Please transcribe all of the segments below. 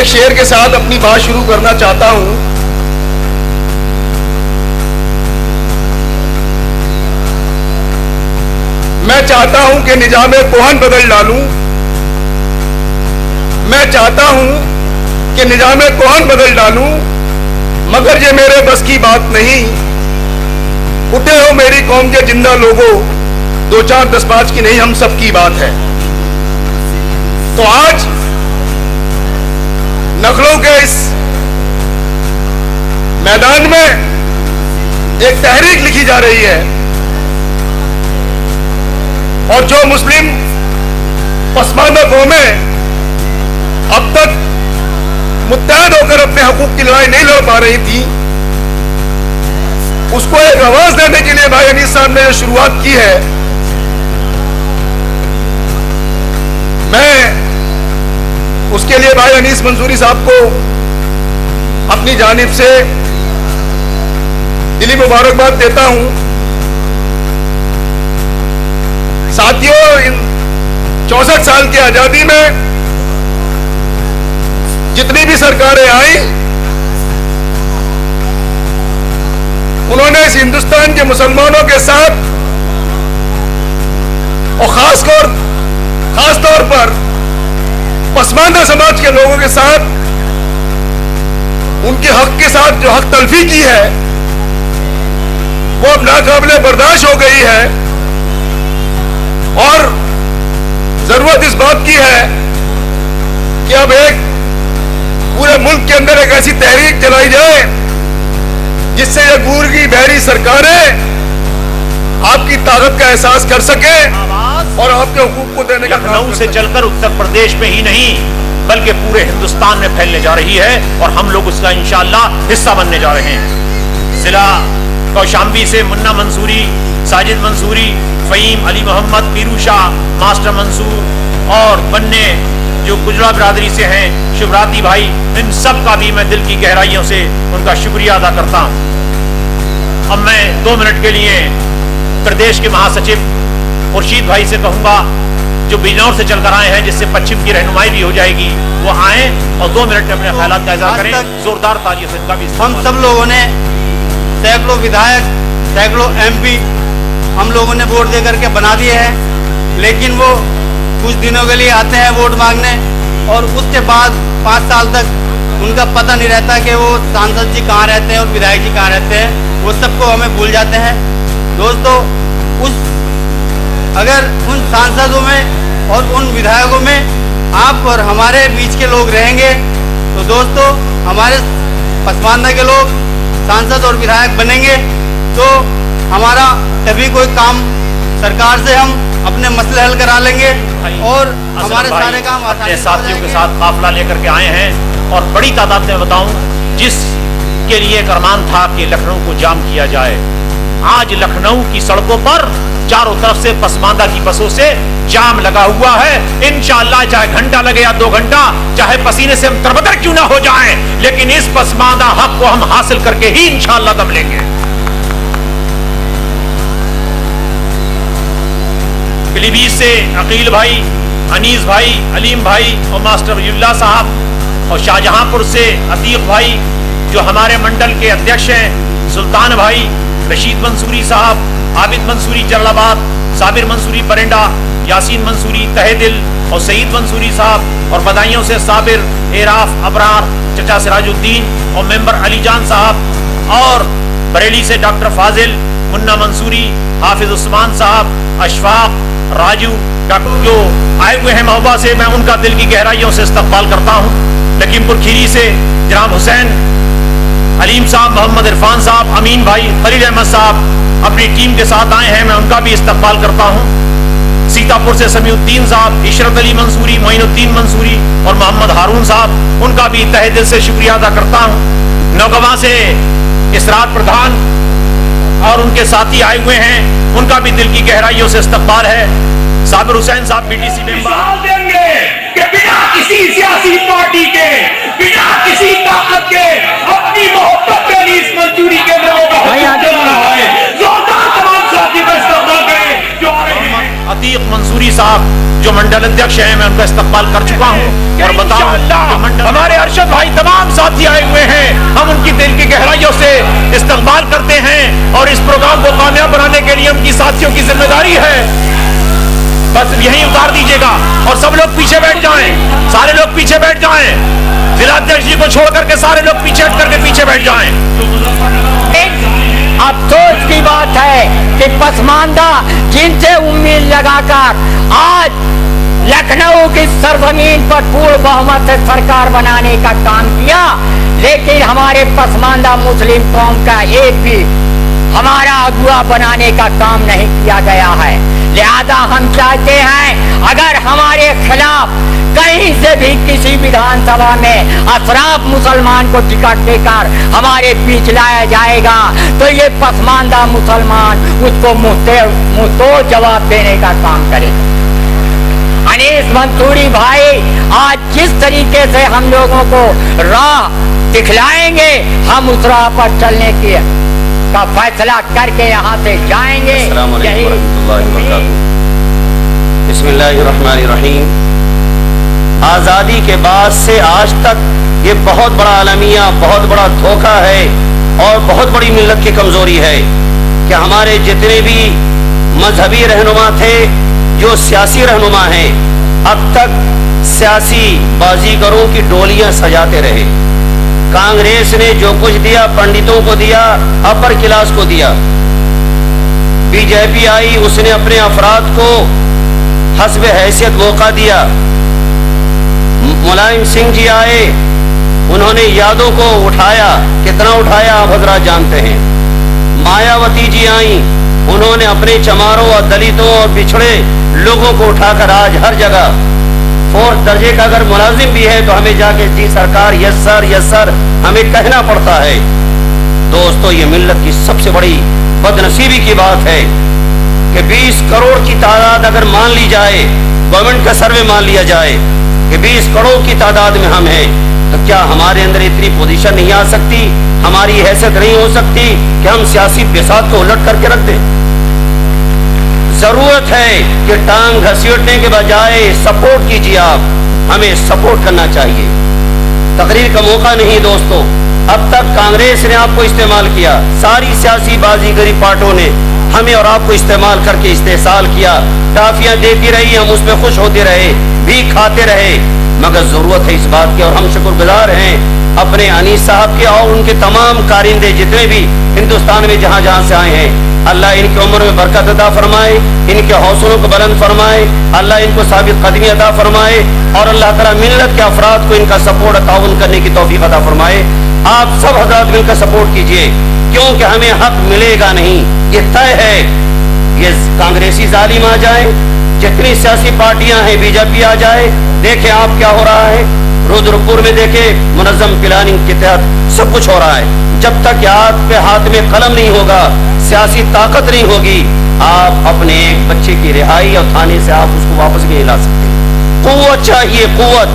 शेर के साथ अपनी बात शुरू करना चाहता हूं। मैं चाहता हूं कि निजामे कोहन बदल डालूं। मैं चाहता हूं कि निजामे कोहन बदल डालूं, मगर ये मेरे बस की बात नहीं। उठे हो मेरी कौम के जिंदा लोगों, 2 4 10 5 की नहीं, हम सब की बात है। तो आज नखलों के इस मैदान में एक तहरीक लिखी जा रही है, और जो मुस्लिम पसमानदा कौमें अब तक मुत्तहद होकर अपने हकूक की लड़ाई नहीं लड़ पा रही थी, उसको एक आवाज देने के लिए भाई अनीस साहब ने जो शुरुआत की है, मैं उसके लिए भाई अनीस मंसूरी साहब को अपनी जानिब से दिली मुबारकबाद देता हूं। साथियों, इन 64 साल की आजादी में जितनी भी सरकारें आई, उन्होंने इस हिंदुस्तान के मुसलमानों के साथ और खास तौर पर पसमानदा समाज के लोगों के साथ उनके हक के साथ जो हक तलफी की है, वो अब नाकाबिले बर्दाश्त हो गई है। और जरूरत इस बात की है कि अब एक पूरे मुल्क के अंदर एक ऐसी तहरीक चलाई जाए जिससे ये गूर की बहरी सरकारें आपकी ताकत का एहसास कर सके और आपके हुकूक को देने का लखनऊ से चलकर उत्तर प्रदेश में ही नहीं बल्कि पूरे हिंदुस्तान में फैलने जा रही है, और हम लोग उसका इंशाअल्लाह हिस्सा बनने जा रहे हैं। जिला कौशाम्बी से मुन्ना मंसूरी, साजिद मंसूरी, फहीम, अली मोहम्मद, पीरू शाह, मास्टर मंसूर और बन्ने जो गुजरा बिरादरी से हैं, शिवराती भाई, इन सब का भी मैं दिल की गहराइयों से उनका शुक्रिया अदा करता हूँ। अब मैं 2 मिनट के लिए प्रदेश के महासचिव खुर्शीद भाई से कहूंगा, जो बिजनौर से चलकर आए हैं, जिससे पश्चिम की रहनुमाई भी हो जाएगी, वो आए और 2 मिनट में अपने ख्यालात का इज़हार करें। जोरदार तालियों से इनका भी। हम सब लोगों ने सैकड़ों विधायक, सैकड़ों MP हम लोगों ने वोट दे करके बना दिए हैं, लेकिन वो कुछ दिनों के लिए आते हैं वोट मांगने, और उसके बाद 5 साल तक उनका पता नहीं रहता कि वो सांसद जी कहाँ रहते हैं और विधायक जी कहाँ रहते हैं। वो सबको हमें भूल जाते हैं। दोस्तों, अगर उन सांसदों में और उन विधायकों में आप और हमारे बीच के लोग रहेंगे, तो दोस्तों हमारे पसमानदा के लोग सांसद और विधायक बनेंगे, तो हमारा तभी कोई काम सरकार से हम अपने मसले हल करा लेंगे और हमारे सारे काम अपने साथियों के साथ काफिला लेकर के आए हैं। और बड़ी तादाद में बताऊं, जिसके लिए एक अरमान था कि लखनऊ को जाम किया जाए, आज लखनऊ की सड़कों पर चारों तरफ से पसमानदा की बसों से जाम लगा हुआ है। इंशाअल्लाह चाहे घंटा लगे या 2 घंटा, चाहे पसीने से हम तरबतर क्यों ना हो जाएं, लेकिन इस पसमानदा हक को हम हासिल करके ही इंशाअल्लाह दम लेंगे। पीलीभीत से अकील भाई, अनीस भाई, अलीम भाई और मास्टर वलीउल्लाह साहब, और शाहजहांपुर से अतीक भाई जो हमारे मंडल के अध्यक्ष हैं, सुल्तान भाई, रशीद मंसूरी साहब, आबिद मंसूरी जलालाबाद, साबिर मंसूरी परिंडा, यासीन मंसूरी तहेदिल और सईद मंसूरी साहब, और बदायूं से साबिर, एराफ, अबरार, चचा सिराजुद्दीन और मेंबर अलीजान साहब, और बरेली से डॉक्टर फाजिल, मुन्ना मंसूरी, हाफिज उस्मान साहब, अशफाक, राजू, डॉक्टर जो आए हुए हैं महोबा से, मैं उनका दिल की गहराइयों से इस्तकबाल करता हूँ। लखीमपुर खीरी से जनाब हुसैन, अलीम साहब, मोहम्मद इरफान साहब, अमीन भाई, खलील अहमद साहब अपनी टीम के साथ आए हैं, मैं उनका भी इस्तकबाल करता हूँ। सीतापुर से समीउद्दीन साहब, इशरत अली मंसूरी, मोइनुद्दीन मंसूरी और मोहम्मद हारून साहब, उनका भी तहे दिल से शुक्रिया अदा करता हूँ। नौगवा से इसरात प्रधान और उनके साथी आए हुए हैं, उनका भी दिल की गहराइयों से इस्तकबाल है। साबिर हुसैन साहब BTC मेंबर देंगे कि बिना किसी सियासी पार्टी के, बिना किसी ताकत के, अपनी मोहब्बत में अनीस मंसूरी के लोगों का हुक्म चल रहा है। जोरदार तमाम साथी का इस्तकबाल करें जो आ रहे हैं। अतीक मंसूरी साहब जो मंडल अध्यक्ष हैं मैं उनका इस्तकबाल कर चुका हूं और बताऊं कि हमारे अरशद भाई तमाम साथी आए हुए हैं। हम उनकी दिल की गहराइयों से इस्तकबाल करते हैं और इस प्रोग्राम को कामयाब बनाने के लिए उनकी साथियों की जिम्मेदारी है। बस यही उतार दीजिएगा और सब लोग पीछे बैठ जाएं, सारे लोग पीछे बैठ जाएं। जिलाध्यक्ष जी को छोड़ करके सारे लोग पीछे हट करके पीछे बैठ जाएं। अफसोस की बात है कि पसमानदा जिनसे उम्मीद लगाकर आज लखनऊ की सरजमीन पर पूर्ण बहुमत से सरकार बनाने का काम किया, लेकिन हमारे पसमानदा मुस्लिम कौम का एक भी हमारा अगुआ बनाने का काम नहीं किया गया है। लिहाजा हम चाहते हैं अगर हमारे खिलाफ कहीं से भी किसी विधानसभा में अशराफ मुसलमान को टिकट देकर हमारे बीच लाया जाएगा तो ये पसमानदा मुसलमान उसको मुंहतोड़ जवाब देने का काम करेगा। अनीस मंसूरी भाई आज जिस तरीके से हम लोगों को राह दिखलाएंगे, हम उस राह पर चलने की का फैसला करके यहाँ से जाएंगे। बिस्मिल्लाहिर्रहमानिर्रहीम। आज़ादी के बाद से आज तक ये बहुत बड़ा अलमिया, बहुत बड़ा धोखा है और बहुत बड़ी मिल्लत की कमजोरी है कि हमारे जितने भी मजहबी रहनुमा थे, जो सियासी रहनुमा हैं, अब तक सियासी बाजीगरों की डोलियां सजाते रहे। कांग्रेस ने जो कुछ दिया पंडितों को दिया, अपर क्लास को दिया। बीजेपी आई, उसने अपने अफराद को हस्बे हैसियत मौका दिया। मुलायम सिंह जी आए, उन्होंने यादों को उठाया, कितना उठाया आप हजरात जानते हैं। मायावती जी आई, उन्होंने अपने चमारों और दलितों और पिछड़े लोगों को उठाकर आज हर जगह फोर्थ दर्जे का अगर मुलाजिम भी है तो हमें जाके जी सरकार यस सर हमें कहना पड़ता है। दोस्तों, ये मिल्लत की सबसे बड़ी बदनसीबी की बात है कि 20 करोड़ की तादाद अगर मान ली जाए, गवर्नमेंट का सर्वे मान लिया जाए कि 20 करोड़ की तादाद में हम हैं, तो क्या हमारे अंदर इतनी पोजीशन नहीं आ सकती, हमारी हैसियत नहीं हो सकती कि हम सियासी बिसात को उलट करके रख दें? जरूरत है कि टांग घसीटने के बजाय सपोर्ट कीजिए। आप हमें सपोर्ट करना चाहिए। तकरीर का मौका नहीं दोस्तों, अब तक कांग्रेस ने आपको इस्तेमाल किया, सारी सियासी बाजीगरी पार्टियों ने हमें और आपको इस्तेमाल करके इस्तेसाल किया। टाफियां देती रही, हम उसमें खुश होते रहे, भी खाते रहे, मगर जरूरत है इस बात की और हम शुक्रगुजार हैं अपने अनीस साहब के और उनके तमाम कारिंदे जितने भी हिंदुस्तान में जहां जहां से आए हैं। अल्लाह इनकी उम्र में बरकत अता फरमाए, इनके हौसलों को बुलंद फरमाए, अल्लाह इनको साबित कदमी अता फरमाए और अल्लाह ताला मिल्लत के अफराद को इनका सपोर्ट ताउन करने की तौफीक अता फरमाए। आप सब हजरात मिलकर सपोर्ट कीजिए, क्योंकि हमें हक मिलेगा नहीं, ये तय है। ये कांग्रेसी जालिम आ जाए, जितनी सियासी पार्टियां हैं, बीजेपी आ जाए, देखे आप क्या हो रहा है। रुद्रपुर में देखे मुनज़्ज़म प्लानिंग के तहत सब कुछ हो रहा है। जब तक हाथ में कलम नहीं होगा, सियासी ताकत नहीं होगी, आप अपने एक बच्चे की रिहाई और थाने से आप उसको वापस नहीं ला सकते। कुव्वत चाहिए, कुव्वत।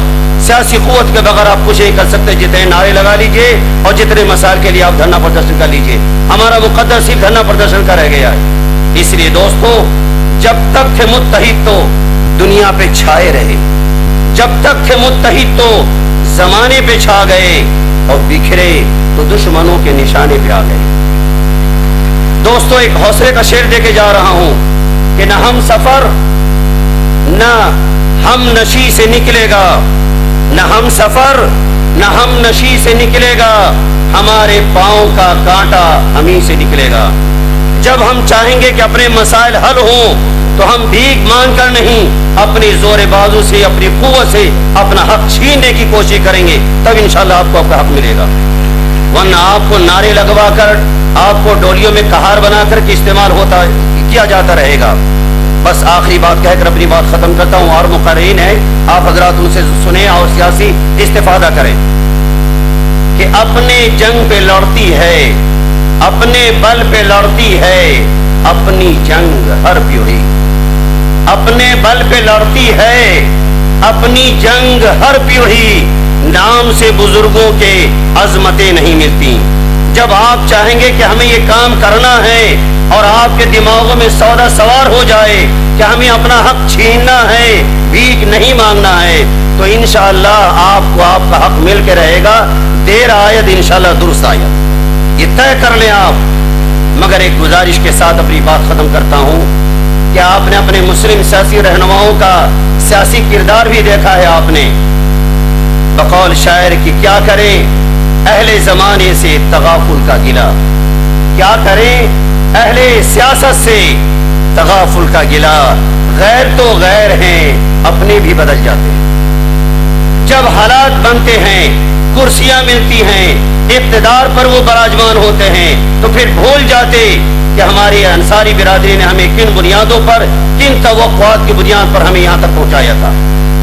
सियासी कुव्वत के बगैर आप कुछ नहीं कर सकते। जितने नारे लगा लीजिए और जितने मसाइल के लिए आप धरना प्रदर्शन कर लीजिए, हमारा मुकद्दर सिर्फ धरना प्रदर्शन का रह गया है। इसलिए दोस्तों, जब तक थे मुत्तहिद तो दुनिया पे छाए रहे, जब तक थे मुत्तहिद तो जमाने पे छा गए और बिखरे तो दुश्मनों के निशाने पे आ गए। दोस्तों, एक हौसले का शेर देके जा रहा हूं कि न हम सफर न हम नशी से निकलेगा, न हम सफर न हम नशी से निकलेगा, हमारे पांव का कांटा हम ही से निकलेगा। जब हम चाहेंगे कि अपने मसाइल हल हों तो हम भीख मांग कर नहीं, अपनी जोर बाजू से, अपनी कुव्वत से अपना हक छीनने की कोशिश करेंगे, तब इंशाल्लाह आपको आपका हक मिलेगा। वरना आपको नारे लगवा कर, आपको डोलियों में कहार बनाकर के इस्तेमाल होता किया जाता रहेगा। बस आखिरी बात कहकर अपनी बात खत्म करता हूँ और मुकर्रीन है, आप हजरात उनसे सुने और सियासी इस्तिफादा करें कि अपने जंग पे लड़ती है, अपने बल पे लड़ती है, अपनी जंग हर प्योरी। अपने बल पे लड़ती है, अपनी जंग हर प्योरी। नाम से बुजुर्गों के अजमतें नहीं मिलती। जब आप चाहेंगे कि हमें ये काम करना है और आपके दिमागों में सौदा सवार हो जाए कि हमें अपना हक छीनना है, भीख नहीं मांगना है, तो इंशाअल्लाह आपको आपका हक मिल के रहेगा। देर आयत इंशाअल्लाह दुरुस्त आयत, ये तय कर लें आप। मगर एक गुजारिश के साथ अपनी बात खत्म करता हूं कि आपने अपने मुस्लिम सियासी रहनुमाओं का सियासी किरदार भी देखा है आपने। बकौल शायर की क्या करें अहले जमाने से तगाफुल का गिला, क्या करें अहले सियासत से तगाफुल का गिला। गैर तो गैर हैं, अपने भी बदल जाते हैं। जब हालात बनते हैं, कुर्सियां मिलती हैं, इक़्तिदार पर वो बराजमान होते हैं, तो फिर भूल जाते कि हमारी अंसारी बिरादरी ने हमें किन बुनियादों पर, किन तवक्कुआत की बुनियाद पर हमें यहाँ तक पहुँचाया था।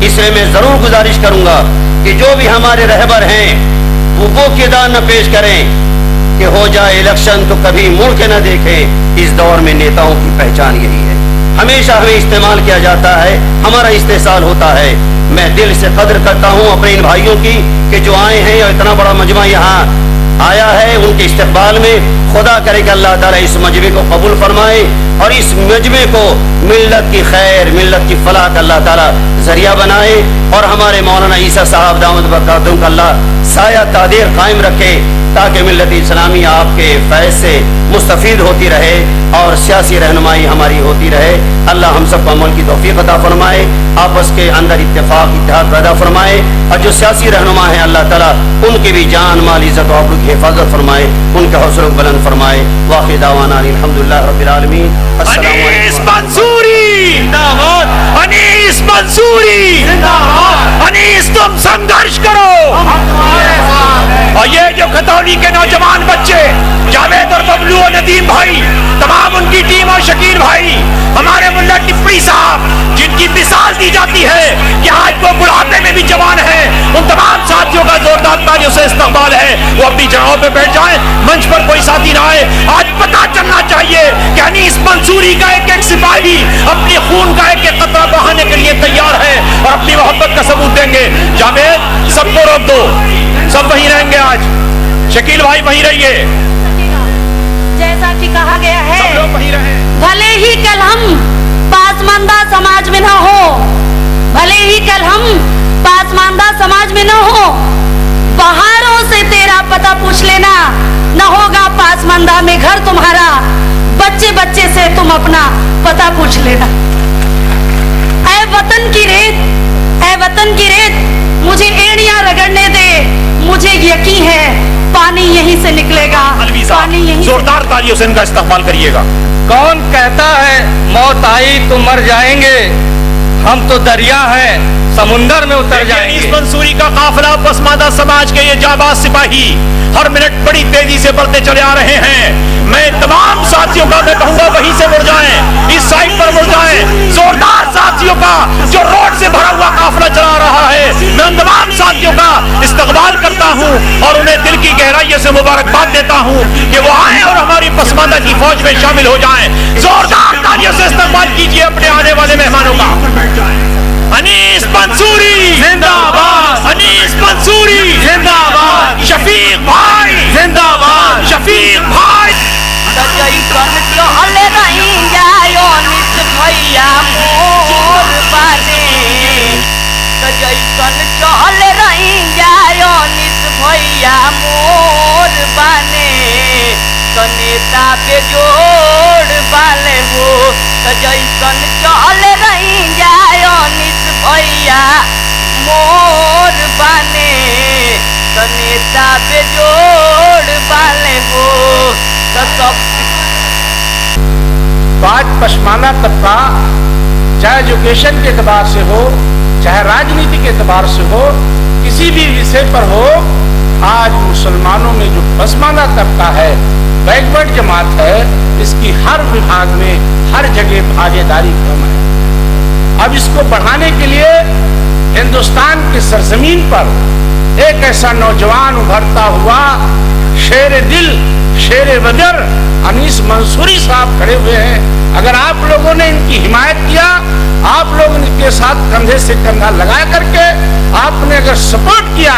इसलिए मैं जरूर गुजारिश करूंगा कि जो भी हमारे रहबर हैं वो किरदार न पेश करें कि हो जाए इलेक्शन तो कभी मुड़ के न देखें। इस दौर में नेताओं की पहचान यही है, हमेशा हमें इस्तेमाल किया जाता है, हमारा इस्तेसाल होता है। मैं दिल से कदर करता हूँ अपने इन भाइयों की कि जो आए हैं और इतना बड़ा मजमा यहाँ आया है, उनके इस्तकबाल में खुदा करे कि अल्लाह ताला इस मजमे को कबूल फरमाए और इस मजमे को मिल्लत की खैर, मिल्लत की फलाह का अल्लाह ताला जरिया बनाए और हमारे मौलाना ईसा साहब दामद बरकातुहू का अल्लाह साया तादीर कायम रखे ताकि मिल्लत इस्लामी आपके फैज़ से मुस्तफीद होती रहे और सियासी रहनुमाई हमारी होती रहे। अल्लाह हम सबको अमल की तौफीक अता फरमाए, आपस के अंदर इत्तेफाक इत्तेहाद पैदा फरमाए और जो सियासी रहनुमा है अल्लाह ताला उनकी भी जान माल इज़्ज़त और आबरू की हिफाजत फरमाए, उनके हौसलों को बुलंद फरमाए। वाखिर दावाना अल्हम्दुलिल्लाह रब्बिल आलमीन। अस्सलामु अनीस मंसूरी जिंदाबाद, अनीस मंसूरी जिंदाबाद, अनीस तुम संघर्ष करो। और ये जो खतौली के नौजवान बच्चे जावेद और बबलू और नदीम भाई, तमाम उनकी टीम और शकील भाई, हमारे मुल्ला टिप्पी साहब जिनकी मिसाल दी जाती है कि आज वो बुढ़ापे में भी जवान है, उन तमाम साथियों का जोरदार तालियों से इस्तकबाल है। वो अपनी जगहों पे बैठ जाएं, मंच पर कोई साथी ना आए। आज पता चलना चाहिए कि अनीस मंसूरी का एक एक सिपाही अपने खून का एक एक कतरा बहाने के लिए तैयार है और अपनी मोहब्बत का सबूत देंगे। जावेद सबको रोक दो, सब वहीं रहेंगे आज, शकील भाई वहीं रहिए, जैसा कि कहा गया है, सब लोग वहीं रहे। भले ही कल हम पासमानदा समाज में न हो, भले ही कल हम पासमानदा समाज में न हो, बहारों से तेरा पता पूछ लेना, न होगा पासमानदा में घर तुम्हारा, बच्चे बच्चे से तुम अपना पता पूछ लेना। ऐ वतन की रेत, ऐ वतन की रेत, मुझे एड़ियां रगड़ने दे, मुझे यकीन है पानी यहीं से निकलेगा, पानी यहीं। जोरदार तालियों से इनका इस्तकबाल करिएगा। कौन कहता है मौत आई तो मर जाएंगे, हम तो दरिया हैं समुंदर में उतर जाएंगे। अनीस मंसूरी का काफिला पसमानदा समाज के ये जाबाज सिपाही हर मिनट बड़ी तेजी से बढ़ते चले आ रहे हैं। मैं तमाम साथियों का मैं कहूंगा वहीं से मुड़ जाएं, इस साइड पर मुड़ जाएं। जोरदार साथियों का जो रोड से भरा हुआ काफिला चला रहा है, मैं उन तमाम साथियों का इस्तकबाल करता हूं और उन्हें दिल की गहराइयों से मुबारकबाद देता हूं कि वो आए और हमारी पसमानदा की फौज में शामिल हो जाएं। जोरदार तालियों से इस्तकबाल कीजिए अपने आने वाले मेहमानों का। अनीस मंसूरी जिंदाबाद, अनीस मंसूरी जिंदाबाद, शफीक भाई जिंदाबाद, शफीक भाई। चल रही जायो निस भैया मोर बाने, जैसन चल रही जायो निस भैया मोर बाने, नेता पे जोड़ बाले हो, जैसन चल रही जायो निस भैया मोर बाने, नेता पे जोड़ बाले हो। आज पश्माना तबका चाहे एजुकेशन के एतबार से हो, चाहे राजनीति के एतबार से हो, किसी भी विषय पर हो, आज मुसलमानों में जो पश्माना तबका है, बैकवर्ड जमात है, इसकी हर विभाग में हर जगह भागीदारी कम है। अब इसको बढ़ाने के लिए हिंदुस्तान की सरजमीन पर एक ऐसा नौजवान उभरता हुआ शेर दिल, शेर बदर अनीस मंसूरी साहब खड़े हुए हैं। अगर आप लोगों ने इनकी हिमायत किया आप लोगों के साथ कंधे से कंधा लगा करके आपने अगर सपोर्ट किया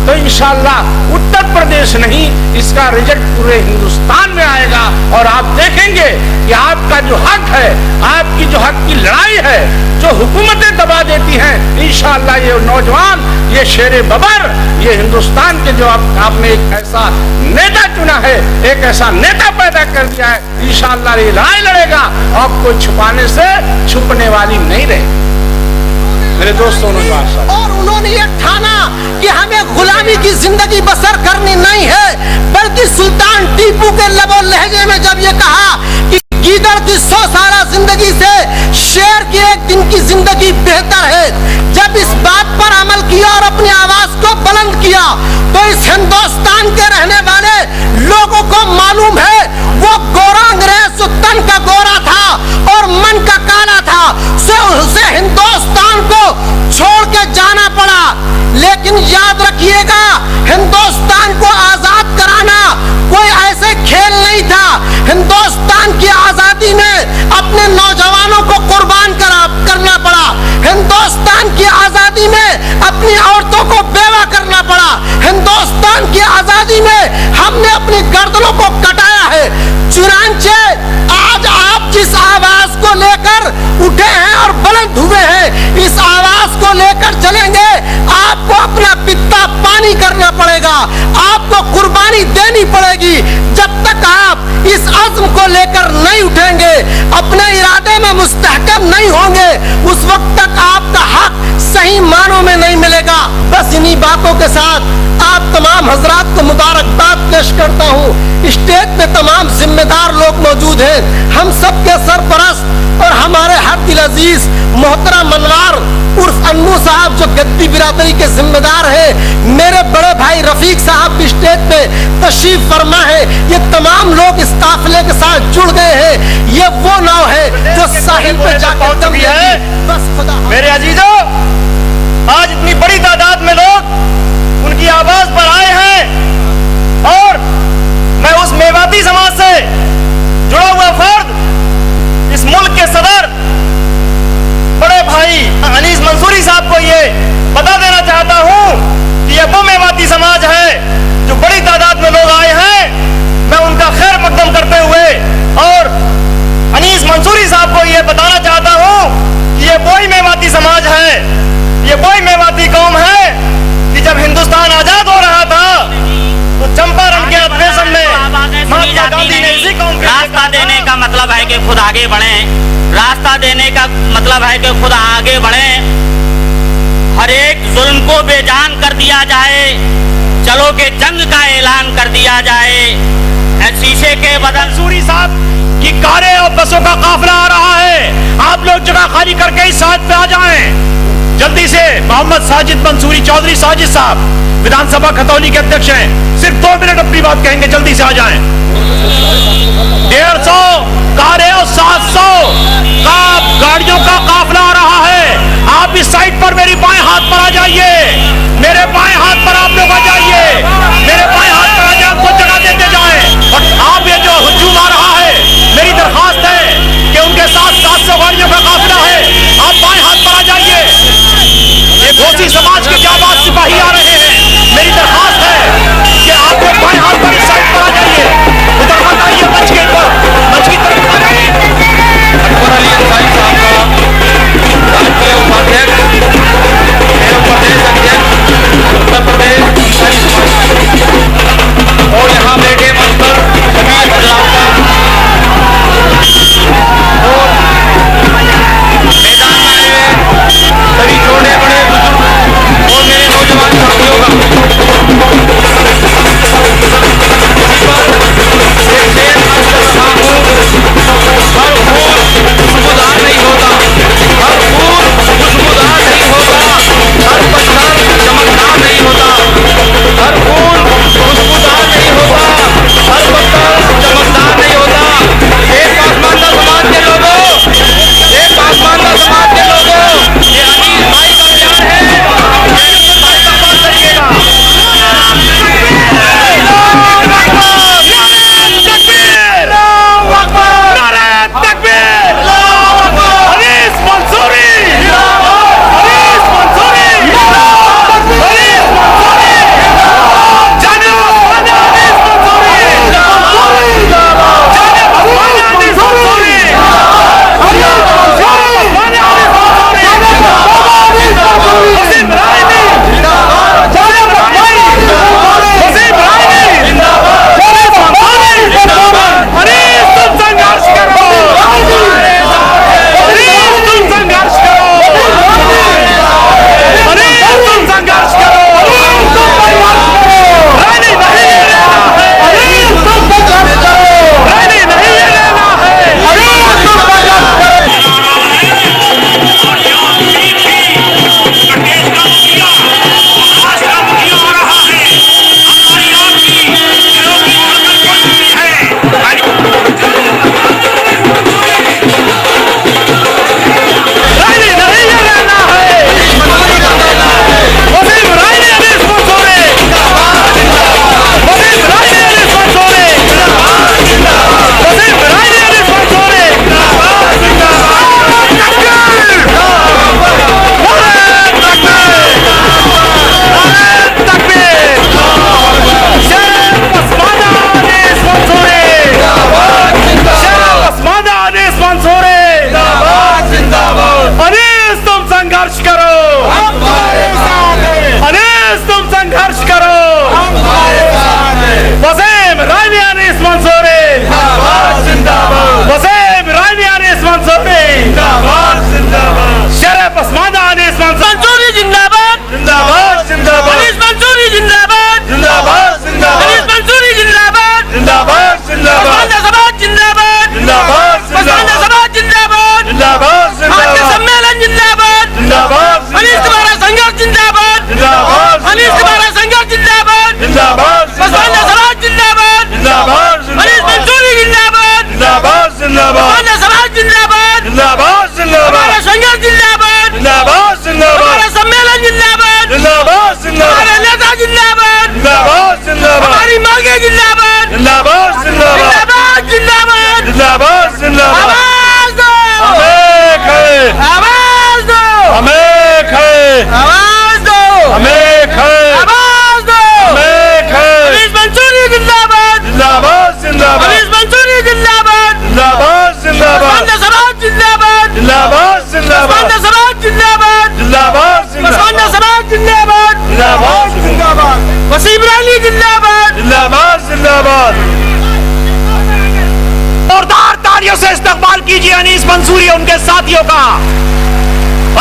तो इंशाअल्लाह उत्तर प्रदेश नहीं, इसका रिजल्ट पूरे हिंदुस्तान में आएगा। और आप देखेंगे कि आपका जो हक है, आपकी जो हक की लड़ाई है, जो हुकूमतें दबा देती हैं, इंशाअल्लाह ये नौजवान, ये शेरे बबर, ये हिंदुस्तान के जो आपने एक ऐसा नेता चुना है, एक ऐसा नेता पैदा कर दिया है, इंशाअल्लाह ये लड़ाई लड़ेगा और कोई छुपाने से छुपने वाली नहीं रहे। मेरे दोस्तों, और उन्होंने ये ठाना कि हमें गुलामी की जिंदगी बसर करनी नहीं है, बल्कि सुल्तान टीपू के लबो लहजे में जब ये कहा कि गीदड़ की 100 साल जिंदगी से शेर की एक दिन की जिंदगी बेहतर है, जब इस बात पर अमल किया और अपनी आवाज को बुलंद किया तो इस हिंदुस्तान के रहने वाले लोगों को मालूम है वो गोरा अंग्रेज जो तन का गोरा था और मन का काला था, उसे हिंदुस्तान को छोड़ के जाना पड़ा। लेकिन याद रखिएगा, हिंदुस्तान को आजाद कराना कोई ऐसे खेल नहीं था। हिंदुस्तान की आजादी में अपने नौजवानों को कुर्बान करना पड़ा। हिंदुस्तान की आजादी में अपनी औरतों को बेवा करना पड़ा। हिंदुस्तान की आजादी में हमने अपनी गर्दनों को कटाया है। चुनांचे आज आप जिस आवाज को लेकर उठे हैं और बुलंद हुए हैं, इस आवाज को लेकर चलेंगे। आपको अपना पित्ता पानी करना पड़ेगा, आपको कुर्बानी देनी पड़ेगी। जब तक आप इस अज़्म को लेकर नहीं उठेंगे, अपने इरादे में मुस्तहकम नहीं होंगे, उस वक्त तक आपका हक सही मानों में नहीं मिलेगा। बस इन्हीं बातों के साथ आप तमाम हजरात को मुबारकबाद पेश करता हूँ। स्टेज पे तमाम जिम्मेदार लोग मौजूद हैं, हम सब के सरपरस्त और हमारे हर दिल अजीज मोहतरम अनवार उर्फ अन्नू साहब जो गद्दी बिरादरी के जिम्मेदार हैं, मेरे बड़े भाई रफीक साहब भी स्टेज पे तशरीफ फरमा है। ये तमाम लोग इस काफिले के साथ जुड़ गए हैं। ये वो नाव है जो साहिल पे जाकर दम है। बस खुदा मेरे अजीजों, आज इतनी बड़ी तादाद में लोग उनकी आवाज पर आए हैं और मैं उस मेवाती समाज से जुड़ा हुआ फर्द, इस मुल्क के सदर बड़े भाई अनीस मंसूरी साहब को ये बता देना चाहता हूं कि ये वो मेवाती समाज है जो बड़ी तादाद में लोग आए हैं। मैं उनका खैर मकदम करते हुए और अनीस मंसूरी साहब को ये बताना चाहता हूं कि ये वही मेवाती समाज है, ये वही मेवाती कौम है कि जब हिंदुस्तान आजाद हो रहा था तो चंपारण के अधिवेशन में महात्मा गांधी ने इसी कौम के रास्ता देने का मतलब है कि खुद आगे बढ़े। रास्ता देने का मतलब है कि खुद आगे बढ़े। हर एक जुल्म को बेजान कर दिया जाए, चलो के जंग का ऐलान कर दिया जाए। शीशे के बदल मंसूरी साहब की कारें और बसों का काफिला आ रहा है। आप लोग जगह खाली करके इस साइड पे आ जाएं। जल्दी से मोहम्मद साजिद मंसूरी चौधरी साजिद साहब विधानसभा खतौली के अध्यक्ष हैं, सिर्फ 2 मिनट अपनी बात कहेंगे, जल्दी से आ जाएं। 150 कारें और 700 का गाड़ियों का काफिला आ रहा है। आप इस साइड पर मेरी बाएं हाथ पर आ जाइए, मेरे बाएं हाथ पर आप लोग आ जाइए, मेरे बाएं हाथ पर आ जाए, आपको जगह देते जाएं। और आप ये जो हुजूम आ रहा है, मेरी दरखास्त है कि उनके साथ 700 गाड़ियों का काफिला है, आप बाएं हाथ पर आ जाइए। ये घोसी समाज के जाबाज सिपाही आ रहे हैं, मेरी दरखास्त है कि आप लोग बाएं हाथ पर इस साइड पर आ जाइए, उधर मत आइए, मंच के ऊपर, मंच की तरफ आ जाइए। अकबर अली अंसारी साहब का राष्ट्रीय उपाध्यक्ष एवं प्रदेश अध्यक्ष उत्तर प्रदेश और यहाँ बैठे मंच पर तमाम हजरात का और मैदान में आए हुए सभी छोटे बड़े बुजुर्ग रैली जिंदाबाद। जिंदाबाद जिंदाबाद। जोरदार तालियों से इस्तकबाल कीजिए अनीस मंसूरी और उनके साथियों का।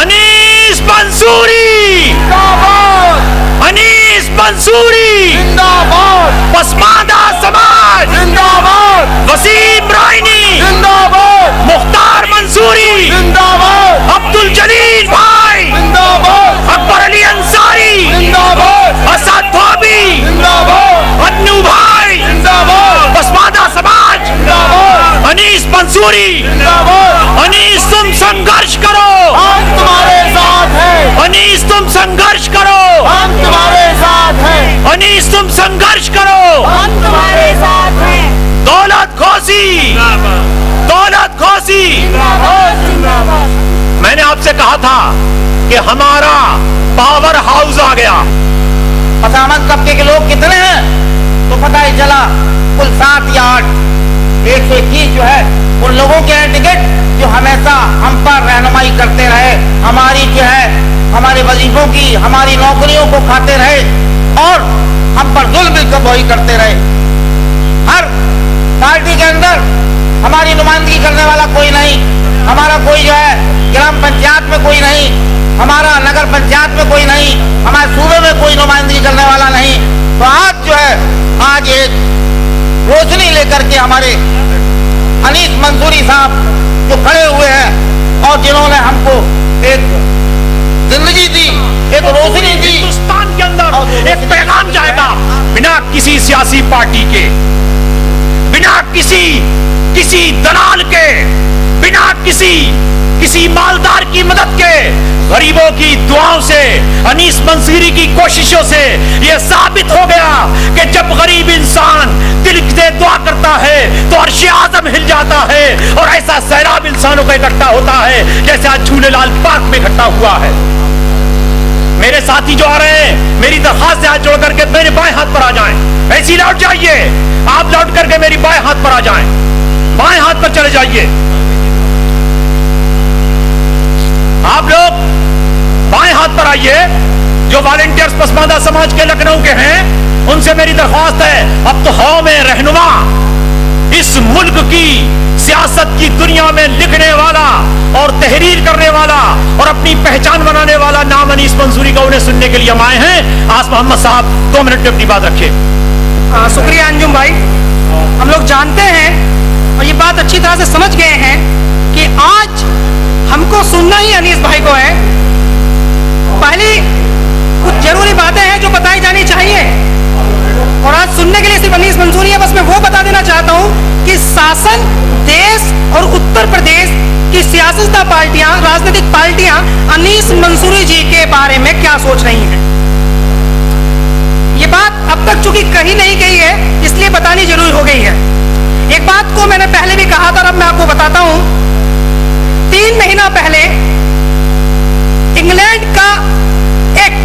अनीस मंसूरी जिंदाबाद। अनीस मंसूरी जिंदाबाद। पसमानदा समाज जिंदाबाद। वसीम रायनी जिंदाबाद। मुख्तार मंसूरी जिंदाबाद। अब्दुल जलील भाई जिंदाबाद। अकबर अली अंसारी जिंदाबाद। असद धोबी जिंदाबाद। अन्नू भाई जिंदाबाद। पसमानदा समाज जिंदाबाद। अनीस मंसूरी जिंदाबाद। अनीस तुम संघर्ष करो, हम तुम्हारे साथ हैं। अनीस तुम संघर्ष करो, हम तुम्हारे साथ हैं। अनीस तुम संघर्ष करो। हम तुम्हारे साथ हैं। दौलत खोसी, दौलत खोसी। जिंदाबाद जिंदाबाद। मैंने आपसे कहा था कि हमारा पावर हाउस आ गया। पसामत तबके के लोग कितने हैं तो पता ही चला, कुल 7 या 8। 121 जो है उन लोगों के हैं टिकट जो हमेशा हम पर रहनुमाई करते रहे, हमारी जो है हमारे वजीफों की, हमारी नौकरियों को खाते रहे और हम पर जुल्म कबूई करते रहे। हर पार्टी के अंदर हमारी नुमाइंदगी करने वाला कोई नहीं, हमारा कोई जो है ग्राम पंचायत में कोई नहीं, हमारा नगर पंचायत में कोई नहीं, हमारे सूबे में कोई नुमाइंदगी करने वाला नहीं। तो आज जो है, आज एक रोशनी लेकर के हमारे अनीस मंसूरी साहब जो खड़े हुए हैं और जिन्होंने हमको एक जिंदगी दी, एक रोशनी दी। हिंदुस्तान के अंदर एक पैगाम जाएगा, बिना किसी सियासी पार्टी के, बिना किसी दलाल के, बिना किसी मालदार की मदद के, गरीबों की दुआओं से, अनीस मंसूरी की कोशिशों से यह साबित हो गया कि जब गरीब इंसान दिल से दुआ करता है तो अर्श आज़म हिल जाता है और ऐसा सैलाब इंसानों का इकट्ठा होता है जैसे आज झूलेलाल पार्क में इकट्ठा हुआ है। मेरे साथी जो आ रहे हैं, मेरी दरखास्त से हाथ जोड़ करके मेरे बाएं हाथ पर आ जाएं। ऐसी लौट जाइए, आप लौट करके मेरी बाएं हाथ पर आ जाएं, बाएं हाथ पर चले जाइए। आप लोग बाएं हाथ पर आइए। जो वॉलंटियर्स पसमानदा समाज के लखनऊ के हैं, उनसे मेरी दरख्वास्त है, अब तो हवा में रहनुमा, इस मुल्क की सियासत की दुनिया में लिखने वाला और तहरीर करने वाला और अपनी पहचान बनाने वाला नाम अनीस मंसूरी का, उन्हें सुनने के लिए हम आए हैं। आस मोहम्मद साहब 2 मिनट में अपनी बात रखिए। शुक्रिया अंजुम भाई। हम लोग जानते हैं और ये बात अच्छी तरह से समझ गए हैं कि आज हमको सुनना ही अनीस भाई को है। पहली कुछ जरूरी बातें हैं जो बताई जानी चाहिए और आज सुनने के लिए सिर्फ अनीस मंसूरी है। बस मैं वो बता देना चाहता हूँ कि शासन, देश और उत्तर प्रदेश की सियासतदान पार्टियां, राजनीतिक पार्टियां अनीस मंसूरी जी के बारे में क्या सोच रही हैं। ये बात अब तक चूंकि कही नहीं गई है, इसलिए बतानी जरूरी हो गई है। एक बात को मैंने पहले भी कहा था और अब मैं आपको बताता हूं। 3 महीना पहले इंग्लैंड का एक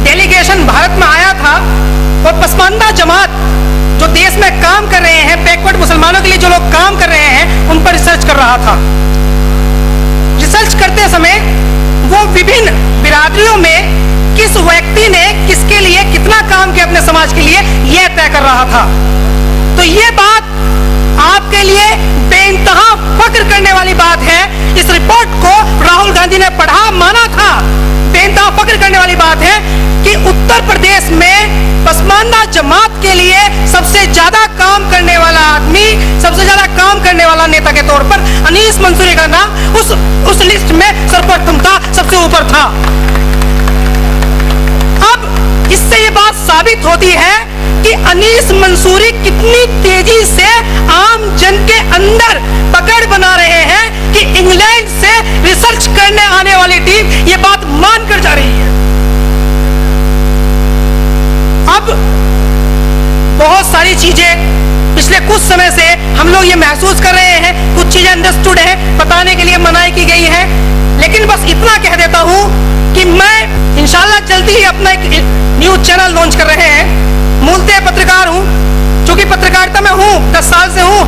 डेलीगेशन भारत में आया था और पसमानदा जमात जो देश में काम कर रहे हैं, बैकवर्ड मुसलमानों के लिए जो लोग काम कर रहे हैं, उन पर रिसर्च कर रहा था। रिसर्च करते समय वो विभिन्न बिरादरियों में किस व्यक्ति ने किसके लिए कितना काम किया अपने समाज के लिए, यह तय कर रहा था। तो ये बात आपके लिए बेइंतहा फक्र करने वाली बात है। इस रिपोर्ट को राहुल गांधी ने पढ़ा, माना था। बेइंतहा फक्र करने वाली बात है कि उत्तर प्रदेश में पसमानदा जमात के लिए सबसे ज्यादा काम करने वाला आदमी, सबसे ज्यादा काम करने वाला नेता के तौर पर अनीस मंसूरी का नाम उस लिस्ट में सर्वप्रथम था, सबसे ऊपर था। अब इससे ये बात साबित होती है कि अनीस मंसूरी कितनी तेजी से आम जन के अंदर पकड़ बना रहे हैं कि इंग्लैंड से रिसर्च करने आने वाली टीम ये बात मान कर जा रही है। अब बहुत सारी चीजें पिछले कुछ समय से हम लोग ये महसूस कर रहे हैं, कुछ चीजें अंडरस्टूड है, बताने के लिए मनाही की गई है। लेकिन बस इतना कह देता हूं कि मैं इंशाल्लाह जल्दी ही अपना एक न्यूज चैनल लॉन्च कर रहे हैं। मूलतः पत्रकार हूं, चूंकि पत्रकारिता में हूं, 10 साल से हूं,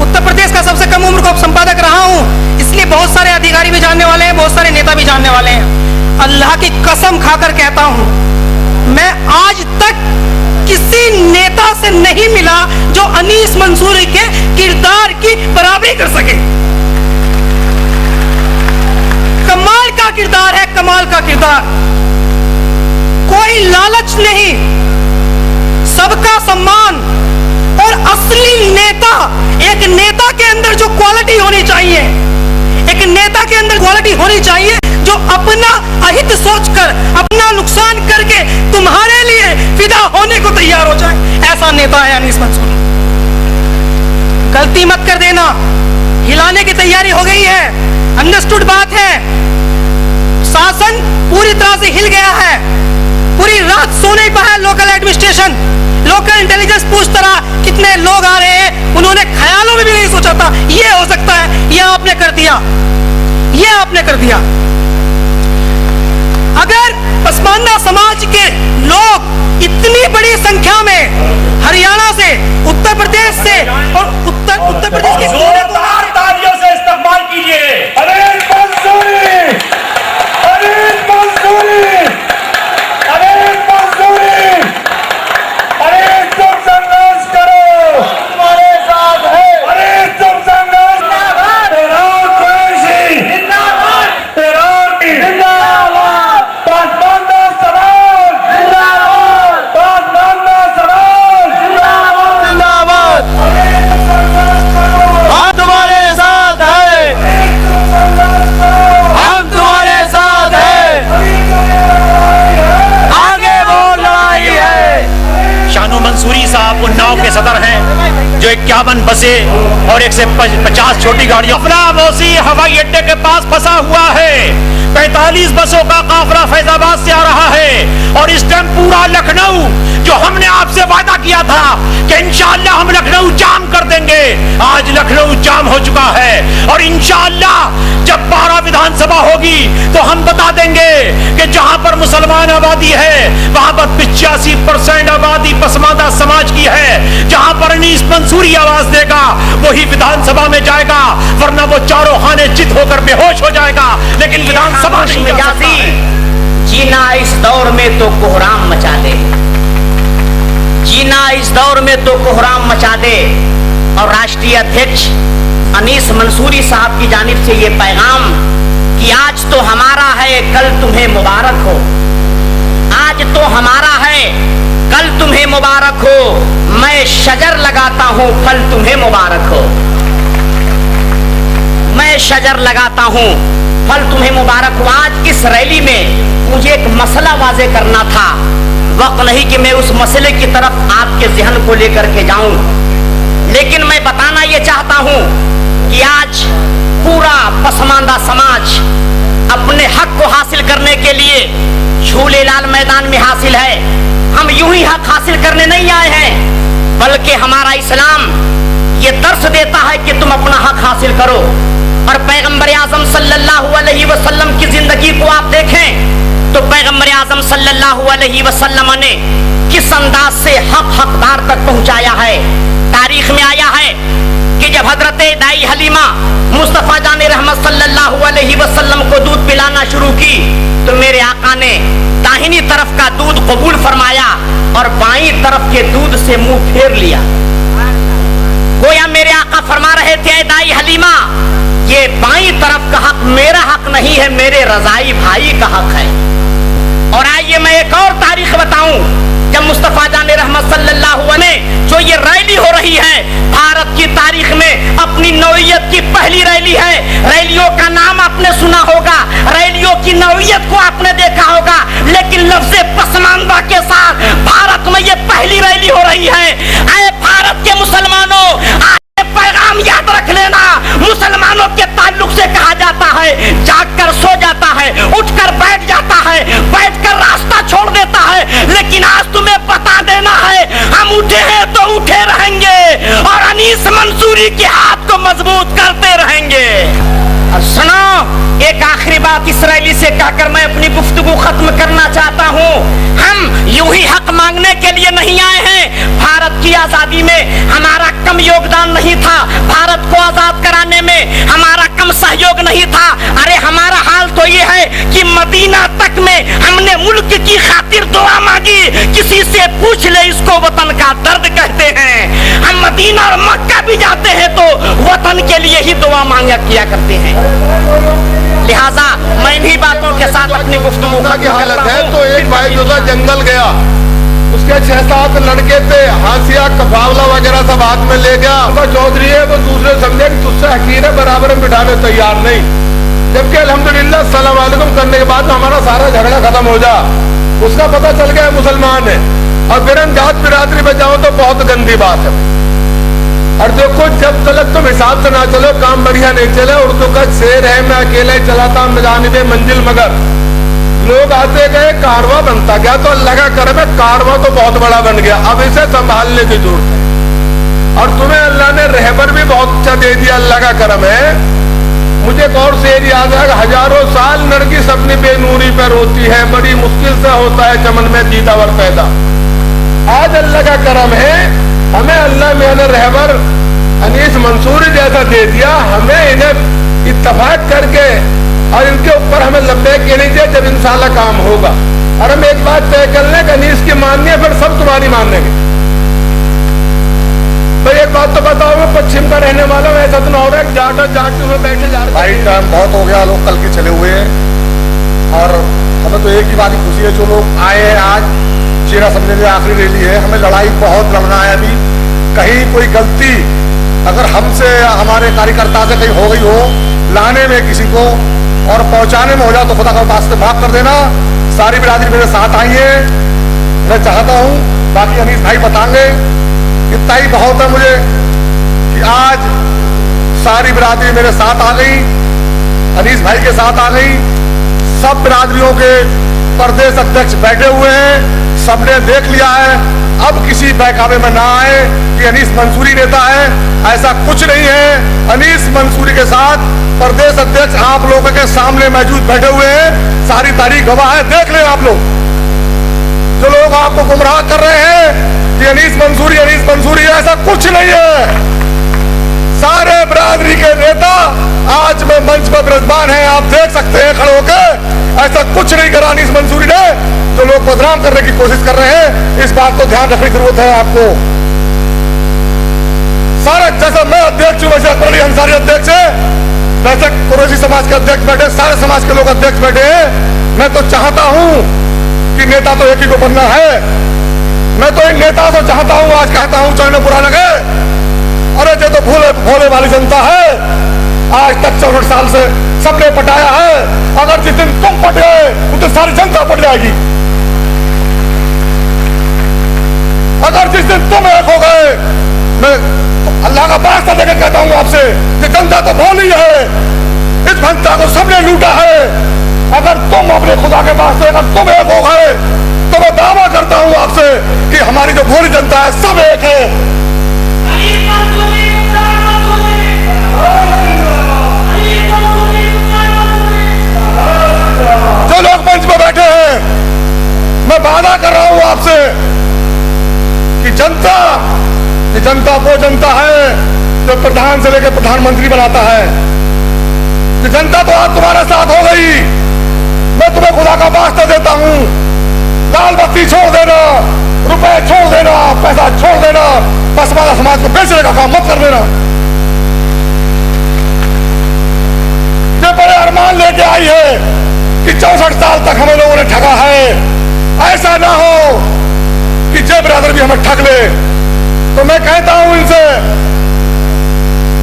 उत्तर प्रदेश का सबसे कम उम्र को संपादक रहा हूं, इसलिए बहुत सारे अधिकारी भी जानने वाले हैं, बहुत सारे नेता भी जानने वाले हैं। अल्लाह की कसम खाकर कहता हूं, मैं आज तक किसी नेता से नहीं मिला जो अनीस मंसूरी के किरदार की बराबरी कर सके। कमाल का किरदार है, कमाल का किरदार। कोई लालच नहीं, सबका सम्मान। और असली नेता, एक नेता के अंदर जो क्वालिटी होनी चाहिए, एक नेता के अंदर क्वालिटी होनी चाहिए जो अपना अहित सोचकर, अपना नुकसान करके तुम्हारे लिए फिदा होने को तैयार हो जाए, ऐसा नेता है अनीस मंसूरी। गलती मत कर देना, हिलाने की तैयारी हो गई है, अंडरस्टूड बात है। शासन पूरी तरह से हिल गया है, पूरी रात सो नहीं पाया लोकल एडमिनिस्ट्रेशन। लोकल इंटेलिजेंस पूछता रहा कितने लोग आ रहे हैं, उन्होंने ख्यालों में भी नहीं सोचा था ये हो सकता है। ये आपने कर दिया, ये आपने कर दिया। अगर पसमानदा समाज के लोग इतनी बड़ी संख्या में हरियाणा से, उत्तर प्रदेश से और उत्तर प्रदेश के जोरदार तालियों से इस्तेमाल कीजिए। अनीस मंसूरी, अनीस मंसूरी, अनीस मंसूरी, अनीस तुम संघर्ष करो, तुम्हारे साथ है। अनीस तुम संघर्ष, तेरा खुशी जिंदाबाद, तेरा जिंदाबाद, पसमानदा समाज जिंदाबाद, पसमानदा समाज जिंदाबाद, जिंदाबाद। अनीस तुम संघर्ष करो, हम तुम्हारे साथ हैं, हम तुम्हारे साथ हैं, आगे वो लड़ाई है। शानू मंसूरी साहब उन्नाव के सदर हैं, जो 51 बसें और 150 छोटी गाड़ियों मोसी हवाई अड्डे के पास फंसा हुआ है। 45 बसों का काफिला फैजाबाद से आ रहा है और इस टाइम पूरा लखनऊ, जो हमने आपसे वादा किया था कि इंशाअल्लाह हम लखनऊ जाम कर देंगे, आज लखनऊ जाम हो चुका है। और इंशाअल्लाह जब 12 विधानसभा होगी तो हम बता देंगे कि जहां पर मुसलमान आबादी है वहां पर 85% आबादी पसमानदा समाज की है। जहां पर अनीस मंसूरी आवाज देगा वही विधानसभा में जाएगा, वरना वो चारों खाने चित होकर बेहोश हो जाएगा, लेकिन विधानसभा नहीं जा सकता है। जीना इस दौर में तो कोहराम मचा दे, जीना इस दौर में तो कोहराम मचा दे। और राष्ट्रीय अध्यक्ष अनीस मंसूरी साहब की जानिब से ये पैगाम कि आज तो हमारा है, कल तुम्हें मुबारक हो। आज तो हमारा है, कल तुम्हें मुबारक हो। मैं शजर लगाता हूं, फल तुम्हें मुबारक हो। मैं शजर लगाता हूं, फल तुम्हें मुबारक हो। आज इस रैली में मुझे एक मसला वाजे करना था, वक्त नहीं कि मैं उस मसले की तरफ आपके ज़हन को लेकर के जाऊं, लेकिन मैं बताना ये चाहता हूं कि आज पूरा पसमानदा समाज अपने हक को हासिल करने के लिए झूलेलाल मैदान में हासिल है। हम यूं ही हक हासिल करने नहीं आए हैं, बल्कि हमारा इस्लाम ये दर्श देता है कि तुम अपना हक हासिल करो। और पैगंबर आज़म सल्लल्लाहु अलैहि वसल्लम की जिंदगी को आप देखें तो पैगंबर आज़म सल्लल्लाहु अलैहि वसल्लम ने किस अंदाज से हक हकदार तक पहुंचाया है। तारीख में आया है कि जब हजरत दाई हलीमा मुस्तफा जान रहमत सल्लल्लाहु अलैहि वसल्लम को दूध पिलाना शुरू की तो मेरे आका ने दाहिनी तरफ का दूध कबूल फरमाया और बाईं तरफ के दूध से मुंह फेर लिया। गोया मेरे आका फरमा रहे थे, दाई हलीमा ये बाईं तरफ का हक मेरा हक नहीं है, मेरे रजाई भाई का हक है। और आइए मैं एक और तारीख बताऊं, जब मुस्तफा जान रहमत सल्लल्लाहु अलैहि जो ये रैली हो रही है भारत की तारीख में अपनी नौइयत की पहली रैली है। रैलियों का नाम आपने सुना होगा, रैलियों की नौइयत को आपने देखा होगा, लेकिन लफ्ज़ पसमानदा के साथ भारत में ये पहली रैली हो रही है। ऐ भारत के मुसलमानों, पैगाम याद रख लेना, मुसलमानों के ताल्लुक से कहा जाता है जाग कर सो जाता है, उठकर बैठ जाता है, बैठकर रास्ता छोड़ देता है। लेकिन आज तुम्हें बता देना है, हम उठे हैं तो उठे रहेंगे और अनीस मंसूरी के हाथ को मजबूत करते रहेंगे। और सुनो, एक आखिरी बात इस रैली से कहकर मैं अपनी गुफ्तगू खत्म करना चाहता हूँ। हम यूं ही हक मांगने के लिए नहीं आए हैं। भारत की आजादी में हमारा कम योगदान नहीं था, भारत को आजाद कराने में हमारा कम सहयोग नहीं था। अरे हमारा हाल तो ये है कि मदीना तक में हमने मुल्क की खातिर खातिर दुआ मांगी, किसी से पूछ ले इसको वतन का दर्द कहते हैं। हम मदीना और मक्का भी जाते हैं तो वतन के लिए ही दुआ मांगा किया करते हैं। लिहाजा मैं इन्हीं बातों के साथ अपनी गुफ्तगू की हालत है। तो एक भाई जो था जंगल गया, उसके 6-7 लड़के थे, हाशिया कफावला वगैरह सब हाथ में ले गया। चौधरी है तो दूसरे समझे कि तुझसे हकीर है, बराबर में बिठाने तैयार नहीं। जबकि अल्हम्दुलिल्लाह सलाम वालेकुम करने के बाद हमारा सारा झगड़ा खत्म हो जा। उसका पता चल गया मुसलमान है। और फिर हम जात बिरादरी में जाओ तो बहुत गंदी बात है। और देखो जब तक तुम हिसाब से ना चलो काम बढ़िया नहीं चले। उर्दू का शेर है, मैं अकेले चलाता जानिबे मंजिल मगर लोग आते गए कारवा बनता गया। तो अल्लाह का करम है, कारवा तो बहुत बड़ा बन गया। अब इसे संभालने की जरूरत है। और तुम्हें अल्लाह ने रहबर भी बहुत अच्छा दे दिया, अल्लाह का करम है। मुझे एक और शेर याद है, हजारों साल नरगिस अपनी बेनूरी पर होती है, बड़ी मुश्किल से होता है चमन में दीदावर पैदा। आज अल्लाह का करम है, हमें अल्लाह में रहबर अनीस मंसूरी जैसा दे दिया। हमें इन्हें इत्तफाक करके और इनके ऊपर हमें लब्बैक कहनी चाहिए जब इंशाल्लाह काम होगा। और हम एक बात तय कर लें कि अनीस की माननी है, फिर सब तुम्हारी मानेंगे। तो एक बात तो बताओ, मैं पश्चिम का रहने वाला हूँ, ऐसा तो ना हो रहा है जाट में बैठे जा रहे। भाई टाइम बहुत हो गया, लोग कल के चले हुए हैं। और हमें तो एक ही बात की खुशी है, जो लोग आए हैं आज चेहरा समझने के लिए आखिरी रैली है। हमें लड़ाई बहुत लड़ना है। अभी कहीं कोई गलती अगर हमसे या हमारे कार्यकर्ता से कहीं हो गई हो, लाने में किसी को और पहुंचाने में हो जाए तो खुदा का वास्ते माफ कर देना। सारी बिरादरी मेरे साथ आई है, मैं चाहता हूँ, बाकी अनीस भाई बताएंगे। इतना ही बहुत है मुझे कि आज सारी बिरादरी मेरे साथ आ गई, अनीस भाई के साथ आ गई। सब बिरादरियों के प्रदेश अध्यक्ष बैठे हुए हैं, सबने देख लिया है। अब किसी बहकावे में ना आए कि अनीस मंसूरी नेता है, ऐसा कुछ नहीं है। अनीस मंसूरी के साथ प्रदेश अध्यक्ष आप लोगों के सामने मौजूद बैठे हुए हैं, सारी तारीख गवाह है, देख लें आप लोग। जो लोग आपको गुमराह कर रहे हैं कि अनीस मंसूरी ऐसा कुछ नहीं है। सारे बिरादरी के नेता आज में मंच पर विराजमान हैं, आप देख सकते हैं खड़े होकर। ऐसा कुछ नहीं करा अनीस मंसूरी ने। जो लोग बदनाम करने की कोशिश कर रहे हैं, इस बात को ध्यान रखने की जरूरत है आपको। सारे जैसा मैं अध्यक्ष हूं, वैसे अकबर अली अंसारी अध्यक्ष है, वैसे कुरैशी समाज के अध्यक्ष बैठे, सारे समाज के लोग अध्यक्ष बैठे हैं। मैं तो चाहता हूं कि नेता तो एक ही को बनना है। मैं तो इन नेता को चाहता हूं, आज कहता हूं चाहे बुरा लगे। अरे जो तो भोले वाली जनता है, आज तक 64 साल से सबने पटाया है। अगर जिस दिन तुम पट गए उस दिन सारी जनता पट जाएगी। अगर जिस दिन तुम एक हो गए, मैं अल्लाह का वास्ता देकर कहता हूं आपसे कि जनता तो भोली है, इस जनता को सबने लूटा है। अगर तुम अपने खुदा के वास्ते अगर तुम एक हो गए तो मैं दावा करता हूं आपसे कि हमारी जो भोली जनता है सब एक है। जो लोग मंच पर बैठे हैं, मैं वादा कर रहा हूं आपसे कि जनता वो जनता है जो प्रधान से लेकर प्रधानमंत्री बनाता है। कि जनता तो आज तुम्हारे साथ हो गई। मैं तुम्हें खुदा का वास्ता देता हूं, लाल बत्ती छोड़ देना, रुपए छोड़ देना, पैसा छोड़ देना, पसमाना समाज को बेचने का काम मत कर देना। ये बड़े अरमान लेके आई है कि 64 साल तक हमें लोगों ने ठगा है। ऐसा ना हो कि जय ब्रदर भी हमें ठग ले। तो मैं कहता हूं इनसे,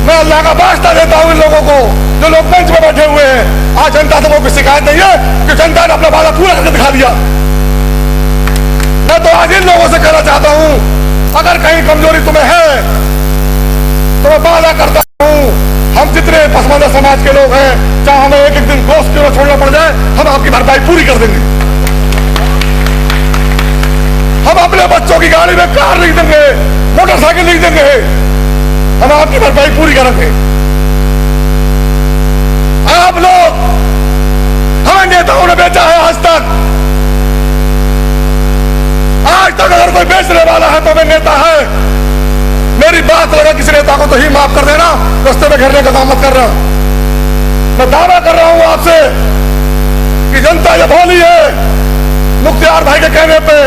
मैं अल्लाह का वास्ता देता हूं इन लोगों को जो लोग मंच में बैठे हुए हैं। आज जनता से कोई शिकायत नहीं है कि जनता ने अपना वादा पूरा करके दिखा दिया। मैं तो आज इन लोगों से कहना चाहता हूं, अगर कहीं कमजोरी तुम्हें है तो मैं वादा करता हूं, हम जितने पसमानदा समाज के लोग हैं, चाहे हमें एक एक दिन गोश्त क्यों छोड़ना पड़ जाए, हम आपकी भरपाई पूरी कर देंगे। हम अपने बच्चों की गाड़ी में कार नहीं देंगे, मोटरसाइकिल नहीं देंगे, हम आपकी भरपाई पूरी करेंगे। आप लोग हमें नेताओं ने बेचा है आज तक। आज तक अगर कोई बेचने वाला है तो मैं नेता है। मेरी बात लगा किसी नेता को तो ही माफ कर देना, रास्ते में घेरने का काम मत कर रहा। मैं दावा कर रहा हूं आपसे कि जनता ये भोली है। मुख्तियार भाई के कहने पे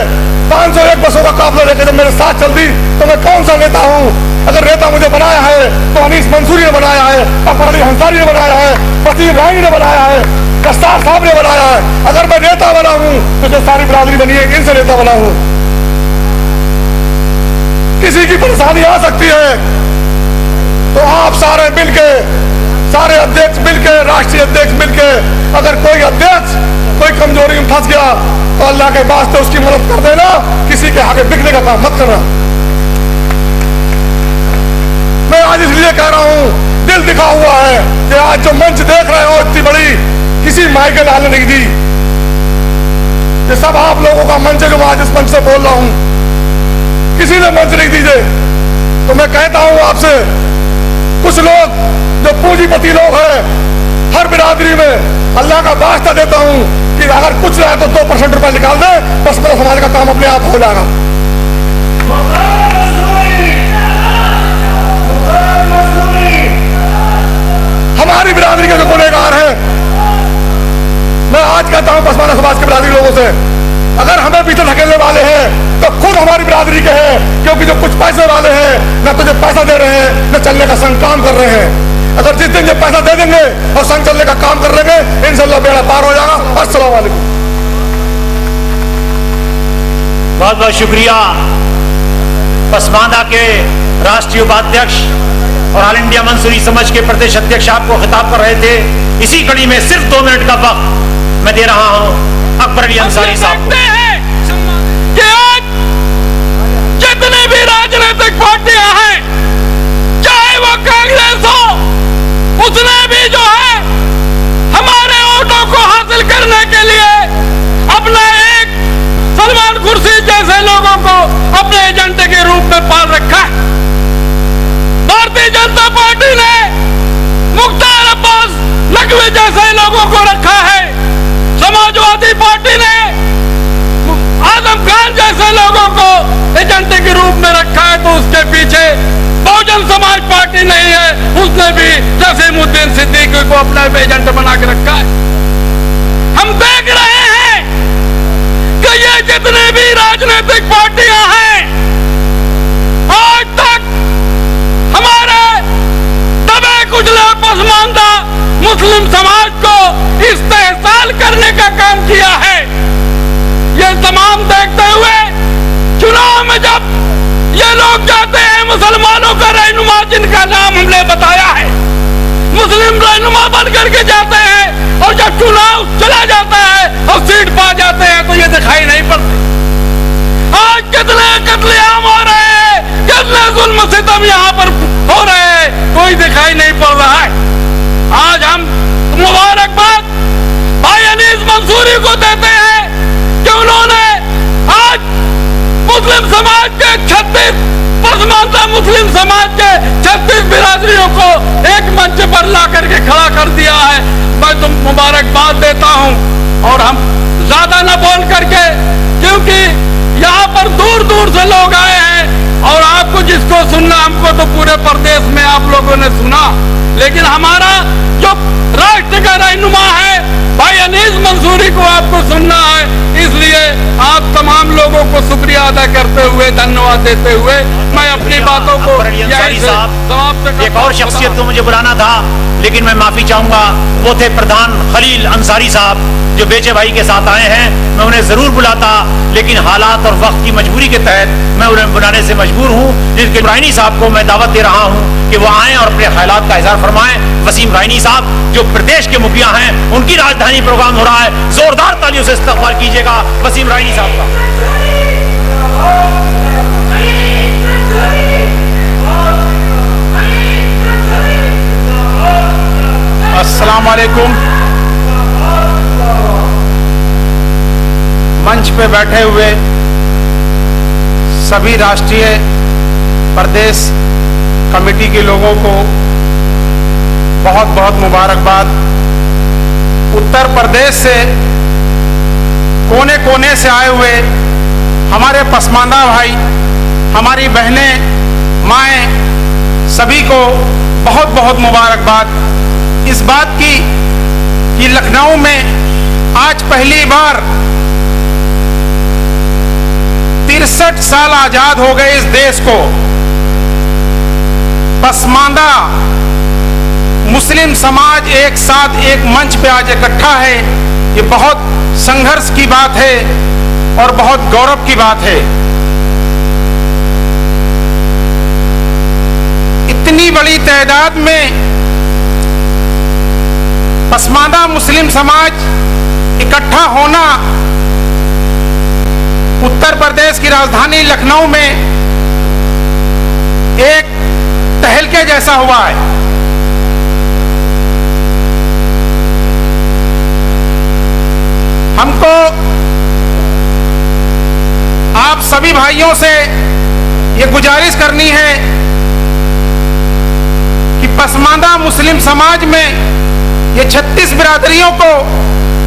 501 बसों का काफिला लेकर जब मेरे साथ चल दी तो मैं कौन सा नेता हूँ? अगर नेता मुझे बनाया है तो अनीस मंसूरी ने बनाया है, अकबर अली अंसारी ने बनाया है, वसीम रानी ने बनाया है, गस्तार साहब ने बनाया है। अगर मैं नेता बना हूँ तो जो सारी बिरादरी बनी है इनसे नेता बना हूँ। किसी की परेशानी आ सकती है तो आप सारे मिलके, सारे अध्यक्ष मिलके, राष्ट्रीय अध्यक्ष मिलके, अगर कोई अध्यक्ष कोई कमजोरी में फंस गया तो अल्लाह के वास्ते उसकी मदद कर देना, किसी के आगे बिकने का काम मत करना। मैं आज इसलिए कह रहा हूं, दिल दिखा हुआ है कि आज जो मंच देख रहे हो इतनी बड़ी किसी माई के लाल ने नहीं दी। ये सब आप लोगों का मंच है जो मैं आज इस मंच से बोल रहा हूं, किसी ने मंच नहीं दीजिए। तो मैं कहता हूं आपसे, कुछ लोग जो पूंजीपति लोग हैं हर बिरादरी में, अल्लाह का वास्ता देता हूं कि अगर कुछ रहे तो 2% रुपए निकाल दे, बस मेरा समाज का काम अपने आप हो जाएगा। हमारी बिरादरी के जो गुनहगार हैं, मैं आज कहता हूं पसमाना समाज के बिरादरी लोगों से, अगर हमें पीछे धकेलने वाले हैं तो खुद हमारी बिरादरी के हैं, क्योंकि जो कुछ पैसे वाले हैं न तुझे पैसा दे रहे हैं न चलने का संग काम कर रहे हैं। अगर जिस दिन ये पैसा दे देंगे और संग चलने का काम कर लेंगे, इंशाल्लाह बेड़ा पार हो जाएगा। अस्सलाम वालेकुम। बहुत बहुत शुक्रिया। पसमानदा के राष्ट्रीय उपाध्यक्ष और ऑल इंडिया मंसूरी समाज के प्रदेश अध्यक्ष आपको खिताब कर रहे थे। इसी कड़ी में सिर्फ 2 मिनट का वक्त मैं दे रहा हूं अकबर अली अंसारी साहब को। जितनी भी राजनीतिक पार्टियां हैं, चाहे वो कांग्रेस हो, उसने भी जो है हमारे वोटों को हासिल करने के लिए अपना एक सलमान खुर्शीद जैसे लोगों को अपने एजेंडे के रूप में पाल रखा है। भारतीय जनता पार्टी ने मुख्तार अब्बास नकवी जैसे लोगों को रखा है। समाजवादी पार्टी ने आजम खान जैसे लोगों को एजेंडे के रूप में रखा है। तो उसके पीछे बहुजन समाज पार्टी नहीं है, उसने भी जसीमुद्दीन सिद्दीकी को अपना एजेंडा बना के रखा है। हम देख रहे हैं कि ये जितनी भी राजनीतिक पार्टियां हैं, आज तक हमारे दबे कुचले पसमानदा मुस्लिम समाज को इस्तेहसाल करने का काम किया है। ये तमाम देखते हुए चुनाव में जब ये लोग जाते हैं, मुसलमानों का रहनुमा जिनका नाम हमने बताया है, मुस्लिम रहनुमा बन करके जाते हैं, और जब चुनाव चला जाता है और सीट पा जाते हैं तो ये दिखाई नहीं पड़ते। आज कितने कत्लेआम हो रहे हैं, कितने जुल्म सितम यहाँ पर हो रहे हैं, कोई दिखाई नहीं पड़ रहा है। आज हम मुबारकबाद भाई अनीस मंसूरी को देते हैं कि उन्होंने आज मुस्लिम समाज के 36 पसमानदा मुस्लिम समाज के 36 बिरादरियों को एक मंच पर ला करके खड़ा कर दिया है। मैं तुम मुबारकबाद देता हूं। और हम ज्यादा न बोल करके, क्योंकि यहाँ पर दूर दूर से लोग आए हैं और आपको जिसको सुनना, हमको तो पूरे प्रदेश में आप लोगों ने सुना, लेकिन हमारा जो राष्ट्र का रहनुमा है भाई अनीस मंसूरी को आपको सुनना है। इसलिए आप तमाम लोगों को शुक्रिया अदा करते हुए, धन्यवाद देते हुए मैं अपनी बातों को यहीं से समाप्त। एक और शख्सियत को मुझे बुलाना था, लेकिन मैं माफी चाहूंगा। वो थे प्रधान खलील अंसारी साहब, जो बेचे भाई के साथ आए हैं। मैं उन्हें जरूर बुलाता, लेकिन हालात और वक्त की मजबूरी के तहत मैं उन्हें बुलाने से मजबूर हूँ। जिसके रायनी साहब को मैं दावत दे रहा हूँ कि वो आए और अपने ख्यालात का इजहार फरमाएं। वसीम रायनी साहब जो प्रदेश के मुखिया हैं, उनकी राजधानी प्रोग्राम हो रहा है, जोरदार तालियों से इस्तकबाल कीजिएगा वसीम रायनी साहब का। अस्सलाम वालेकुम। मंच पे बैठे हुए सभी राष्ट्रीय प्रदेश कमेटी के लोगों को बहुत बहुत मुबारकबाद। उत्तर प्रदेश से कोने कोने से आए हुए हमारे पसमानदा भाई, हमारी बहनें, माएँ, सभी को बहुत बहुत मुबारकबाद इस बात की कि लखनऊ में आज पहली बार 63 साल आजाद हो गए इस देश को, पसमानदा मुस्लिम समाज एक साथ एक मंच पे आज इकट्ठा है। ये बहुत संघर्ष की बात है और बहुत गौरव की बात है। इतनी बड़ी तादाद में पसमानदा मुस्लिम समाज इकट्ठा होना उत्तर प्रदेश की राजधानी लखनऊ में एक तहलके जैसा हुआ है। हमको आप सभी भाइयों से ये गुजारिश करनी है कि पसमानदा मुस्लिम समाज में ये 36 बिरादरियों को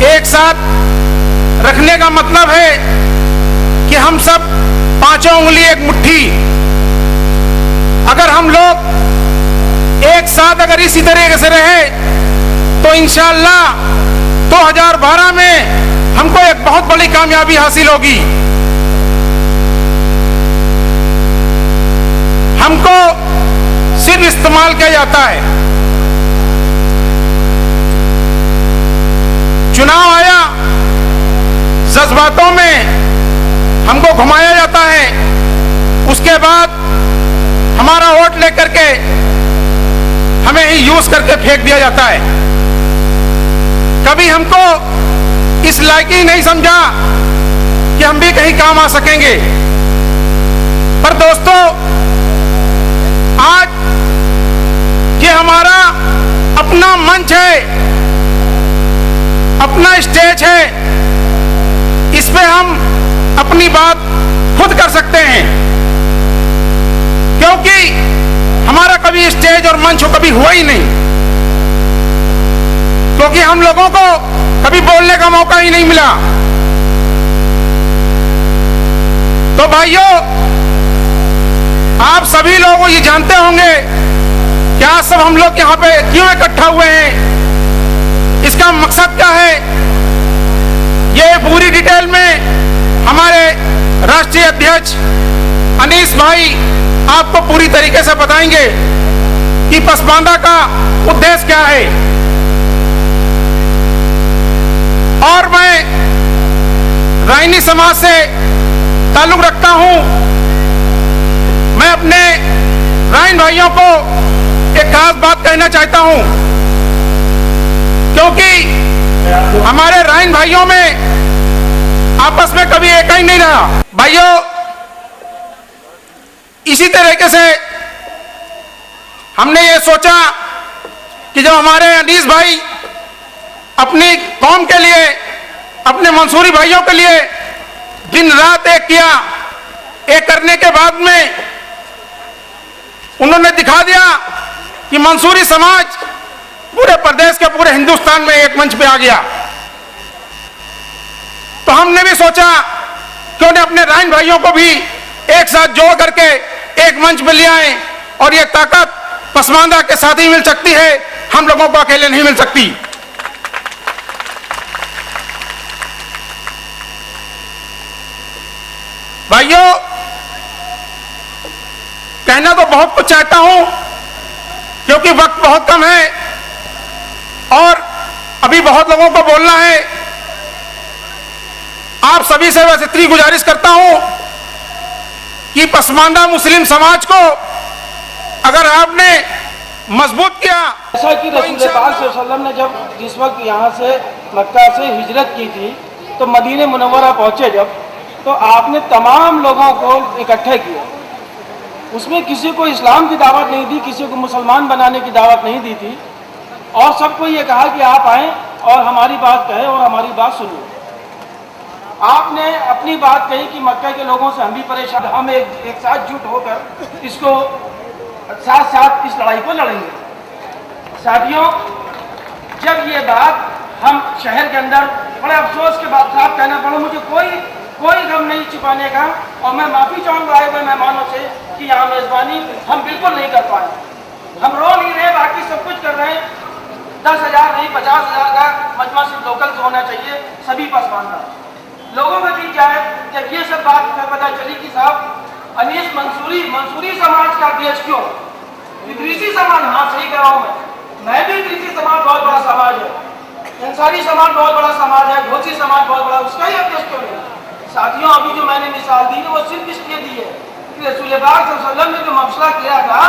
एक साथ रखने का मतलब है कि हम सब पांचों उंगली एक मुट्ठी, अगर हम लोग एक साथ अगर इसी तरीके से रहे तो इंशाअल्लाह 2012 में हमको एक बहुत बड़ी कामयाबी हासिल होगी। हमको सिर्फ इस्तेमाल किया जाता है। चुनाव आया, जज्बातों में हमको घुमाया जाता है, उसके बाद हमारा वोट लेकर के हमें ही यूज करके फेंक दिया जाता है। कभी हमको इस लायक ही नहीं समझा कि हम भी कहीं काम आ सकेंगे। पर दोस्तों, आज ये हमारा अपना मंच है, अपना स्टेज है, इस पे हम अपनी बात खुद कर सकते हैं, क्योंकि हमारा कभी स्टेज और मंच कभी हुआ ही नहीं, क्योंकि हम लोगों को कभी बोलने का मौका ही नहीं मिला। तो भाइयों, आप सभी लोग ये जानते होंगे कि आज सब हम लोग यहाँ पे क्यों इकट्ठा हुए हैं, इसका मकसद क्या है, ये पूरी डिटेल में हमारे राष्ट्रीय अध्यक्ष अनीस भाई आपको पूरी तरीके से बताएंगे कि पसमानदा का उद्देश्य क्या है। और मैं राइनी समाज से ताल्लुक रखता हूं। मैं अपने राइन भाइयों को एक खास बात कहना चाहता हूं, क्योंकि हमारे राइन भाइयों में आपस में कभी एक ही नहीं रहा। भाइयों, इसी तरीके से हमने ये सोचा कि जब हमारे अनीस भाई अपनी कौम के लिए, अपने मंसूरी भाइयों के लिए दिन रात एक किया, एक करने के बाद में उन्होंने दिखा दिया कि मंसूरी समाज पूरे प्रदेश के, पूरे हिंदुस्तान में एक मंच पे आ गया। तो हमने भी सोचा क्यों न अपने राइन भाइयों को भी एक साथ जोड़ करके एक मंच पे ले आए, और ये ताकत पसमानदा के साथ ही मिल सकती है, हम लोगों को अकेले नहीं मिल सकती। भाइयों, कहना तो बहुत कुछ चाहता हूं, क्योंकि वक्त बहुत कम है और अभी बहुत लोगों को बोलना है। आप सभी से बस इतनी गुजारिश करता हूं कि पसमानदा मुस्लिम समाज को अगर आपने मजबूत किया, जैसा कि रसूल पाक सल्लल्लाहु अलैहि वसल्लम ने जब जिस वक्त यहाँ से मक्का से हिजरत की थी तो मदीने मुनव्वरा पहुँचे जब, तो आपने तमाम लोगों को इकट्ठे किया। उसमें किसी को इस्लाम की दावत नहीं दी, किसी को मुसलमान बनाने की दावत नहीं दी थी, और सबको ये कहा कि आप आएँ और हमारी बात कहें और हमारी बात सुनिए। आपने अपनी बात कही कि मक्का के लोगों से हम भी परेशान, हम एक साथ जुट होकर इसको साथ साथ इस लड़ाई को लड़ेंगे। साथियों, जब ये बात हम शहर के अंदर बड़े अफसोस के बाद साथ कहना पड़ा, मुझे कोई गम नहीं छुपाने का, और मैं माफ़ी चाहूँगा आए हुए मेहमानों से कि यहाँ मेज़बानी हम बिल्कुल नहीं कर पाए। हम रो नहीं रहे, बाकी सब कुछ कर रहे हैं। 10,000 नहीं 50,000 का मजमा सिर्फ लोकल होना चाहिए, सभी पसमानदा लोगों के बीच जाए, जब ये सब बात हमें पता चली कि साहब अनीस मंसूरी समाज का अध्यक्ष क्यों, इदरीसी समाज, हाँ सही कह रहा हूँ मैं भी इदरीसी समाज बहुत बड़ा समाज है, अंसारी समाज बहुत बड़ा समाज है, घोसी समाज बहुत बड़ा, उसका ही अध्यक्ष क्यों नहीं। साथियों, अभी जो मैंने मिसाल दी है वो सिर्फ इसलिए दी है कि रसूल पाक सल्लल्लाहु अलैहि वसल्लम ने जो मसला किया था,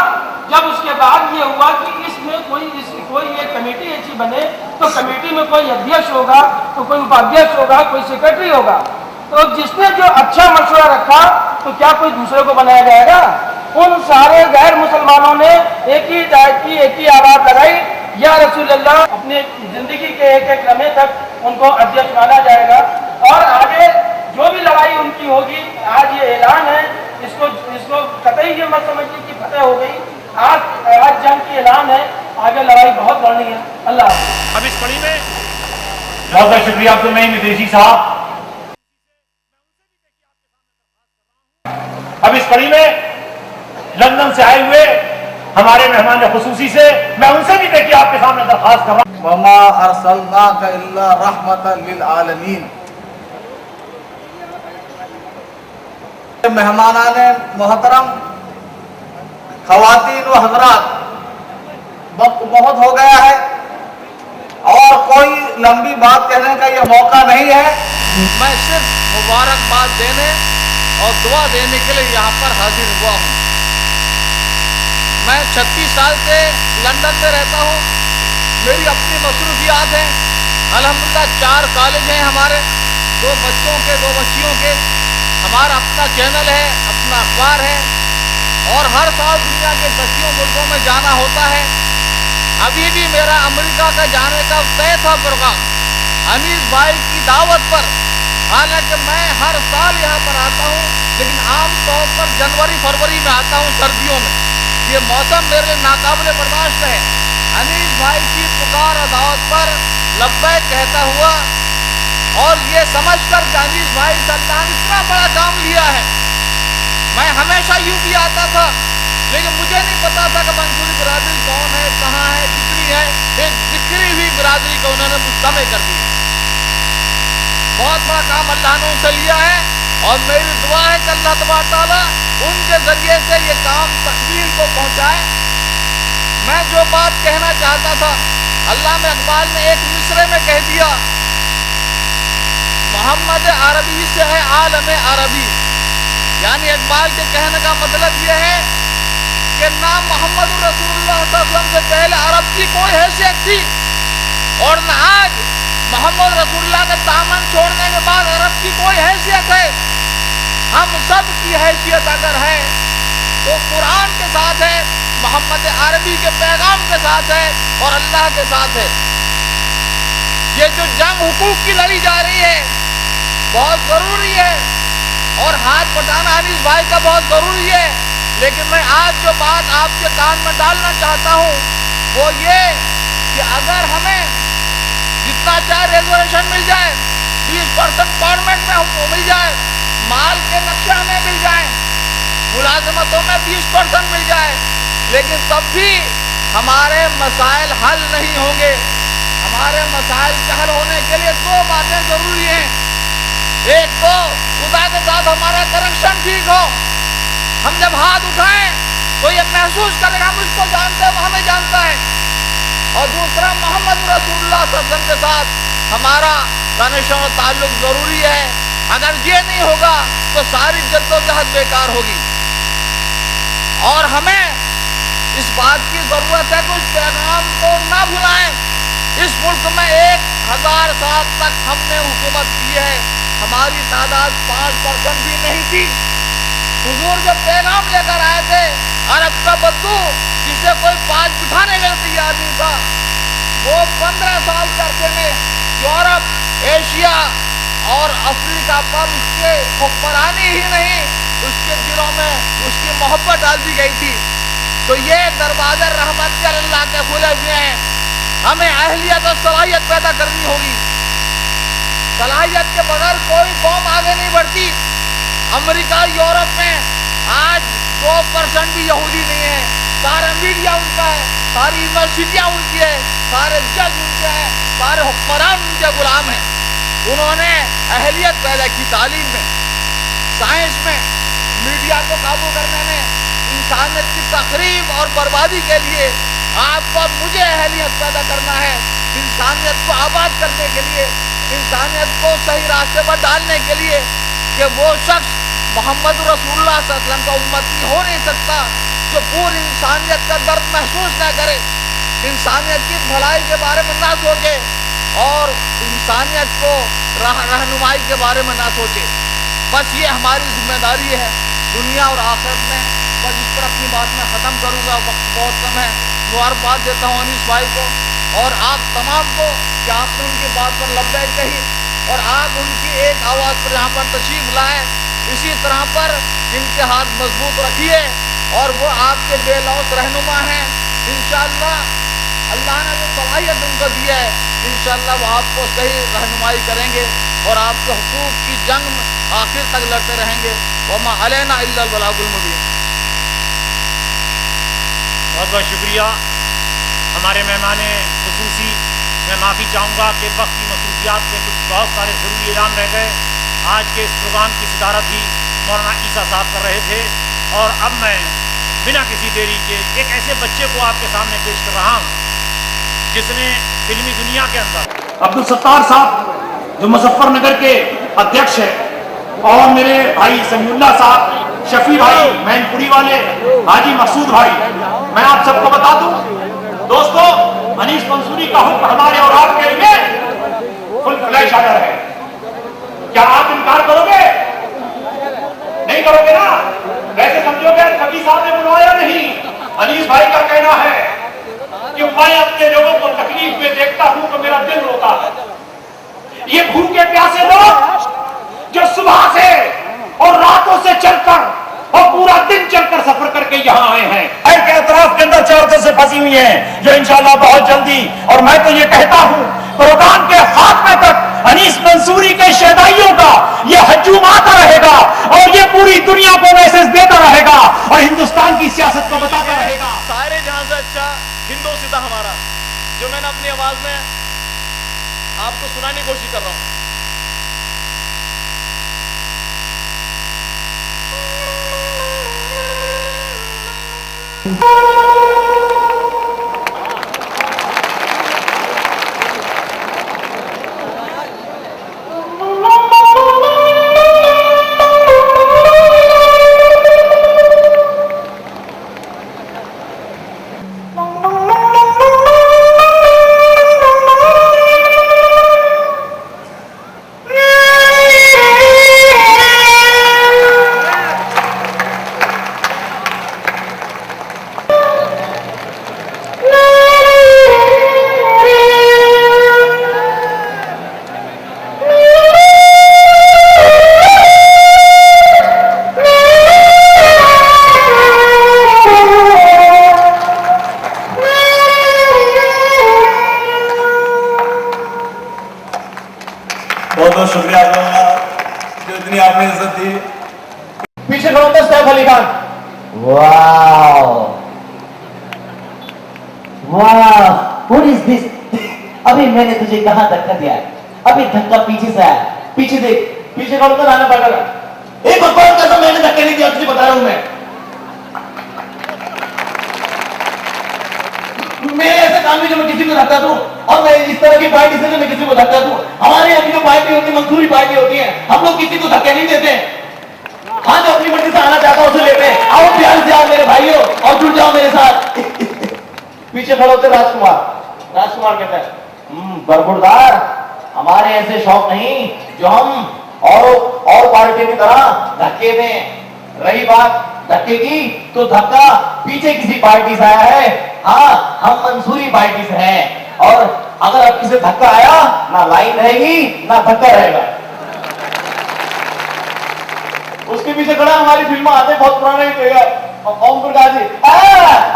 जब उसके बाद ये हुआ कि इसमें कोई एक कमेटी ऐसी बने तो कमेटी में कोई अध्यक्ष होगा, तो कोई उपाध्यक्ष होगा, कोई सेक्रेटरी होगा, तो जिसने जो अच्छा मशवरा रखा तो क्या कोई दूसरे को बनाया जाएगा? उन सारे गैर मुसलमानों ने एक ही हिदायत की, एक ही आवाज लगाई, या रसूल अल्लाह, अपने जिंदगी के एक एक लम्हे तक उनको अध्यक्ष माना जाएगा और आगे जो भी लड़ाई उनकी होगी, आज ये ऐलान है, इसको कतई ये मत समझिए कि फतेह हो गई, आज जंग की ऐलान है, आगे लड़ाई बहुत बढ़नी है। अल्लाह। अब इस कड़ी में बहुत बहुत शुक्रिया अब्दुल नईम इदरीसी साहब। अब इस कड़ी में लंदन से आए हुए हमारे मेहमान खुसूसी से मैं उनसे भी देखिए आपके सामने दरखास्त कर रहा हूं। वमा अरसलनाका इल्ला रहमतन लिल आलमीन। मेहमानाने मोहतरम, खवातीन व हजरात, वक्त बहुत हो गया है और कोई लंबी बात कहने का यह मौका नहीं है। मैं सिर्फ मुबारकबाद देने और दुआ देने के लिए यहाँ पर हाजिर हुआ हूँ। मैं 36 साल से लंदन में रहता हूँ, मेरी अपनी मसरूफियात हैं। अल्हम्दुलिल्लाह 4 कॉलेज हैं हमारे, 2 बच्चों के 2 बच्चियों के, हमारा अपना चैनल है, अपना अखबार है और हर साल दुनिया के 10 मुल्कों में जाना होता है। अभी भी मेरा अमेरिका का जाने का तय था प्रोग्राम, अनीस भाई की दावत पर। हालांकि मैं हर साल यहाँ पर आता हूँ, लेकिन आम तौर पर जनवरी फरवरी में आता हूँ, सर्दियों में। ये मौसम मेरे लिए नाकाबिले बर्दाश्त है। अनीस भाई की पुकार और दावत पर लब्बैक कहता हुआ और ये समझकर कि अनीस भाई अल्लाह ने इतना बड़ा काम लिया है। मैं हमेशा यूपी आता था, लेकिन मुझे नहीं पता था कि मंसूरी बिरादरी कौन है, कहाँ है, कितनी है। एक बिखरी हुई बिरादरी को उन्होंने मुस्तमे कर दिया। बहुत बड़ा काम अल्लाह ने उनसे लिया है और मेरी दुआ है कि अल्लाह तबारक तआला उनके जरिए से ये काम तकमील को पहुँचाए। मैं जो बात कहना चाहता था, अल्लामा इकबाल ने एक मिसरे में कह दिया, मोहम्मद अरबी से है आलम अरबी। यानी इकबाल के कहने का मतलब यह है कि ना मोहम्मद रसूलुल्लाह सल्लल्लाहु अलैहि वसल्लम से पहले अरब की कोई हैसियत थी और न आज मोहम्मद रसूलुल्लाह के दामन छोड़ने के बाद अरब की कोई हैसियत है। हम सब की हैसियत अगर है तो कुरान के साथ है, मोहम्मद अरबी के पैगाम के साथ है और अल्लाह के साथ है। ये जो जंग हुकूक की लड़ी जा रही है बहुत ज़रूरी है और हाथ बटाना अनीस भाई का बहुत ज़रूरी है। लेकिन मैं आज जो बात आपके कान में डालना चाहता हूँ वो ये कि अगर हमें जितना चाहे रिजर्वेशन मिल जाए, 20% पार्लियामेंट में हमको मिल जाए, माल के नक्शा में मिल जाए, मुलाजमतों में 20% मिल जाए, लेकिन तब भी हमारे मसाइल हल नहीं होंगे। हमारे मसाइल के हल होने के लिए 2 बातें ज़रूरी हैं। एक तो खुदा के साथ हमारा कनेक्शन ठीक हो, हम जब हाथ उठाएं तो ये महसूस करेगा हम इसको जानते हैं, वो हमें जानता है। और दूसरा मोहम्मद रसूलुल्लाह सल्लल्लाहु अलैहि वसल्लम के साथ हमारा कनेक्शन और ताल्लुक ज़रूरी है। अगर ये नहीं होगा तो सारी जद्दोजहद बेकार होगी। और हमें इस बात की ज़रूरत है कि उस पैगाम को ना भुलाएं। इस मुल्क में 1000 साल तक हमने हुकूमत की है, हमारी तादाद 5% भी नहीं थी। हुजूर जब पैगाम लेकर आए थे, अरब का बद्दू जिसे कोई 5 बिठाने के लिए तैयार नहीं था, वो 15 साल के अरसे में यूरोप, एशिया और अफ्रीका पर उसके हुक्मरानी ही नहीं, उसके दिलों में उसकी मोहब्बत डाल दी गई थी। तो ये दरवाज़े रहमत के अल्लाह के खुले हुए हैं। हमें अहलियत और सलाहियत पैदा करनी होगी। सलाहियत के बगैर कोई कौम आगे नहीं बढ़ती। अमेरिका, यूरोप में आज 2% भी यहूदी नहीं है। सारा मीडिया उनका है, सारी यूनिवर्सिटियाँ उनकी है, सारे जज उनके हैं, सारे हुक्मरान उनके गुलाम हैं। उन्होंने अहलियत पैदा की तालीम में। साइंस में, मीडिया को काबू करने में, इंसानियत की तखरीब और बर्बादी के लिए आपको और मुझे अहलियत पैदा करना है। इंसानियत को आबाद करने के लिए, इंसानियत को सही रास्ते पर डालने के लिए कि वो शख्स मोहम्मद रसूलुल्लाह सल्लल्लाहु अलैहि वसल्लम का उम्मती हो नहीं सकता जो पूरी इंसानियत का दर्द महसूस न करे, इंसानियत की भलाई के बारे में ना सोचे और इंसानियत को रहनुमाई के बारे में ना सोचे। बस ये हमारी जिम्मेदारी है दुनिया और आखिरत में। बस इस पर अपनी बात मैं ख़त्म करूँगा, वक्त बहुत कम है। मुबारकबाद देता हूँ अनीस भाई को और आप तमाम को कि आपने उनकी बात पर लब्बैक कही और आप उनकी एक आवाज़ पर यहाँ पर तशरीफ़ लाएँ। इसी तरह पर इनके हाथ मजबूत रखिए और वो आपके बेलौस रहनुमा हैं। इंशाअल्लाह अल्लाह ने जो सलाहियत उनको दी है, इंशाअल्लाह वो आपको सही रहनुमाई करेंगे और आपके हुकूक की जंग आखिर तक लड़ते रहेंगे। वमा अलैना इल्लल बलागुल मुबीन। बहुत बहुत शुक्रिया हमारे मेहमान खुसूसी। मैं माफ़ी चाहूँगा कि वक्त की मसरूफियात में कुछ बहुत सारे ज़रूरी ऐलान रह गए। आज के इस प्रोग्राम की सदारत भी मौलाना ईसा साहब कर रहे थे और अब मैं बिना किसी देरी के एक ऐसे बच्चे को आपके सामने पेश कर रहा हूँ जिसने फिल्मी दुनिया के अंदर अब्दुल सत्तार साहब जो मुजफ्फरनगर के अध्यक्ष है और मेरे भाई समीउल्लाह साहब, शफी भाई मैनपुरी वाले, हाजी मकसूद भाई, मैं आप सबको बता दूं दोस्तों, अनीस मंसूरी का हुक्म हमारे और आपके लिए फुल फ्लैश ऑर्डर है। क्या आप इनकार करोगे? नहीं करोगे ना? वैसे समझोगे कभी साहब ने बुलवाया नहीं। अनीस भाई का कहना है कि मैं अपने लोगों को तकलीफ में देखता हूं तो मेरा दिल रोता है। ये भूखे प्यासे लोग जो सुबह से और रातों से चलकर और पूरा दिन चलकर सफर करके यहाँ आए हैं, के अतराफ के अंदर चारों से फंसी हुई हैं, जो इंशाल्लाह बहुत जल्दी, और मैं तो ये कहता हूँ प्रोग्राम के खात्मे तक अनीस मंसूरी के शहदाइयों का ये हजूम आता रहेगा और ये पूरी दुनिया को मैसेज देता रहेगा और हिंदुस्तान की सियासत को बताता रहेगा। सारे जहां से अच्छा हिंदोसिता हमारा, जो मैंने अपनी आवाज में आपको सुनाने की कोशिश कर रहा हूं। बहुत बहुत शुक्रिया आप लोगों का जो इतनी आपने इज्जत दी। पीछे खड़ा था सैफ अली खान। वाह वाह, व्हाट इज दिस? अभी मैंने तुझे कहां धक्का दिया है? अभी धक्का पीछे से आया, पीछे देख, पीछे खड़ा था राना पाटा का। एक भगवान का मैंने धक्का नहीं दिया, तुझे बता रहा हूं मैं ऐसे काम में जो मैं किसी को धक्का दूं और मैं इस तरह की पार्टी से मैं किसी को धक्का दूं। हमारे यहाँ की जो पार्टी होती है मंसूरी पार्टी होती है, हम लोग किसी को धक्के नहीं देते। हाँ, जो अपनी मर्जी से आना चाहता उसे लेते हैं। आओ प्यार से आओ मेरे भाइयों और जुड़ जाओ मेरे साथ। पीछे खड़े होते राजकुमार। राजकुमार कहता है बरबुरदार, हमारे ऐसे शौक नहीं जो हम और पार्टी की तरह धक्के दें। रही बात धक्के की, तो धक्का पीछे किसी पार्टी से आया है। हाँ, हम मंसूरी पार्टी से हैं और अगर अब किसी धक्का आया, ना लाइन रहेगी ना धक्का रहेगा। उसके पीछे खड़ा हमारी फिल्म आते बहुत पुराना ही ओम प्रकाश जी।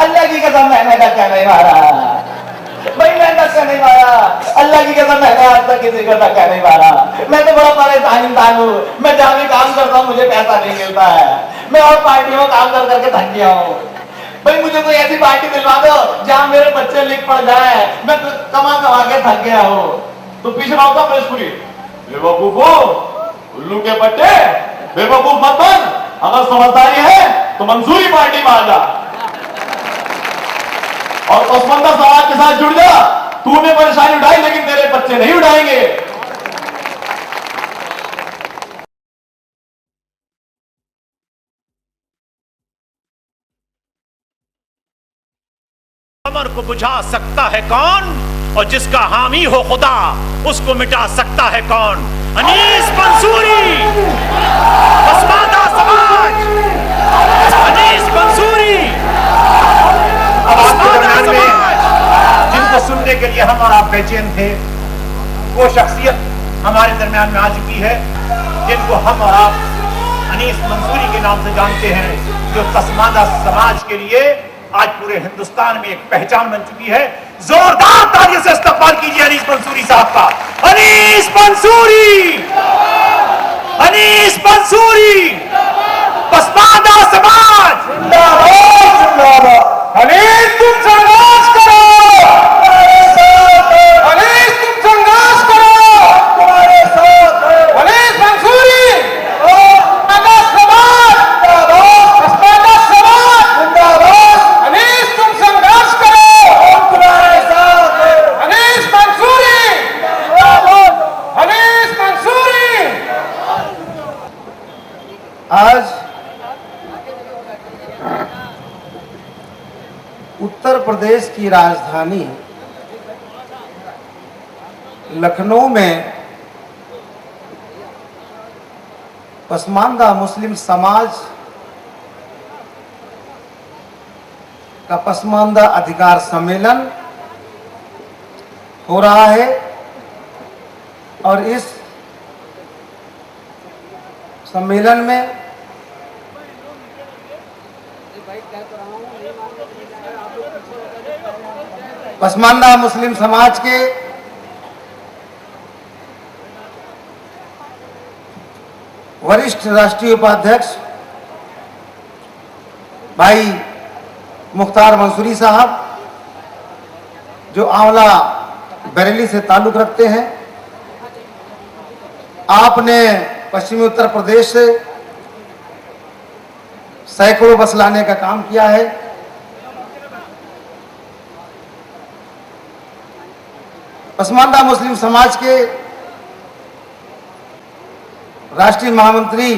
अल्लाह की कसम मैंने धक्का नहीं मारा भाई, मैं धक्का नहीं मारा। अल्लाह की कसम मैंने आज तक किसी को धक्का नहीं मारा। मैं तो बड़ा परेशान इंसान हूँ। मैं जहाँ भी काम करता हूँ मुझे पैसा नहीं मिलता है। मैं और पार्टियों में काम कर करके थक गया हूँ। भाई मुझे कोई ऐसी पार्टी दिलवा दो जहाँ मेरे बच्चे लिख पड़ जाए। मैं तो कमा के थक गया हूँ। तो पीछे होगा प्रेसपुरी, बेवकूफो, उल्लू के बच्चे, बेवकूफ मत बन, अगर समझदारी है तो मंसूरी पार्टी में आ जा और पसमंदा समाज के साथ जुड़ जा। तूने परेशानी उठाई लेकिन तेरे बच्चे नहीं उठाएंगे। अमर को बुझा सकता है कौन, और जिसका हामी हो खुदा उसको मिटा सकता है कौन? अनीस मंसूरी, पसमानदा समाज, अनीस मंसूरी। अब आपके दरमियान में जिनको सुनने के लिए हम और आप बेचैन थे, वो शख्सियत हमारे दरमियान में आ चुकी है जिनको हम और आप अनीस मंसूरी के नाम से जानते हैं, जो पसमानदा समाज के लिए आज पूरे हिंदुस्तान में एक पहचान बन चुकी है। जोरदार तालियों से इस्तकबाल कीजिए अनीस मंसूरी साहब का। अनीस मंसूरी, अनीस मंसूरी, पसमानदा समाज जिंदाबाद। अनीस तुम संघर्ष करो, अनीस तुम संघर्ष करो, तुम्हारे साथ अनीस मंसूरी, पसमानदा समाज जिंदाबाद, पसमानदा समाज जिंदाबाद। अनीस तुम संघर्ष करो, तुम्हारे साथ अनीस मंसूरी, अनीस मंसूरी। आज उत्तर प्रदेश की राजधानी लखनऊ में पसमानदा मुस्लिम समाज का पसमानदा अधिकार सम्मेलन हो रहा है और इस सम्मेलन में पसमानदा मुस्लिम समाज के वरिष्ठ राष्ट्रीय उपाध्यक्ष भाई मुख्तार मंसूरी साहब, जो आंवला बरेली से ताल्लुक रखते हैं। आपने पश्चिमी उत्तर प्रदेश से सैकड़ों बस लाने का काम किया है। पसमानदा मुस्लिम समाज के राष्ट्रीय महामंत्री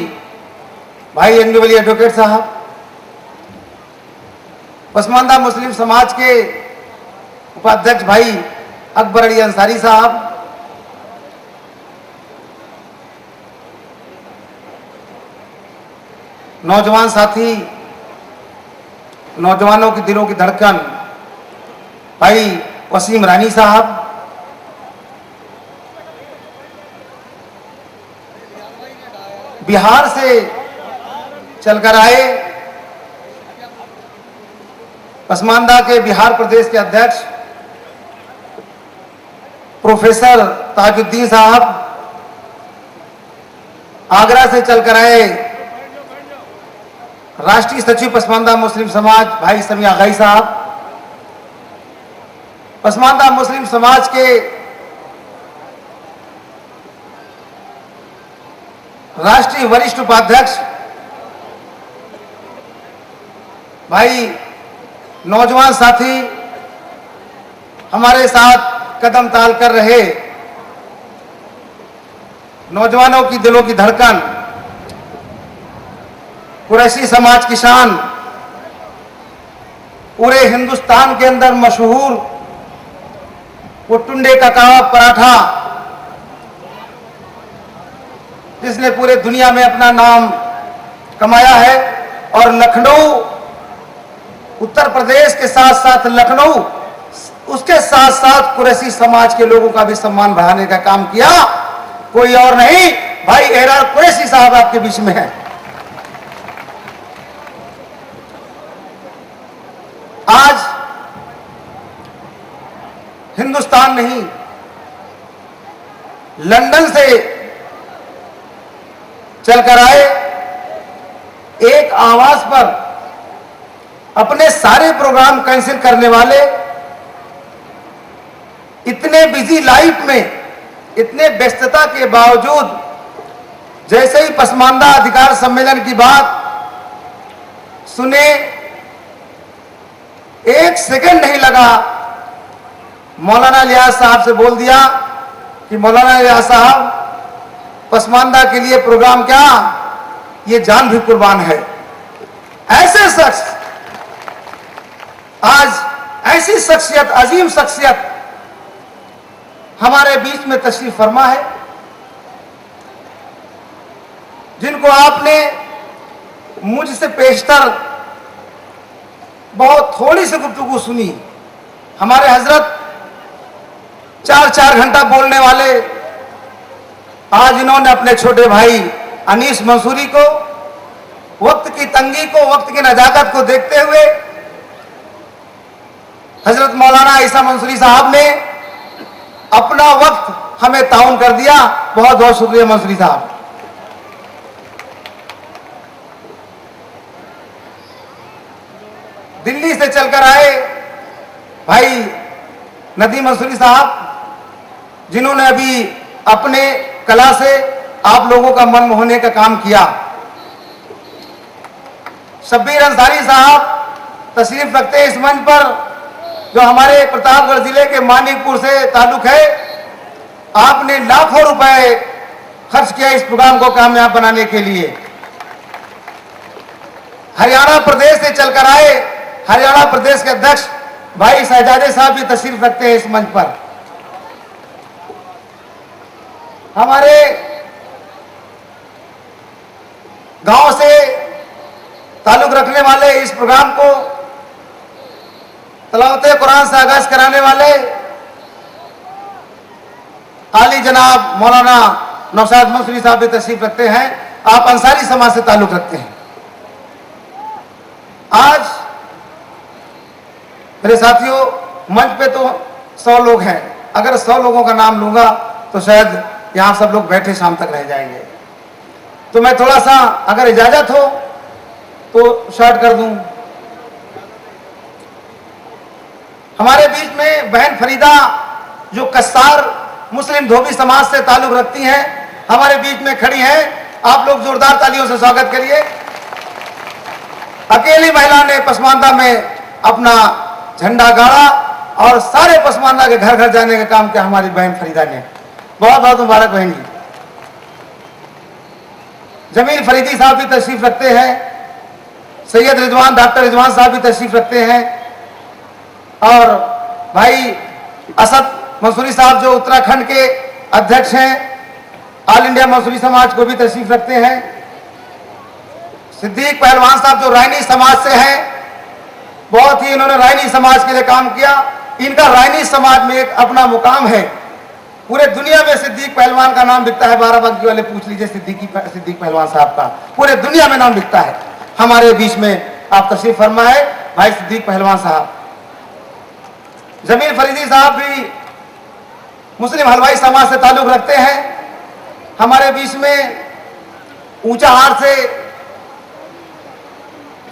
भाई एंगवली एडवोकेट साहब, पसमानदा मुस्लिम समाज के उपाध्यक्ष भाई अकबर अली अंसारी साहब, नौजवान साथी, नौजवानों की दिलों की धड़कन भाई वसीम रानी साहब, बिहार से चलकर आए पसमानदा के बिहार प्रदेश के अध्यक्ष प्रोफेसर ताजुद्दीन साहब, आगरा से चलकर आए राष्ट्रीय सचिव पसमानदा मुस्लिम समाज भाई समी आगाई साहब, पसमानदा मुस्लिम समाज के राष्ट्रीय वरिष्ठ उपाध्यक्ष भाई नौजवान साथी, हमारे साथ कदम ताल कर रहे नौजवानों की दिलों की धड़कन, कुरैशी समाज की शान, पूरे हिंदुस्तान के अंदर मशहूर वो टुंडे का कबाब पराठा, जिसने पूरे दुनिया में अपना नाम कमाया है। और लखनऊ, उत्तर प्रदेश के साथ साथ लखनऊ, उसके साथ साथ कुरैशी समाज के लोगों का भी सम्मान बढ़ाने का काम किया। कोई और नहीं, भाई एरार कुरैशी साहब आपके बीच में है। आज हिंदुस्तान नहीं, लंदन से चलकर आए, एक आवाज पर अपने सारे प्रोग्राम कैंसिल करने वाले, इतने बिजी लाइफ में, इतने व्यस्तता के बावजूद जैसे ही पसमानदा अधिकार सम्मेलन की बात सुने, एक सेकंड नहीं लगा, मौलाना लियाज साहब से बोल दिया कि मौलाना लियाज साहब, पसमानदा के लिए प्रोग्राम क्या, ये जान भी कुर्बान है। ऐसे शख्स, आज ऐसी शख्सियत, अजीम शख्सियत हमारे बीच में तशरीफ फरमा है, जिनको आपने मुझसे पेशतर बहुत थोड़ी सी गुफ्तगू सुनी। हमारे हजरत 4-4 घंटा बोलने वाले, आज इन्होंने अपने छोटे भाई अनीस मंसूरी को, वक्त की तंगी को, वक्त की नजाकत को देखते हुए हजरत मौलाना ईसा मंसूरी साहब ने अपना वक्त हमें ताउन कर दिया। बहुत बहुत शुक्रिया मंसूरी साहब। दिल्ली से चलकर आए भाई नदीम मंसूरी साहब, जिन्होंने अभी अपने कला से आप लोगों का मन मोहने का काम किया। शब्बीर अंसारी साहब तशरीफ रखते हैं इस मंच पर, जो हमारे प्रतापगढ़ जिले के मानिकपुर से ताल्लुक है। आपने लाखों रुपए खर्च किया इस प्रोग्राम को कामयाब बनाने के लिए। हरियाणा प्रदेश से चलकर आए हरियाणा प्रदेश के अध्यक्ष भाई शहजादे साहब भी तशरीफ रखते हैं इस मंच पर। हमारे गांव से ताल्लुक रखने वाले, इस प्रोग्राम को तलावत कुरान से आगाज कराने वाले आली जनाब मौलाना नौशाद मंसूरी साहब भी तशरीफ रखते हैं। आप अंसारी समाज से ताल्लुक रखते हैं। आज मेरे साथियों, मंच पे तो 100 लोग हैं, अगर 100 लोगों का नाम लूंगा तो शायद यहां सब लोग बैठे शाम तक रह जाएंगे। तो मैं थोड़ा सा, अगर इजाजत हो तो शॉर्ट कर दूं। हमारे बीच में बहन फरीदा, जो कस्सार मुस्लिम धोबी समाज से ताल्लुक रखती हैं, हमारे बीच में खड़ी हैं। आप लोग जोरदार तालियों से स्वागत करिए। अकेली महिला ने पसमानदा में अपना झंडा गाड़ा और सारे पसमानदा के घर घर जाने का काम किया हमारी बहन फरीदा ने। बहुत बहुत मुबारक बहन जी। जमील फरीदी साहब भी तशरीफ रखते हैं। सैयद रिजवान, डॉक्टर रिजवान साहब भी तशरीफ रखते हैं। और भाई असद मंसूरी साहब, जो उत्तराखंड के अध्यक्ष हैं, ऑल इंडिया मंसूरी समाज को भी तशरीफ रखते हैं। सिद्दीक पहलवान साहब, जो रायनी समाज से हैं, बहुत ही इन्होंने रायनी समाज के लिए काम किया। इनका रायनी समाज में एक अपना मुकाम है। पूरे दुनिया में सिद्दीक पहलवान का नाम बिकता है। बाराबंकी वाले पूछ लीजिए सिद्दीक पहलवान साहब का, पूरे दुनिया में नाम बिकता है। हमारे बीच में आप तशरीफ फरमा है भाई सिद्दीक पहलवान साहब। जमील फरीदी साहब भी मुस्लिम हलवाई समाज से ताल्लुक रखते हैं। हमारे बीच में ऊंचाहार से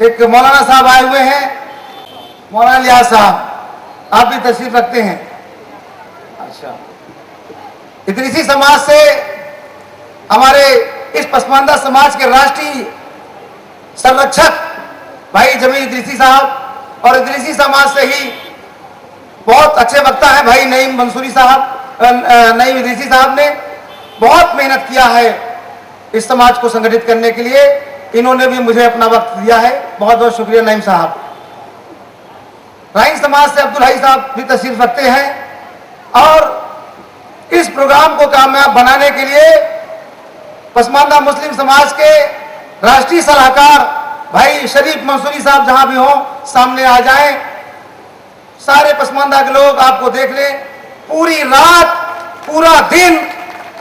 एक मौलाना साहब आए हुए हैं, मौलाना लियाज साहब, आप भी तशरीफ रखते हैं। अच्छा, इदरीसी समाज से हमारे इस पसमानदा समाज के राष्ट्रीय संरक्षक भाई जमील इदरीसी साहब, और इदरीसी समाज से ही बहुत अच्छे वक्ता है भाई नईम मंसूरी साहब। नईम इदरीसी साहब ने बहुत मेहनत किया है इस समाज को संगठित करने के लिए। इन्होंने भी मुझे अपना वक्त दिया है। बहुत बहुत शुक्रिया नईम साहब। राइन समाज से अब्दुल हई साहब भी तशरीफ रखते हैं। और इस प्रोग्राम को कामयाब बनाने के लिए पसमानदा मुस्लिम समाज के राष्ट्रीय सलाहकार भाई शरीफ मंसूरी साहब जहां भी हों सामने आ जाएं। सारे पसमानदा के लोग आपको देख लें। पूरी रात, पूरा दिन,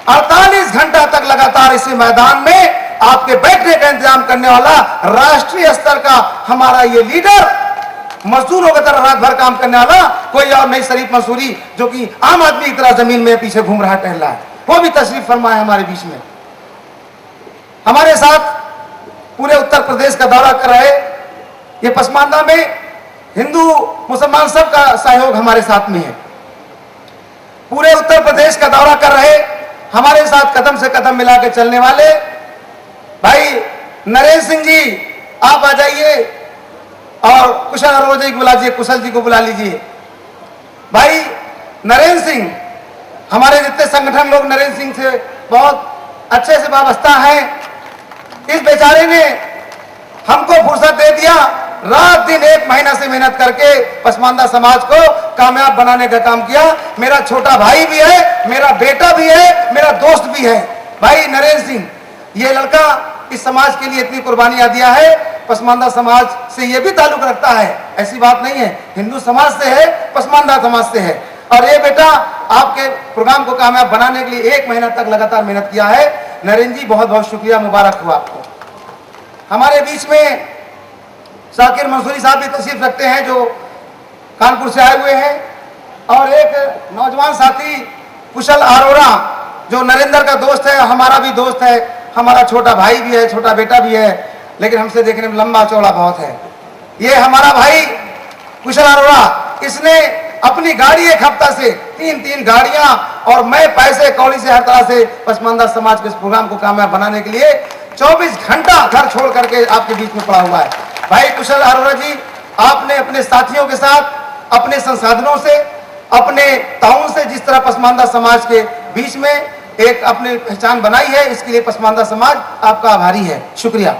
48 घंटा तक लगातार इसी मैदान में आपके बैठने का इंतजाम करने वाला राष्ट्रीय स्तर का हमारा ये लीडर, मजदूरों की तरह रात भर काम करने वाला कोई और नहीं, शरीफ मंसूरी, जो कि आम आदमी की तरह जमीन में पीछे घूम रहा टहल रहा है, वो भी तशरीफ फरमाए हमारे बीच में। हमारे साथ पूरे उत्तर प्रदेश का दौरा कर रहे ये पसमानदा में हिंदू मुसलमान सबका सहयोग हमारे साथ में है। पूरे उत्तर प्रदेश का दौरा कर रहे हमारे साथ कदम से कदम मिला के चलने वाले भाई नरेंद्र सिंह जी आप आ जाइए और कुशल अरोड़ा जी को बुला लीजिए, कुशल जी को बुला लीजिए। भाई नरेंद्र सिंह, हमारे जितने संगठन लोग नरेंद्र सिंह से बहुत अच्छे से वाबस्ता है। इस बेचारे ने हमको फुर्सत दे दिया, रात दिन एक महीना से मेहनत करके पसमानदा समाज को कामयाब बनाने का काम किया। मेरा छोटा भाई भी है, मेरा बेटा भी है, मेरा दोस्त भी है। भाई नरेंद्र सिंह, ये लड़का इस समाज के लिए इतनी कुर्बानियां दिया है। पसमानदा समाज से ये भी ताल्लुक रखता है, ऐसी बात नहीं है, हिंदू समाज से है, पसमानदा समाज से है। और ये बेटा आपके प्रोग्राम को कामयाब बनाने के लिए 1 महीना तक लगातार मेहनत किया है। नरेंद्र जी बहुत बहुत शुक्रिया, मुबारक हो आपको। हमारे बीच में शाकिर मंसूरी साहब भी तशरीफ रखते हैं जो कानपुर से आए हुए हैं, और एक नौजवान साथी कुशल अरोड़ा जो नरेंद्र का दोस्त है, हमारा भी दोस्त है, हमारा छोटा भाई भी है, छोटा बेटा भी है, लेकिन हमसे देखने में लंबा चौड़ा बहुत है। ये हमारा भाई कुशल अरोड़ा, इसने अपनी गाड़ी 1 हफ्ता से 3 गाड़ियां और मैं पैसे कौड़ी से हर तरह से पसमानदा समाज के इस प्रोग्राम को कामयाब बनाने के लिए 24 घंटा घर छोड़ करके आपके बीच में पड़ा हुआ है। भाई कुशल अरोड़ा जी, आपने अपने साथियों के साथ, अपने संसाधनों से, अपने ताउन से जिस तरह पसमानदा समाज के बीच में एक अपनी पहचान बनाई है, इसके लिए पसमानदा समाज आपका आभारी है, शुक्रिया।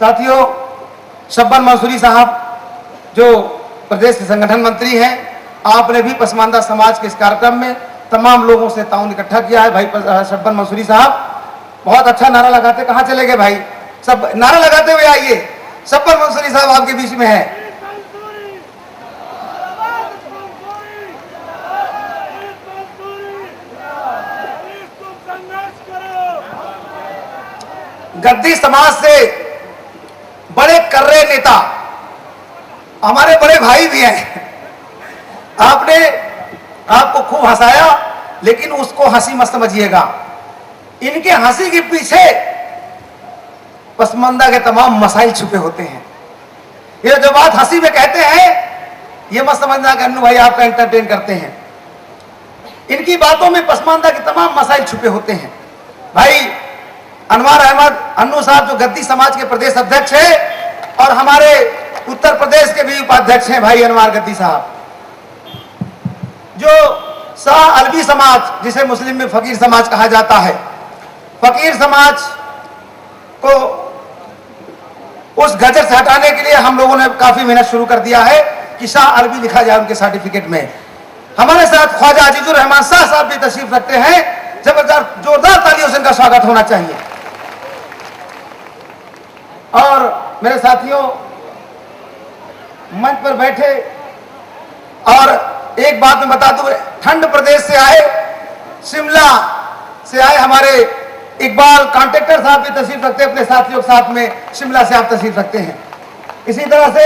साथियों, शब्बन मंसूरी साहब जो प्रदेश के संगठन मंत्री हैं, आपने भी पसमानदा समाज के इस कार्यक्रम में तमाम लोगों से ताउन इकट्ठा किया है। भाई शब्बन मंसूरी साहब बहुत अच्छा नारा लगाते, कहाँ चले गए भाई? सब नारा लगाते हुए आइए। शब्बन मंसूरी साहब आपके बीच में है। गद्दी समाज से बड़े कर्रे नेता, हमारे बड़े भाई भी हैं। आपने आपको खूब हंसाया, लेकिन उसको हंसी मत समझिएगा। इनके हंसी के पीछे पसमानदा के तमाम मसाइल छुपे होते हैं। ये जो बात हंसी में कहते हैं, ये मत समझना कि अन्नू भाई आपका एंटरटेन करते हैं। इनकी बातों में पसमानदा के तमाम मसाइल छुपे होते हैं। भाई अनवर अहमद अन्नू साहब जो गद्दी समाज के प्रदेश अध्यक्ष है और हमारे उत्तर प्रदेश के भी उपाध्यक्ष हैं, भाई अनवर गद्दी साहब, जो शाह अलवी समाज जिसे मुस्लिम में फकीर समाज कहा जाता है, फकीर समाज को उस गजर से हटाने के लिए हम लोगों ने काफी मेहनत शुरू कर दिया है कि शाह अलवी लिखा जाए उनके सर्टिफिकेट में। हमारे साथ ख्वाजा अजीजुर रहमान शाह साहब भी तशरीफ रखते हैं। जबरदस्त जोरदार तालियों से इनका स्वागत होना चाहिए। और मेरे साथियों, मंच पर बैठे, और एक बात मैं बता दूं, ठंड प्रदेश से आए, शिमला से आए हमारे इकबाल कॉन्ट्रैक्टर साहब भी तशरीफ रखते हैं अपने साथियों के साथ में। शिमला से आप तशरीफ रखते हैं। इसी तरह से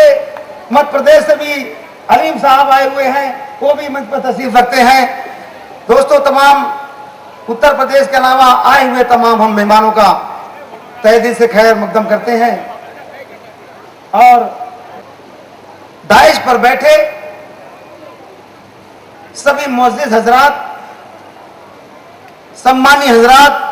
मध्य प्रदेश से भी अलीम साहब आए हुए हैं, वो भी मंच पर तशरीफ रखते हैं। दोस्तों, तमाम उत्तर प्रदेश के अलावा आए हुए तमाम हम मेहमानों का तहे दिल से खैर मकदम करते हैं। और दाइश पर बैठे सभी मुअज्जिज़ हजरात, सम्मानी हजरात,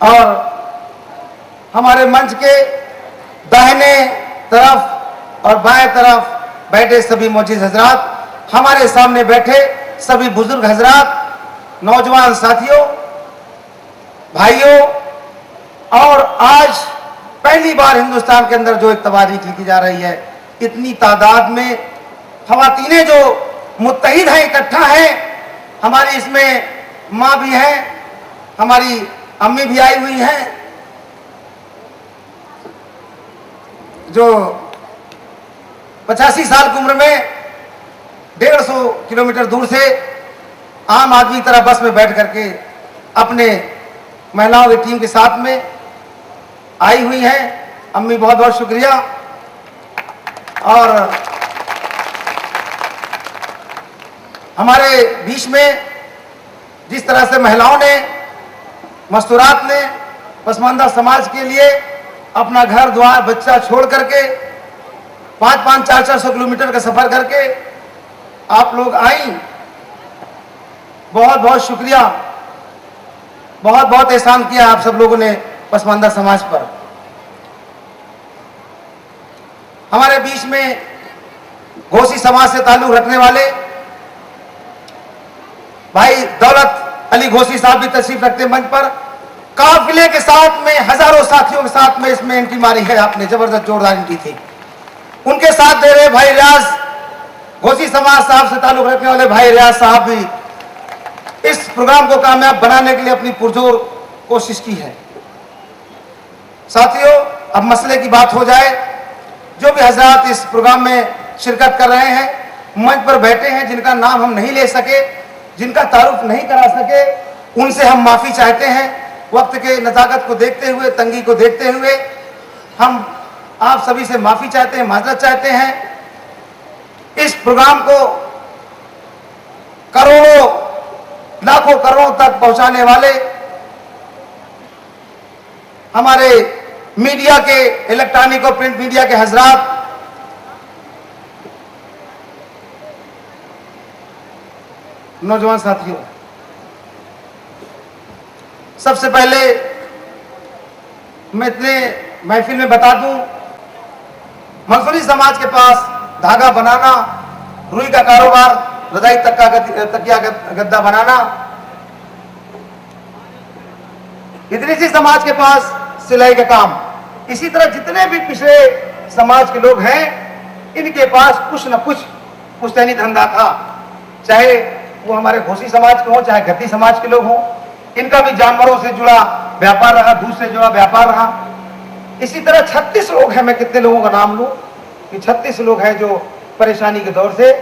और हमारे मंच के दाहिने तरफ और बाएं तरफ बैठे सभी मुअज्जिज़ हजरात, हमारे सामने बैठे सभी बुजुर्ग हजरात, नौजवान साथियों, भाइयों, और आज पहली बार हिंदुस्तान के अंदर जो एक तवारीख लिखी जा रही है, इतनी तादाद में ख़वातीनें जो मुत्तहिद हैं, इकट्ठा हैं। हमारी इसमें माँ भी हैं, हमारी अम्मी भी आई हुई हैं, जो 85 साल की उम्र में 150 किलोमीटर दूर से आम आदमी की तरह बस में बैठ करके अपने महिलाओं की टीम के साथ में आई हुई हैं। अम्मी बहुत बहुत शुक्रिया। और हमारे बीच में जिस तरह से महिलाओं ने, मस्तूरात ने पसमानदा समाज के लिए अपना घर द्वार बच्चा छोड़ करके 500-400 किलोमीटर का सफर करके आप लोग आई, बहुत बहुत शुक्रिया। बहुत बहुत एहसान किया आप सब लोगों ने पसमानदा समाज पर। हमारे बीच में घोसी समाज से ताल्लुक रखने वाले भाई दौलत अली घोसी साहब भी तशरीफ रखते मंच पर। काफिले के साथ में, हजारों साथियों के साथ में इसमें एंट्री मारी है आपने, जबरदस्त जोरदार एंट्री थी। उनके साथ दे रहे भाई रियाज, घोसी समाज साहब से ताल्लुक रखने वाले भाई रियाज साहब भी इस प्रोग्राम को कामयाब बनाने के लिए अपनी पुरजोर कोशिश की है। साथियों, अब मसले की बात हो जाए। जो भी हजरात इस प्रोग्राम में शिरकत कर रहे हैं, मंच पर बैठे हैं, जिनका नाम हम नहीं ले सके, जिनका तारुफ नहीं करा सके, उनसे हम माफी चाहते हैं। वक्त के नजाकत को देखते हुए, तंगी को देखते हुए हम आप सभी से माफी चाहते हैं, माजरत चाहते हैं। इस प्रोग्राम को करोड़ों, लाखों करोड़ों तक पहुंचाने वाले हमारे मीडिया के, इलेक्ट्रॉनिक और प्रिंट मीडिया के हजरात, नौजवान साथियों, सबसे पहले मैं इतने महफिल में बता दूं, मंसूरी समाज के पास धागा बनाना, रुई का कारोबार, रजाई तकिया गद्दा बनाना, इतनी समाज के पास सिलाई का काम, इसी तरह जितने भी पिछड़े समाज के लोग हैं, इनके पास कुछ न कुछ पुश्तैनी धंधा था। चाहे वो हमारे घोसी समाज के हों, चाहे गद्दी समाज के लोग हों, इनका भी जानवरों से जुड़ा व्यापार रहा, दूध से जुड़ा व्यापार रहा। इसी तरह 36 लोग हैं, मैं कितने लोगों का नाम लूं कि 36 लोग हैं जो परेशानी के दौर से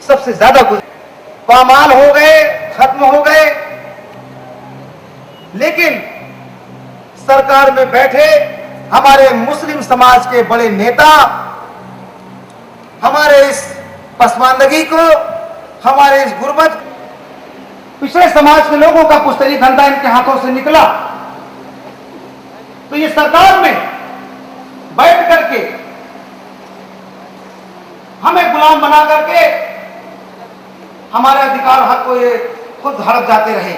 सबसे ज्यादा पामाल हो गए, खत्म हो गए। लेकिन सरकार में बैठे हमारे मुस्लिम समाज के बड़े नेता हमारे इस पसमानदगी को, हमारे इस गुर्बत, पिछड़े समाज के लोगों का पुश्तैनी धंधा इनके हाथों से निकला, तो ये सरकार में बैठ करके हमें गुलाम बना करके हमारे अधिकार हक को ये खुद हड़प जाते रहे।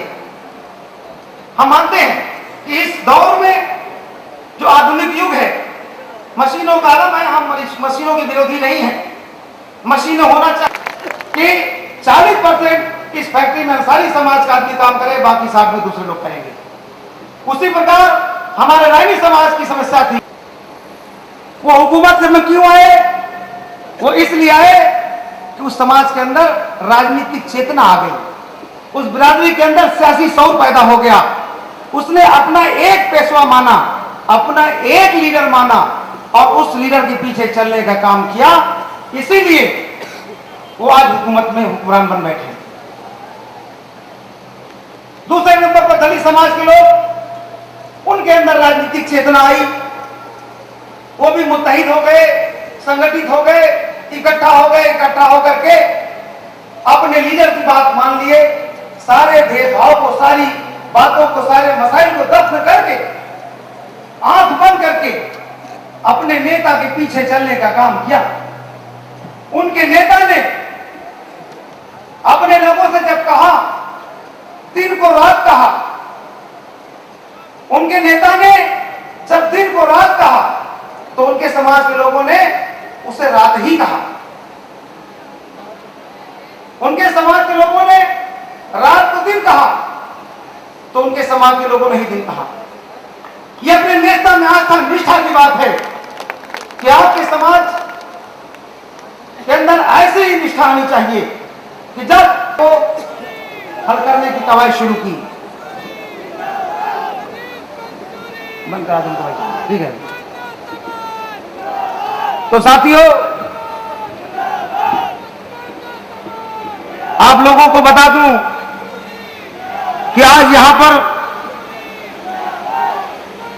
हम मानते हैं कि इस दौर में जो आधुनिक युग है, मशीनों का आलम है, हम मशीनों के विरोधी नहीं हैं। मशीनें होना चाहिए कि 40% इस फैक्ट्री में अंसारी समाज का आदमी काम करे, बाकी 60 में दूसरे लोग करेंगे। उसी प्रकार हमारे रायनी समाज की समस्या थी, वो हुकूमत से में क्यों आए? वो इसलिए आए कि उस समाज के अंदर राजनीतिक चेतना आ गई, उस बिरादरी के अंदर सियासी शौक पैदा हो गया। उसने अपना एक पेशवा माना, अपना एक लीडर माना और उस लीडर के पीछे चलने का काम किया। इसीलिए वो आज हुकूमत में हुक्मरान बन बैठे। दूसरे नंबर पर दलित समाज के लोग, उनके अंदर राजनीतिक चेतना आई, वो भी मुत्तहिद हो गए, संगठित हो गए, इकट्ठा हो गए। इकट्ठा होकर के अपने लीडर की बात मान लिए, सारे भेदभाव को, सारी बातों को, सारे मसाइल को दफ्न करके, आंख बंद करके अपने नेता के पीछे चलने का काम किया। उनके नेता ने अपने लोगों से जब कहा, दिन को रात कहा, उनके नेता ने जब दिन को रात कहा, तो उनके समाज के लोगों ने उसे रात ही कहा। उनके समाज के लोगों ने रात को दिन कहा, तो उनके समाज के लोगों ने ही दिन कहा। यह अपने नेता में आस्था निष्ठा की बात है कि आपके समाज के अंदर ऐसे ही निष्ठा आनी चाहिए कि जब वो हल करने की कवायद शुरू की, बंद करा दूं भाई, ठीक है। तो साथियों, आप लोगों को बता दूं कि आज यहां पर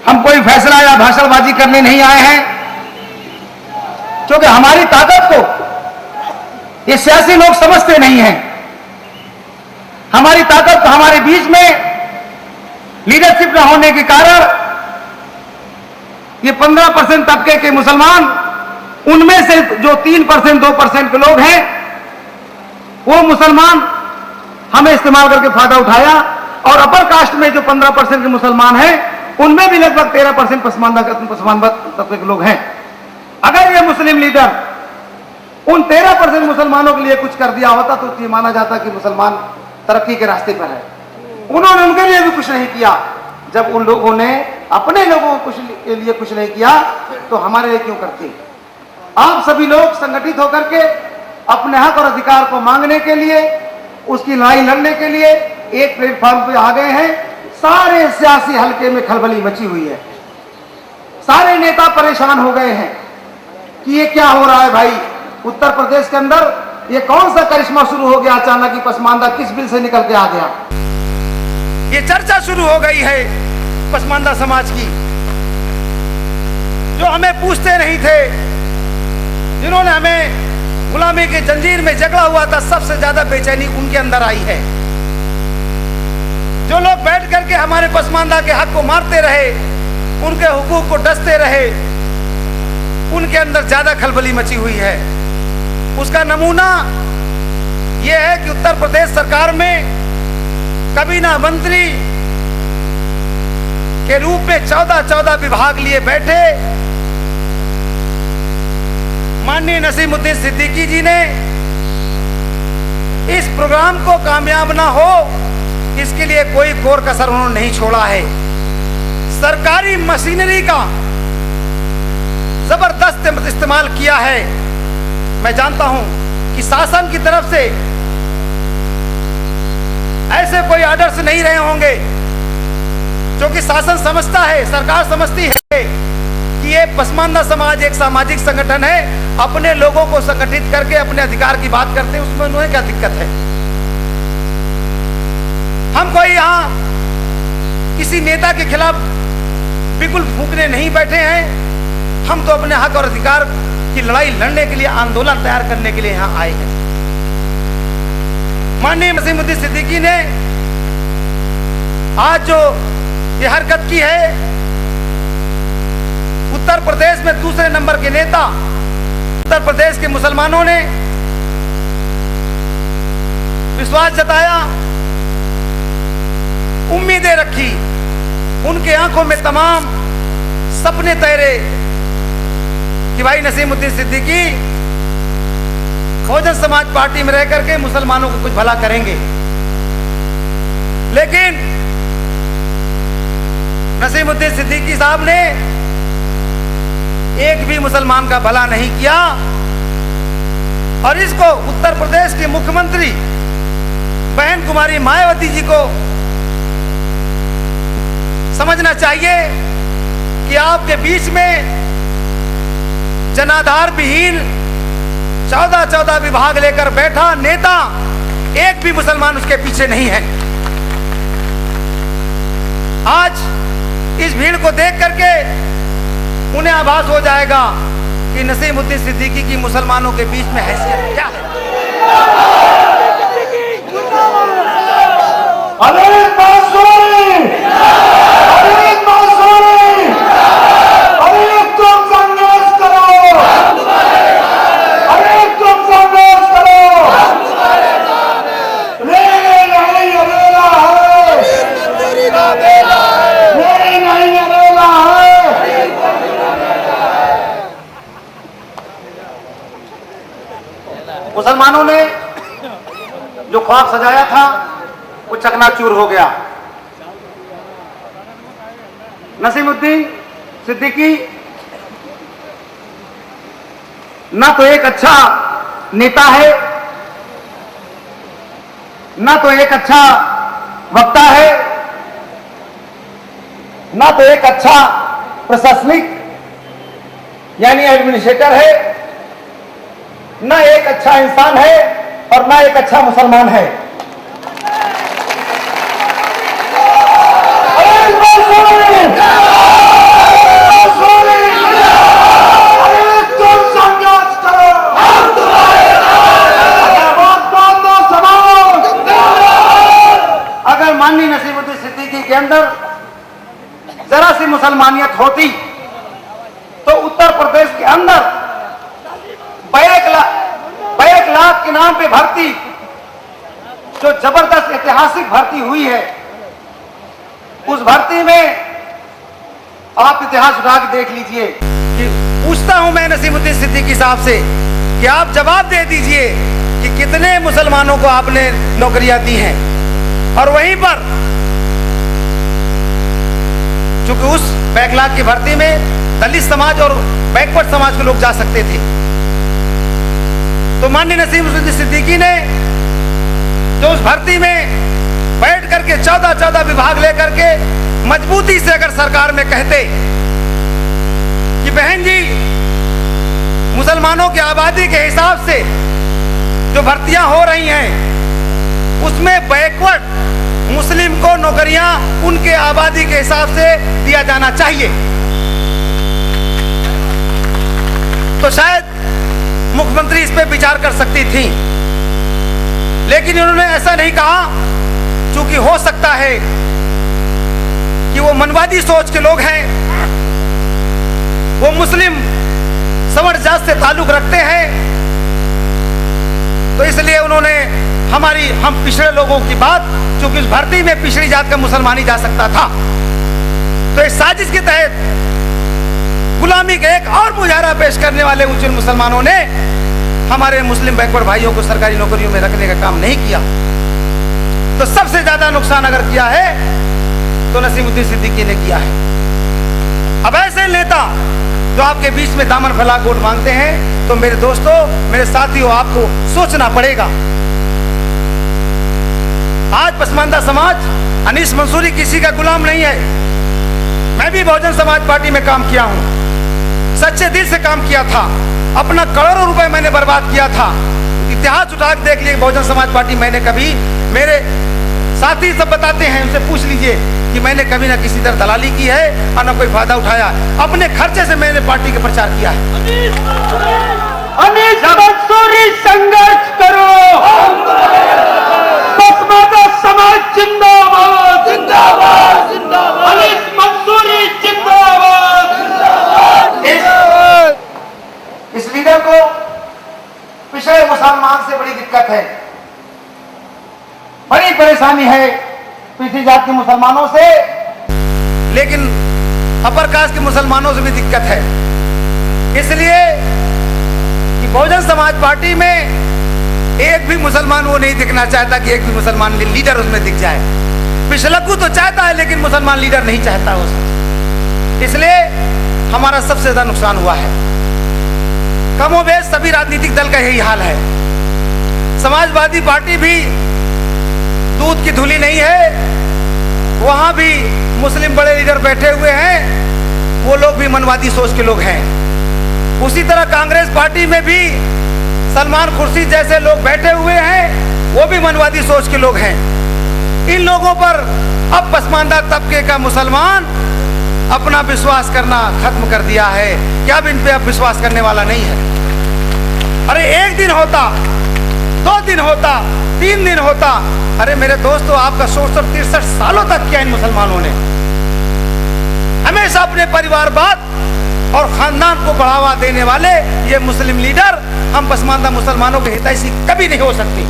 हम कोई फैसला या भाषणबाजी करने नहीं आए हैं, क्योंकि हमारी ताकत को ये सियासी लोग समझते नहीं हैं। हमारी ताकत को हमारे बीच में लीडरशिप न होने के कारण ये 15% तबके के मुसलमान, उनमें से जो 3% 2% के लोग हैं, वो मुसलमान हमें इस्तेमाल करके फायदा उठाया, और अपर कास्ट में जो 15% के मुसलमान हैं उनमें भी लगभग 13% पसमानदा तत्व के लोग हैं। अगर ये मुस्लिम लीडर उन 13% मुसलमानों के लिए कुछ कर दिया होता तो ये माना जाता कि मुसलमान तरक्की के रास्ते पर है। उन्होंने उनके लिए भी कुछ नहीं किया। जब उन लोगों ने अपने लोगों के लिए कुछ नहीं किया तो हमारे लिए क्यों करते? आप सभी लोग संगठित होकर के अपने हक और अधिकार को मांगने के लिए, उसकी लड़ाई लड़ने के लिए एक प्लेटफॉर्म पे आ गए हैं। सारे सियासी हलके में खलबली मची हुई है, सारे नेता परेशान हो गए हैं कि ये क्या हो रहा है भाई। उत्तर प्रदेश के अंदर ये कौन सा करिश्मा शुरू हो गया अचानक, पसमानदा किस बिल से निकल के आ गया। ये चर्चा शुरू हो गई है पसमानदा समाज की, जो हमें पूछते नहीं थे, जिन्होंने हमें गुलामी की जंजीर में जकड़ा हुआ था, सबसे ज्यादा बेचैनी उनके अंदर आई है। जो लोग बैठ करके हमारे पसमानदा के हक को मारते रहे, उनके हुकूक को डसते रहे, उनके अंदर ज्यादा खलबली मची हुई है। उसका नमूना यह है कि उत्तर प्रदेश सरकार में काबीना मंत्री के रूप में 14 विभाग लिए बैठे माननीय नसीमुद्दीन सिद्दीकी जी ने इस प्रोग्राम को कामयाब ना हो, इसके लिए कोई कोर कसर उन्होंने नहीं छोड़ा है। सरकारी मशीनरी का जबरदस्त इस्तेमाल किया है। मैं जानता हूं कि शासन की तरफ से ऐसे कोई ऑर्डर्स नहीं रहे होंगे, जो कि शासन समझता है, सरकार समझती है कि ये पसमानदा समाज एक सामाजिक संगठन है, अपने लोगों को संगठित करके अपने अधिकार की बात करते हैं, उसमें उन्हें क्या दिक्कत है। हम कोई यहां किसी नेता के खिलाफ बिल्कुल फूकने नहीं बैठे हैं। हम तो अपने हक और अधिकार की लड़ाई लड़ने के लिए, आंदोलन तैयार करने के लिए यहां आए हैं। माननीय नसीमुद्दीन सिद्दीकी ने आज जो ये हरकत की है, उत्तर प्रदेश में दूसरे नंबर के नेता, उत्तर प्रदेश के मुसलमानों ने विश्वास जताया, उम्मीदें रखी, उनके आंखों में तमाम सपने तैरे कि भाई नसीमुद्दीन सिद्दीकी बहुजन समाज पार्टी में रह करके मुसलमानों को कुछ भला करेंगे। लेकिन नसीमुद्दीन सिद्दीकी साहब ने एक भी मुसलमान का भला नहीं किया, और इसको उत्तर प्रदेश के मुख्यमंत्री बहन कुमारी मायावती जी को समझना चाहिए कि आपके बीच में जनाधार विहीन 14 विभाग लेकर बैठा नेता एक भी मुसलमान उसके पीछे नहीं है। आज इस भीड़ को देख करके उन्हें आभास हो जाएगा कि नसीमुद्दीन सिद्दीकी की मुसलमानों के बीच में हैसियत क्या है। मुसलमानों ने जो ख्वाब सजाया था वो चकनाचूर हो गया। नसीमुद्दीन सिद्दीकी ना तो एक अच्छा नेता है, ना तो एक अच्छा वक्ता है, ना तो एक अच्छा प्रशासनिक यानी एडमिनिस्ट्रेटर है, ना एक अच्छा इंसान है, और ना एक अच्छा मुसलमान है। अगर माननीय नसीमुद्दीन सिद्दीकी के अंदर जरा सी मुसलमानियत होती तो उत्तर प्रदेश के अंदर 1 लाख के नाम पे भर्ती जो जबरदस्त ऐतिहासिक भर्ती हुई है, उस भर्ती में आप इतिहास उठा के देख लीजिए कि पूछता हूं मैं नसीमुद्दीन सिद्दीकी साहब से कि आप जवाब दे दीजिए कि कितने मुसलमानों को आपने नौकरियां दी हैं। और वहीं पर चूंकि उस बैकलॉग की भर्ती में दलित समाज और बैकवर्ड समाज के लोग जा सकते थे, तो माननीय नसीमुद्दीन सिद्दीकी ने जो उस भर्ती में बैठ करके 14 विभाग लेकर के मजबूती से अगर सरकार में कहते कि बहन जी मुसलमानों की आबादी के हिसाब से जो भर्तियां हो रही हैं उसमें बैकवर्ड मुस्लिम को नौकरियां उनके आबादी के हिसाब से दिया जाना चाहिए, तो शायद मुख्यमंत्री इस पे विचार कर सकती थी। लेकिन उन्होंने ऐसा नहीं कहा, क्योंकि हो सकता है कि वो मनवादी सोच के लोग हैं, वो मुस्लिम सवर्ण जात से ताल्लुक रखते हैं, तो इसलिए उन्होंने हम पिछड़े लोगों की बात, क्योंकि उस भर्ती में पिछड़ी जात का मुसलमान ही जा सकता था, तो इस साजिश के तहत गुलामी का एक और मुजाहरा पेश करने वाले उन मुसलमानों ने हमारे मुस्लिम बैकवर्ड भाइयों को सरकारी नौकरियों में रखने का काम नहीं किया। तो सबसे ज्यादा नुकसान अगर किया है तो नसीमुद्दीन सिद्दीकी ने किया है। अब ऐसे नेता जो आपके बीच में दामन फैला वोट मांगते हैं, तो मेरे दोस्तों, मेरे साथियों, आपको सोचना पड़ेगा। आज पसमानदा समाज अनीस मंसूरी किसी का गुलाम नहीं है। मैं भी बहुजन समाज पार्टी में काम किया हूं, सच्चे दिल से काम किया था, अपना करोड़ों रुपए मैंने बर्बाद किया था। इतिहास उठा के देख लिए बहुजन समाज पार्टी मैंने कभी, मेरे साथी सब बताते हैं, उनसे पूछ लीजिए कि मैंने कभी ना किसी तरह दलाली की है और ना कोई फायदा उठाया। अपने खर्चे से मैंने पार्टी का प्रचार किया है। अनीस मंसूरी संघर्ष करो, पसमानदा समाज जिंदाबाद, जिंदाबाद, जिंदाबाद, अनीस मंसूरी जिंदाबाद, जिंदाबाद। इस लीडर को पिछड़े मुसलमान से बड़ी दिक्कत है, बड़ी परेशानी है पिछड़ी जात के मुसलमानों से, लेकिन अपर कास्ट के मुसलमानों से भी दिक्कत है। इसलिए कि बहुजन समाज पार्टी में एक भी मुसलमान वो नहीं दिखना चाहता कि एक भी मुसलमान लीडर उसमें दिख जाए। पिछलक्कू तो चाहता है लेकिन मुसलमान लीडर नहीं चाहता उसमें, इसलिए हमारा सबसे ज्यादा नुकसान हुआ है। कमोबेश सभी राजनीतिक दल का यही हाल है। समाजवादी पार्टी भी दूध की धुली नहीं है, वहां भी मुस्लिम बड़े लीडर बैठे हुए हैं, वो लोग भी मनवादी सोच के लोग हैं। उसी तरह कांग्रेस पार्टी में भी सलमान खुर्शीद जैसे लोग बैठे हुए हैं, वो भी मनवादी सोच के लोग हैं। इन लोगों पर अब पसमानदा तबके का मुसलमान अपना विश्वास करना खत्म कर दिया है कि अब इन पे अब विश्वास करने वाला नहीं है। अरे एक दिन होता, 2 दिन होता, 3 दिन होता, अरे मेरे दोस्तों, आपका 63 सालों तक किया इन मुसलमानों ने। हमेशा अपने परिवारवाद और खानदान को बढ़ावा देने वाले ये मुस्लिम लीडर हम पसमानदा मुसलमानों के हितैषी कभी नहीं हो सकती।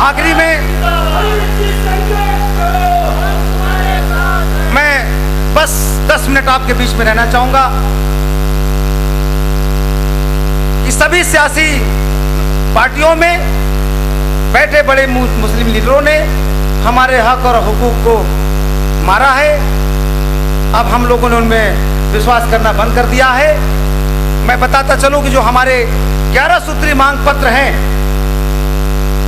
आखिरी में मैं बस 10 मिनट आपके बीच में रहना चाहूंगा कि सभी सियासी पार्टियों में बैठे बड़े मुस्लिम लीडरों ने हमारे हक और हुकूक को मारा है। अब हम लोगों ने उनमें विश्वास करना बंद कर दिया है। मैं बताता चलूं कि जो हमारे 11 सूत्री मांग पत्र हैं,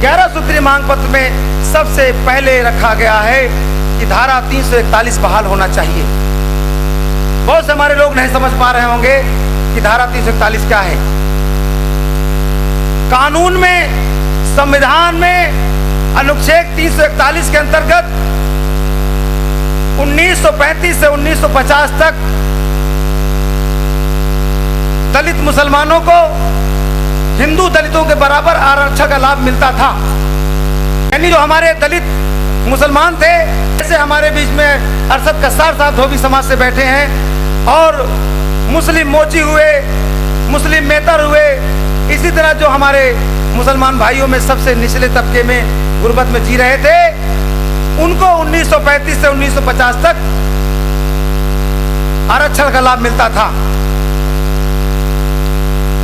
11 सूत्री मांग पत्र में सबसे पहले रखा गया है कि धारा 341 बहाल होना चाहिए। बहुत से हमारे लोग नहीं समझ पा रहे होंगे कि धारा 341 क्या है। कानून में, संविधान में अनुच्छेद 341 के अंतर्गत 1935 से 1950 तक दलित मुसलमानों को हिंदू दलितों के बराबर आरक्षण का लाभ मिलता था। यानी जो हमारे दलित मुसलमान थे, जैसे हमारे बीच में अरशद कस्सार साहब धोबी समाज से बैठे हैं, और मुस्लिम मोची हुए, मुस्लिम मेतर हुए, इसी तरह जो हमारे मुसलमान भाइयों में सबसे निचले तबके में गुर्बत में जी रहे थे, उनको 1935 से 1950 तक आरक्षण का लाभ मिलता था।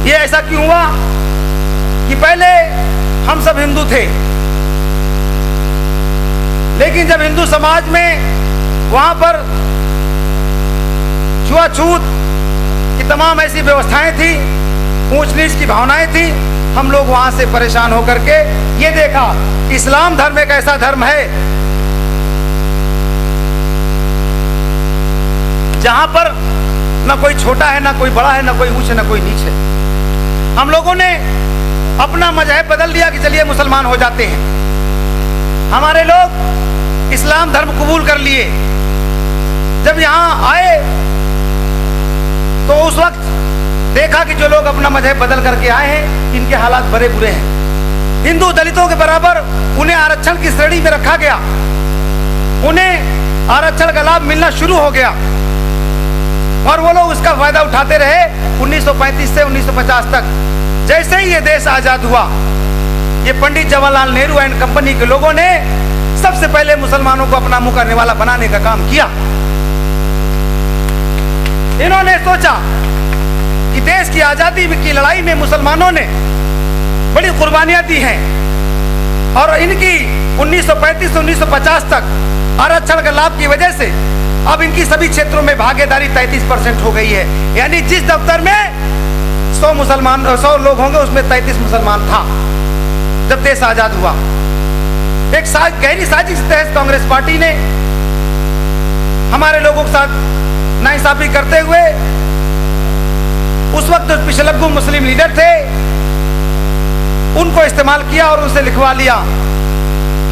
ये ऐसा क्यों हुआ कि पहले हम सब हिंदू थे, लेकिन जब हिंदू समाज में वहां पर छुआछूत की तमाम ऐसी व्यवस्थाएं थी, ऊंच नीच की भावनाएं थी, हम लोग वहां से परेशान होकर के ये देखा इस्लाम धर्म एक ऐसा धर्म है जहां पर ना कोई छोटा है, ना कोई बड़ा है, ना कोई ऊंच है, ना कोई नीच है। हम लोगों ने अपना मजहब बदल दिया कि चलिए मुसलमान हो जाते हैं। हमारे लोग इस्लाम धर्म कबूल कर लिए। जब यहाँ आए तो उस वक्त देखा कि जो लोग अपना मजहब बदल करके आए हैं, इनके हालात बड़े बुरे हैं। हिंदू दलितों के बराबर उन्हें आरक्षण की श्रेणी में रखा गया, उन्हें आरक्षण का लाभ मिलना शुरू हो गया और वो लोग उसका फायदा उठाते रहे 1935 से 1950 तक। जैसे ही ये देश आजाद हुआ, ये पंडित जवाहरलाल नेहरू एंड कंपनी के लोगों ने सबसे पहले मुसलमानों को अपना मुंह करने वाला बनाने का काम किया। इन्होंने सोचा कि देश की आजादी की लड़ाई में मुसलमानों ने बड़ी कुर्बानियां दी हैं और इनकी 1935 से 1950 तक आरक्षण के लाभ की वजह से अब इनकी सभी क्षेत्रों में भागीदारी 33% हो गई है। यानी जिस दफ्तर में 100 लोग होंगे उसमें 33 मुसलमान था जब देश आजाद हुआ। एक गहरी साजिश के तहत कांग्रेस पार्टी ने हमारे लोगों के साथ नाइंसाफी करते हुए उस वक्त जो पिछलग्गू मुस्लिम लीडर थे उनको इस्तेमाल किया और उनसे लिखवा लिया।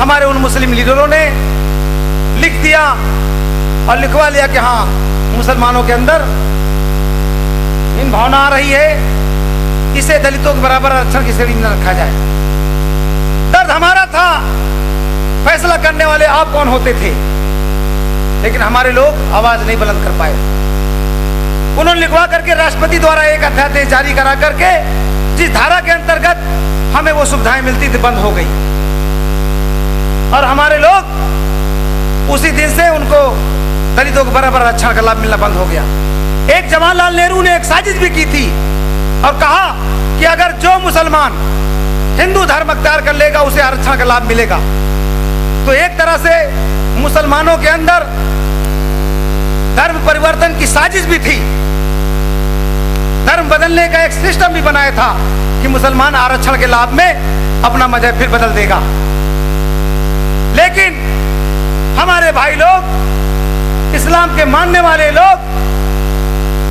हमारे उन मुस्लिम लीडरों ने लिख दिया और लिखवा लिया कि हाँ, मुसलमानों के अंदर इन भावना आ रही है, इसे दलितों के बराबर आरक्षण की श्रेणी में रखा जाए। दर्द हमारा था, फैसला करने वाले आप कौन होते थे, लेकिन हमारे लोग आवाज नहीं बुलंद कर पाए। उन्होंने लिखवा करके राष्ट्रपति द्वारा एक अध्यादेश जारी करा करके जिस धारा के अंतर्गत हमें वो सुविधाएं मिलती थी बंद हो गई और हमारे लोग उसी दिन से उनको दलितों को बराबर आरक्षण का लाभ मिलना बंद हो गया। एक जवाहरलाल नेहरू ने एक साजिश भी की थी और कहा कि अगर जो मुसलमान हिंदू धर्म अख्तियार कर लेगा उसे आरक्षण का लाभ मिलेगा। तो एक तरह से मुसलमानों के अंदर धर्म परिवर्तन की साजिश भी थी, धर्म बदलने का एक सिस्टम भी बनाया था कि मुसलमान आरक्षण के लाभ में अपना मजहब फिर बदल देगा। लेकिन हमारे भाई लोग, इस्लाम के मानने वाले लोग,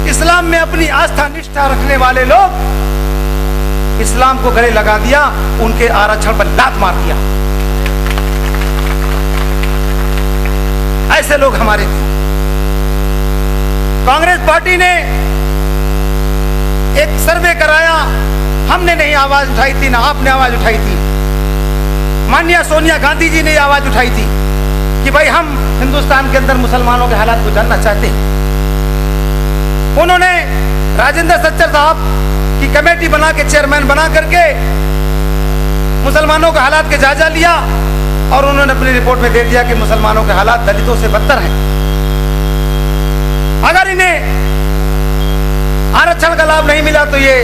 इस्लाम में अपनी आस्था निष्ठा रखने वाले लोग इस्लाम को गले लगा दिया, उनके आरक्षण पर लात मार दिया। ऐसे लोग हमारे थे। कांग्रेस पार्टी ने एक सर्वे कराया, हमने नहीं आवाज उठाई थी, ना आपने आवाज उठाई थी, माननीय सोनिया गांधी जी ने आवाज उठाई थी कि भाई हम हिंदुस्तान के अंदर मुसलमानों के हालात को जानना चाहते हैं। उन्होंने राजेंद्र सच्चर साहब की कमेटी बना के चेयरमैन बना करके मुसलमानों के हालात के जायजा लिया और उन्होंने अपनी रिपोर्ट में दे दिया कि मुसलमानों के हालात दलितों से बदतर हैं। अगर इन्हें आरक्षण का लाभ नहीं मिला तो ये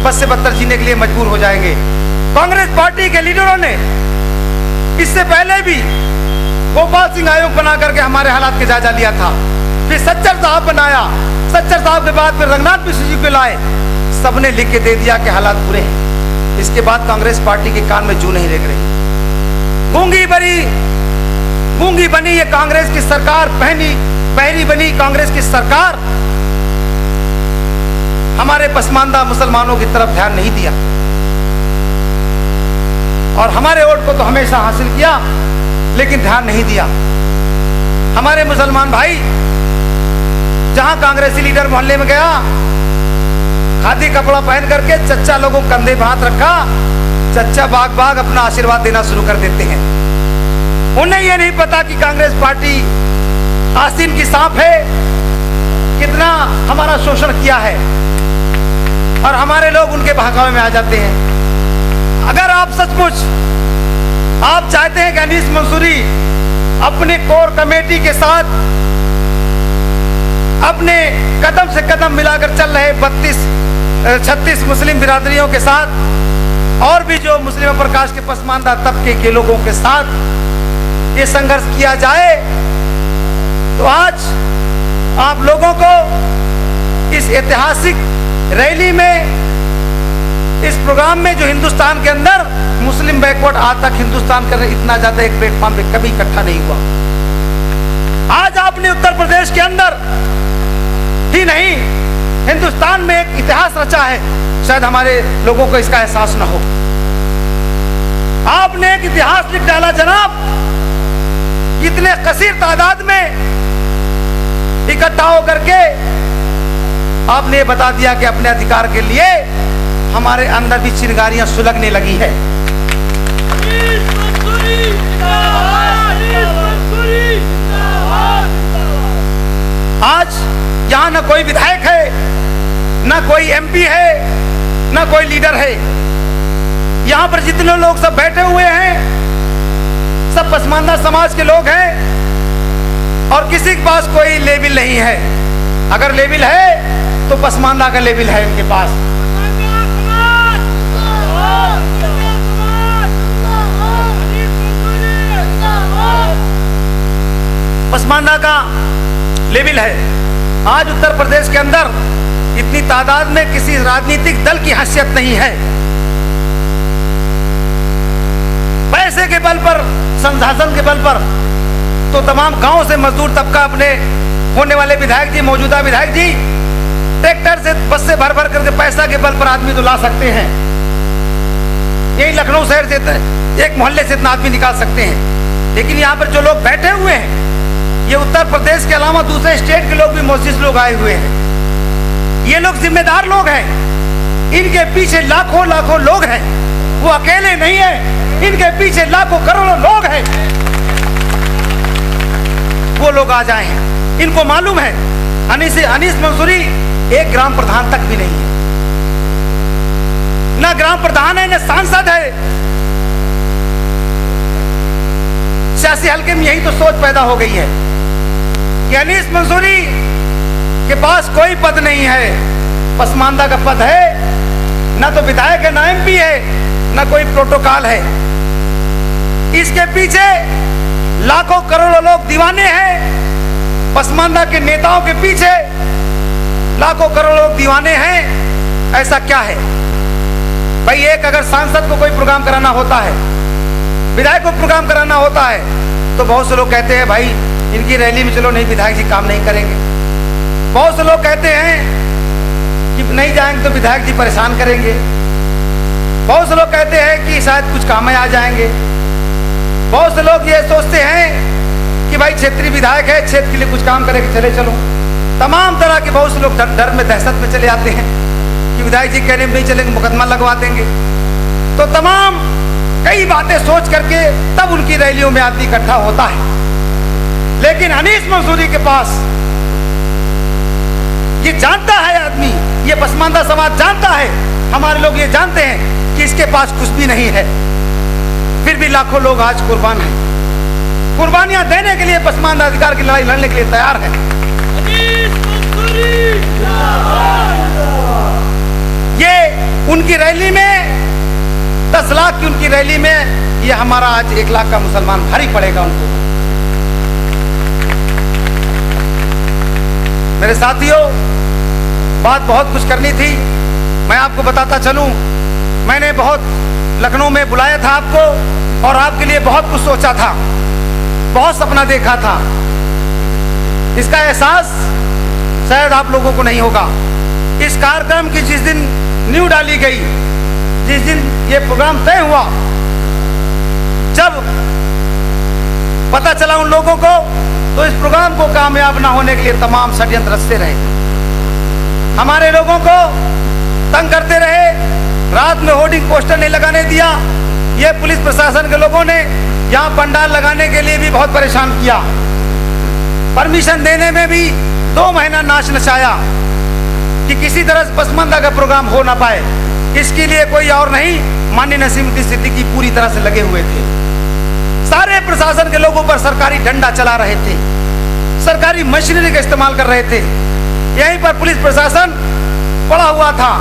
बस से बदतर जीने के लिए मजबूर हो जाएंगे। कांग्रेस पार्टी के लीडरों ने इससे पहले भी गोपाल सिंह आयोग बना करके हमारे हालात के जायजा लिया था, फिर सच्चर साहब बनाया, सच्चर साहब के बाद फिर रंगनाथ मिश्र जी को लाए, सबने लिख के दे दिया कि हालात बुरे हैं। इसके बाद कांग्रेस पार्टी के कान में जू नहीं लग रही, गूंगी बनी ये कांग्रेस की सरकार, पहली बनी कांग्रेस की सरकार हमारे पसमानदा मुसलमानों की तरफ ध्यान नहीं दिया और हमारे वोट को तो हमेशा हासिल किया लेकिन ध्यान नहीं दिया। हमारे मुसलमान भाई जहां कांग्रेसी लीडर मोहल्ले में गया, खादी कपड़ा पहन करके चच्चा लोगों कंधे पर हाथ रखा, चच्चा बाग बाग अपना आशीर्वाद देना शुरू कर देते हैं। उन्हें यह नहीं पता कि कांग्रेस पार्टी आसीन की सांप है कि कितना हमारा शोषण किया है, और हमारे लोग उनके बहकावे में आ जाते हैं। अगर आप सचमुच आप चाहते हैं कि अनीस मंसूरी अपने कोर कमेटी के साथ अपने कदम से कदम मिलाकर चल रहे 36 मुस्लिम बिरादरियों के साथ और भी जो मुस्लिम प्रकाश के पसमानदा तबके के लोगों के साथ ये संघर्ष किया जाए, तो आज आप लोगों को इस ऐतिहासिक रैली में, इस प्रोग्राम में, जो हिंदुस्तान के अंदर मुस्लिम बैकवर्ड आज तक हिंदुस्तान के इतना ज्यादा एक प्लेटफॉर्म पे कभी इकट्ठा नहीं हुआ। आज आपने उत्तर प्रदेश के अंदर ही नहीं, हिंदुस्तान में एक इतिहास रचा है। शायद हमारे लोगों को इसका एहसास ना हो। आपने एक इतिहास लिख डाला जनाब, कितने कसीर तादाद में इकट्ठा होकर के आपने ये बता दिया कि अपने अधिकार के लिए हमारे अंदर भी चिंगारियां सुलगने लगी है। आज यहां ना कोई विधायक है, ना कोई एमपी है, ना कोई लीडर है। यहां पर जितने लोग सब बैठे हुए हैं सब पसमानदा समाज के लोग हैं, और किसी के पास कोई लेबिल नहीं है। अगर लेबिल है तो पसमानदा का लेबिल है इनके पास। पसमानदा का लेबिल है। आज उत्तर प्रदेश के अंदर इतनी तादाद में किसी राजनीतिक दल की हैसियत नहीं है। पैसे के बल पर, संसाधन के बल पर तो तमाम गांव से मजदूर तबका अपने होने वाले विधायक जी, मौजूदा विधायक जी, ट्रैक्टर से, बस से भर भर करके पैसा के बल पर आदमी तो ला सकते हैं। यही लखनऊ शहर से एक मोहल्ले से इतना आदमी निकाल सकते हैं। लेकिन यहाँ पर जो लोग बैठे हुए हैं, ये उत्तर प्रदेश के अलावा दूसरे स्टेट के लोग भी मोजिज लोग आए हुए हैं। ये लोग जिम्मेदार लोग हैं। इनके पीछे लाखों लाखों लोग हैं। वो अकेले नहीं है, इनके पीछे लाखों करोड़ों लोग हैं। वो लोग आ जाएं। इनको मालूम है अनीस मंसूरी एक ग्राम प्रधान तक भी नहीं है, ना ग्राम प्रधान है, ना सांसद है। सियासी हल्के में यही तो सोच पैदा हो गई है कि अनीस मंसूरी के पास कोई पद नहीं है। पसमानदा का पद है, ना तो विधायक है, ना एमपी है, ना कोई प्रोटोकॉल है। इसके पीछे लाखों करोड़ों लोग दीवाने हैं। पसमानदा के नेताओं के पीछे लाखों करोड़ों लोग दीवाने हैं। ऐसा क्या है भाई? एक अगर सांसद को कोई प्रोग्राम कराना होता है, विधायक को प्रोग्राम कराना होता है, तो बहुत से लोग कहते हैं भाई इनकी रैली में चलो, नहीं विधायक जी काम नहीं करेंगे। बहुत से लोग कहते हैं कि नहीं जाएंगे तो विधायक जी परेशान करेंगे। बहुत से लोग कहते हैं कि शायद कुछ काम में आ जाएंगे। बहुत से लोग ये सोचते हैं कि भाई क्षेत्रीय विधायक है, क्षेत्र के लिए कुछ काम करेंगे, चले चलो। तमाम तरह के बहुत से लोग डर में, दहशत में चले जाते हैं कि विधायक जी कहने में नहीं चलेंगे, मुकदमा लगवा देंगे। तो तमाम कई बातें सोच करके तब उनकी रैलियों में आदमी इकट्ठा होता है। लेकिन अनीस मंसूरी के पास ये जानता है आदमी, ये पसमानदा समाज जानता है, हमारे लोग ये जानते हैं कि इसके पास कुछ भी नहीं है। फिर भी लाखों लोग आज कुर्बान हैं, कुर्बानियां देने के लिए, पसमानदा अधिकार की लड़ाई लड़ने के लिए तैयार हैं। ये उनकी रैली में 10 लाख की उनकी रैली में ये हमारा आज 1 लाख का मुसलमान भारी पड़ेगा उनको। मेरे साथियों, बात बहुत कुछ करनी थी, मैं आपको बताता चलूं। मैंने बहुत लखनऊ में बुलाया था आपको और आपके लिए बहुत कुछ सोचा था, बहुत सपना देखा था। इसका एहसास शायद आप लोगों को नहीं होगा। इस कार्यक्रम की जिस दिन नींव डाली गई, जिस दिन ये प्रोग्राम तय हुआ, जब पता चला उन लोगों को, तो इस प्रोग्राम को कामयाब ना होने के लिए तमाम षड्यंत्र रचते रहे, हमारे लोगों को तंग करते रहे। रात में होर्डिंग पोस्टर नहीं लगाने दिया। ये पुलिस प्रशासन के लोगों ने यहाँ पंडाल लगाने के लिए भी बहुत परेशान किया। परमिशन देने में भी 2 महीना नाच नचाया कि किसी तरह से पसमानदा का प्रोग्राम हो ना पाए। इसके लिए कोई और नहीं, माननीय नसीमुद्दीन सिद्दीकी पूरी तरह से लगे हुए थे। सारे प्रशासन के लोगों पर सरकारी डंडा चला रहे थे, सरकारी मशीनरी का इस्तेमाल कर रहे थे। यहीं पर पुलिस प्रशासन पड़ा हुआ था,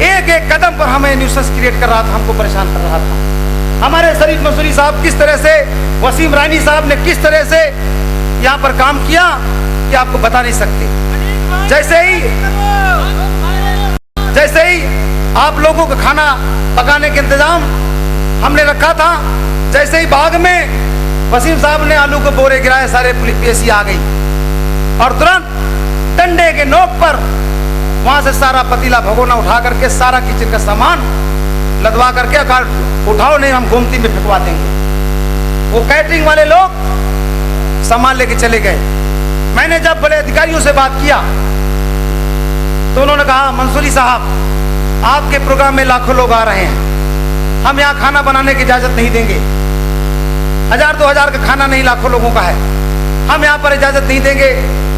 एक एक कदम पर हमें न्यूसेंस क्रिएट कर रहा था, हमको परेशान कर रहा था। हमारे शरीफ मंसूरी साहब किस तरह से, वसीम रानी साहब ने किस तरह से यहाँ पर काम किया कि आपको बता नहीं सकते। जैसे ही आप लोगों को खाना पकाने के इंतजाम हमने रखा था, जैसे ही बाग में वसीम साहब ने आलू के बोरे गिराए, सारे पुलिस पीएसी आ गई और तुरंत डंडे के नोक पर वहां से सारा पतीला भगोना उठा करके सारा किचन का सामान लदवा करके उठाओ नहीं हम गोमती में फेंकवा देंगे। वो कैटरिंग वाले लोग सामान लेके चले गए। मैंने जब बड़े अधिकारियों से बात किया तो उन्होंने कहा, मंसूरी साहब आपके प्रोग्राम में लाखों लोग आ रहे हैं, हम यहाँ खाना बनाने की इजाजत नहीं देंगे। 1000-2000 का खाना नहीं, लाखों लोगों का है, हम यहाँ पर इजाजत नहीं देंगे।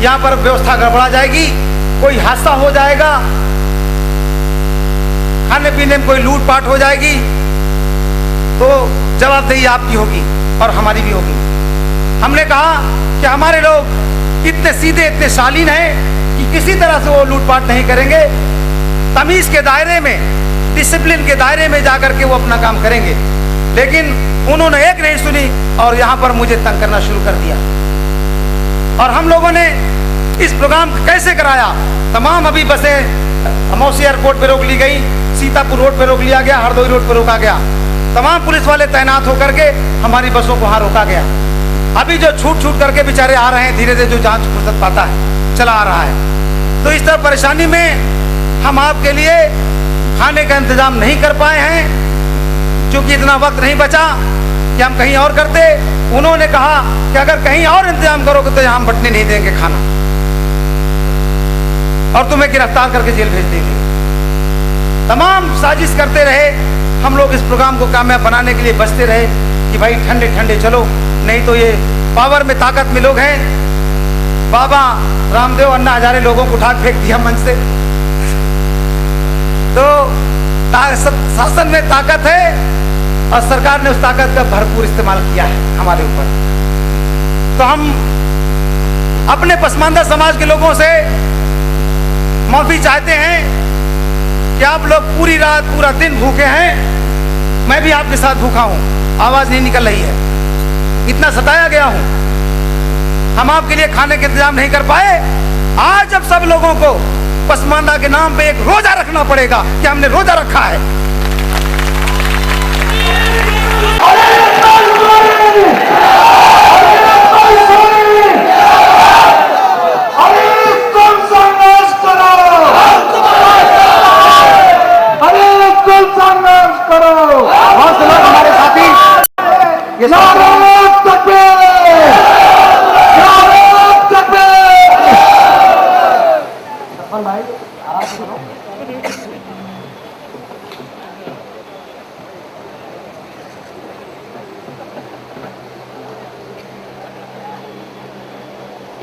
यहाँ पर व्यवस्था गड़बड़ा जाएगी, कोई हादसा हो जाएगा, खाने पीने में कोई लूटपाट हो जाएगी, तो जवाबदेही आपकी होगी और हमारी भी होगी। हमने कहा कि हमारे लोग इतने सीधे, इतने शालीन हैं कि किसी तरह से वो लूटपाट नहीं करेंगे। तमीज के दायरे में, डिसिप्लिन के दायरे में जाकर के वो अपना काम करेंगे। लेकिन उन्होंने एक नहीं सुनी और यहाँ पर मुझे तंग करना शुरू कर दिया। और हम लोगों ने इस प्रोग्राम कैसे कराया, तमाम अभी बसें अमौसी एयरपोर्ट पे रोक ली गई, सीतापुर रोड पे रोक लिया गया, हरदोई रोड पे रोका गया, तमाम पुलिस वाले तैनात होकर के हमारी बसों को वहां रोका गया। अभी जो छूट करके बेचारे आ रहे हैं, धीरे धीरे जो जांच फुर्सत पाता है चला आ रहा है। तो इस तरह परेशानी में हम आपके लिए खाने का इंतजाम नहीं कर पाए हैं, क्योंकि इतना वक्त नहीं बचा कि हम कहीं और करते। उन्होंने कहा कि अगर कहीं और इंतजाम करोगे तो यहाँ हम बटने नहीं देंगे खाना और तुम्हें गिरफ्तार करके जेल भेज देंगे। तमाम साजिश करते रहे। हम लोग इस प्रोग्राम को कामयाब बनाने के लिए बचते रहे कि भाई ठंडे ठंडे चलो, नहीं तो ये पावर में ताकत में लोग हैं। बाबा रामदेव, अन्ना हजारे लोगों को उठा फेंक दिया मंच से। तो शासन में ताकत है और सरकार ने उस ताकत का भरपूर इस्तेमाल किया है हमारे ऊपर। तो हम अपने पसमानदा समाज के लोगों से माफी चाहते हैं कि आप लोग पूरी रात पूरा दिन भूखे हैं, मैं भी आपके साथ भूखा हूं, आवाज नहीं निकल रही है, इतना सताया गया हूं। हम आपके लिए खाने के इंतजाम नहीं कर पाए। आज जब सब लोगों को पसमानदा के नाम पे एक रोजा रखना पड़ेगा कि हमने रोजा रखा है। हमारे साथी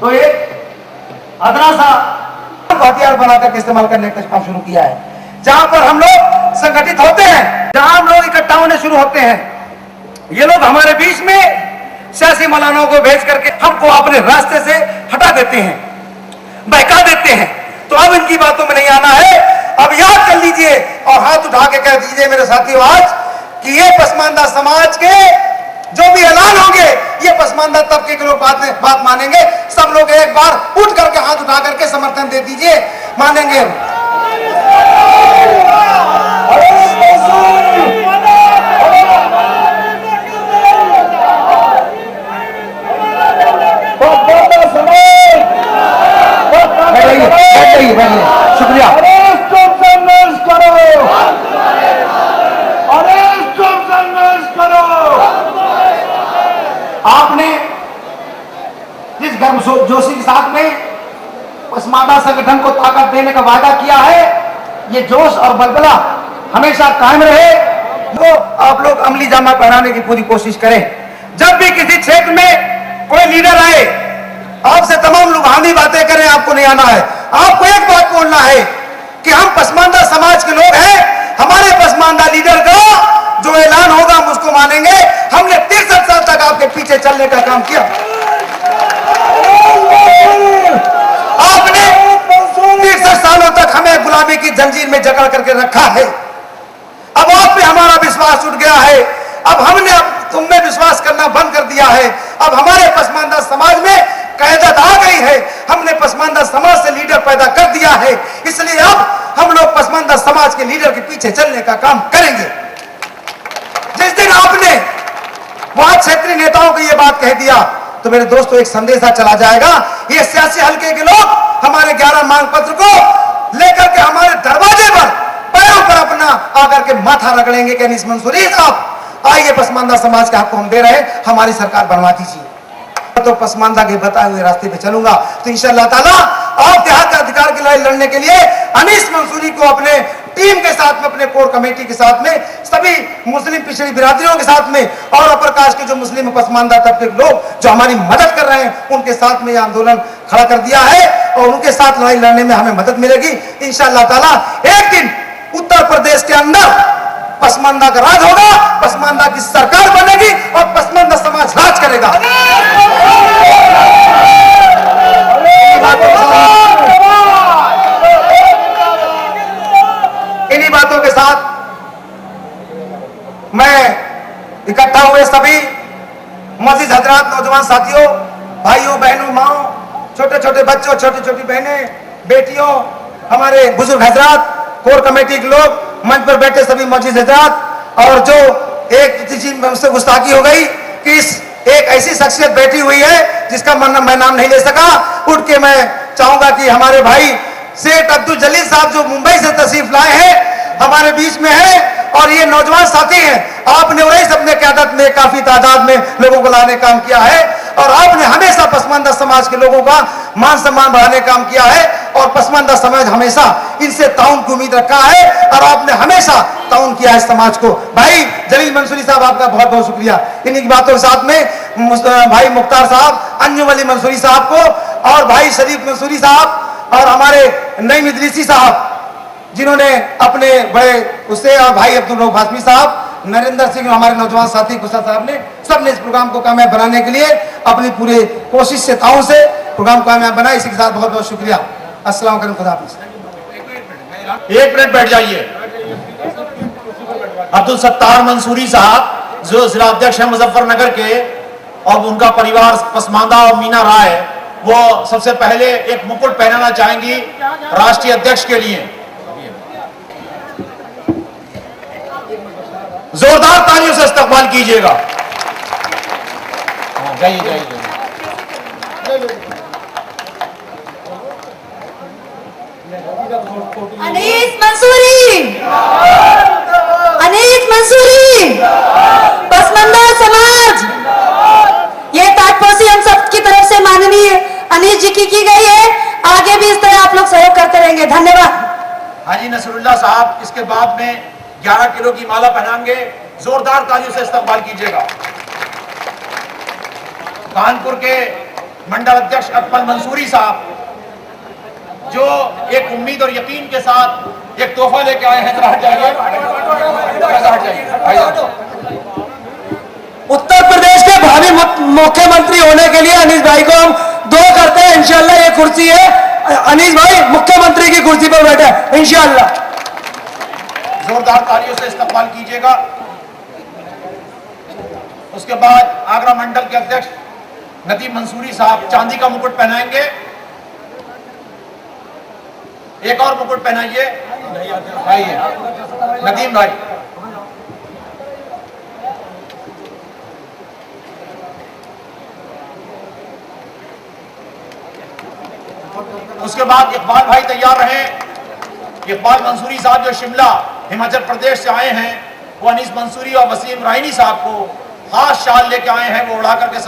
तो एक अदना सा हथियार बनाकर इस्तेमाल करने का काम शुरू किया है, जहां पर हम लोग संगठित होते हैं, जहां हम लोग इकट्ठा होने शुरू होते हैं। ये लोग हमारे बीच में सियासी मौलानाओं को भेज करके हमको अपने रास्ते से हटा देते हैं, बहका देते हैं। तो अब इनकी बातों में नहीं आना है। अब याद कर लीजिए और हाथ उठा के कह दीजिए मेरे साथियों आज कि ये पसमानदा समाज के जो भी ऐलान होंगे, ये पसमानदा तबके के लोग बात मानेंगे। सब लोग एक बार उठ करके हाथ उठा करके समर्थन दे दीजिए, मानेंगे। शुक्रिया। आपने जिस गर्मजोशी के साथ में पसमानदा संगठन को ताकत देने का वादा किया है, ये जोश और बलबला हमेशा कायम रहे। तो आप लोग अमली जामा पहनाने की पूरी कोशिश करें। जब भी किसी क्षेत्र में कोई लीडर आए, आपसे तमाम लुभावनी फालतू बातें करें, आपको नहीं आना है। आपको एक बात बोलना है कि हम पसमानदा समाज के लोग हैं, हमारे पसमानदा लीडर का जो ऐलान होगा हम उसको मानेंगे। हमने 63 साल तक आपके पीछे चलने का काम किया। आपने 63 सालों तक हमें गुलामी की जंजीर में जकड़ करके रखा है। अब आप पे हमारा विश्वास उठ गया है। अब हमने तुम में विश्वास करना बंद कर दिया है। अब हमारे पसमानदा समाज में क़यादत आ गई है। हमने पसमानदा समाज से लीडर पैदा कर दिया है। इसलिए अब हम लोग पसमानदा समाज के लीडर के पीछे चलने का काम करेंगे। जिस दिन आपने वहां क्षेत्रीय नेताओं को यह बात कह दिया तो मेरे दोस्तों एक संदेशा चला जाएगा। ये सियासी हल्के के लोग हमारे 11 मांग पत्र को लेकर के हमारे दरवाजे पर पैरों पर अपना आकर के माथा रगड़ेंगे कि अनीस मंसूरी साहब आइए, पसमानदा समाज का हक को हम दे रहे हैं, हमारी सरकार बनवा दीजिए। तो पसमानदा के बताए हुए रास्ते पे चलूंगा तो इंशाअल्लाह ताला आपके हक अधिकार की लड़ाई लड़ने के लिए अनीस मंसूरी को अपने टीम के साथ में, अपने कोर कमेटी के साथ में, सभी मुस्लिम पिछड़ी बिरादरियों के साथ में और अपर कास्ट के जो मुस्लिम पसमानदा तबके के लोग जो हमारी मदद कर रहे हैं उनके साथ में यह आंदोलन खड़ा कर दिया है और उनके साथ लड़ाई लड़ने में हमें मदद मिलेगी इंशाअल्लाह ताला। एक दिन उत्तर प्रदेश के अंदर पसमानदा का राज होगा, पसमानदा की सरकार बनेगी और पसमानदा समाज राज करेगा। इन्हीं बातों के साथ मैं इकट्ठा हुए सभी मस्जिद हजरात, नौजवान साथियों, भाइयों बहनों, माओ, छोटे छोटे बच्चों, छोटी छोटी बहनें, बेटियों, हमारे बुजुर्ग हजरात, कोर कमेटी के लोग, मंच पर बैठे सभी मस्जिद हजरात और जो एक चीज मुझसे गुस्ताखी हो गई कि इस एक ऐसी शख्सियत बैठी हुई है जिसका मैं नाम नहीं ले सका, उठ के मैं चाहूंगा कि हमारे भाई सेठ अब्दुल जलील साहब जो मुंबई से तशरीफ लाए हैं हमारे बीच में है और ये नौजवान साथी हैं। आपने वही अपने क़यादत में काफी तादाद में लोगों को लाने काम किया है और आपने हमेशा पसमानदा समाज के लोगों का मान सम्मान बढ़ाने काम किया है और पसमानदा समाज हमेशा इनसे ताउन की उम्मीद रखा है और आपने हमेशा ताउन किया है समाज को। भाई जलील मंसूरी साहब आपका बहुत बहुत शुक्रिया। इन्हीं की बातों के साथ में भाई मुख्तार साहब, अंजुम अली मंसूरी साहब को और भाई शरीफ मंसूरी साहब और हमारे नईम इदरीसी साहब जिन्होंने अपने बड़े उससे और भाई अब्दुल रऊफ हाशमी साहब, नरेंद्र सिंह, हमारे नौजवान साथी गुस्सा साहब ने सबने इस प्रोग्राम को कामयाब बनाने के लिए अपनी पूरी कोशिश से ताउन से प्रोग्राम कामयाब बनाया। इसी के साथ बहुत बहुत शुक्रिया। अस्सलाम वालेकुम, खुदा हाफिज़। 1 मिनट बैठ जाइए। अब्दुल सत्तार मंसूरी साहब जो जिला अध्यक्ष है मुजफ्फरनगर के और उनका परिवार पसमानदा और मीना राय, वो सबसे पहले एक मुकुट पहनाना चाहेंगी राष्ट्रीय अध्यक्ष के लिए। जोरदार तालियों से इस्तकबाल कीजिएगा। जाइए जाइए। अनीस मंसूरी, अनीस मंसूरी, पसमानदा समाज, ये ताजपोशी हम सब की तरफ से माननीय अनीस जी की गई है। आगे भी इस तरह आप लोग सहयोग करते रहेंगे। धन्यवाद। हाजी नसरुल्लाह साहब इसके बाद में 11 किलो की माला पहनाएंगे। जोरदार तालियों से इस्तकबाल कीजिएगा। कानपुर के मंडल अध्यक्ष अकमल मंसूरी साहब जो एक उम्मीद और यकीन के साथ एक तोहफा लेके आए हैं। हट जाइए। उत्तर प्रदेश के भावी मुख्यमंत्री होने के लिए अनीस भाई को हम दुआ करते हैं। इंशाल्लाह ये कुर्सी है, अनीस भाई मुख्यमंत्री की कुर्सी पर बैठे हैं इंशाल्लाह। जोरदार तालियों से इस्तकबाल कीजिएगा। उसके बाद आगरा मंडल के अध्यक्ष नदीम मंसूरी साहब चांदी का मुकुट पहनाएंगे। एक और मुकुट पहनाइए नदीम भाई। उसके बाद इकबाल भाई तैयार रहे। इकबाल मंसूरी साहब जो शिमला हिमाचल प्रदेश से आए हैं वो अनीस मंसूरी और वसीम रायनी साहब को खास शाल लेके आए हैं, वो उड़ा करके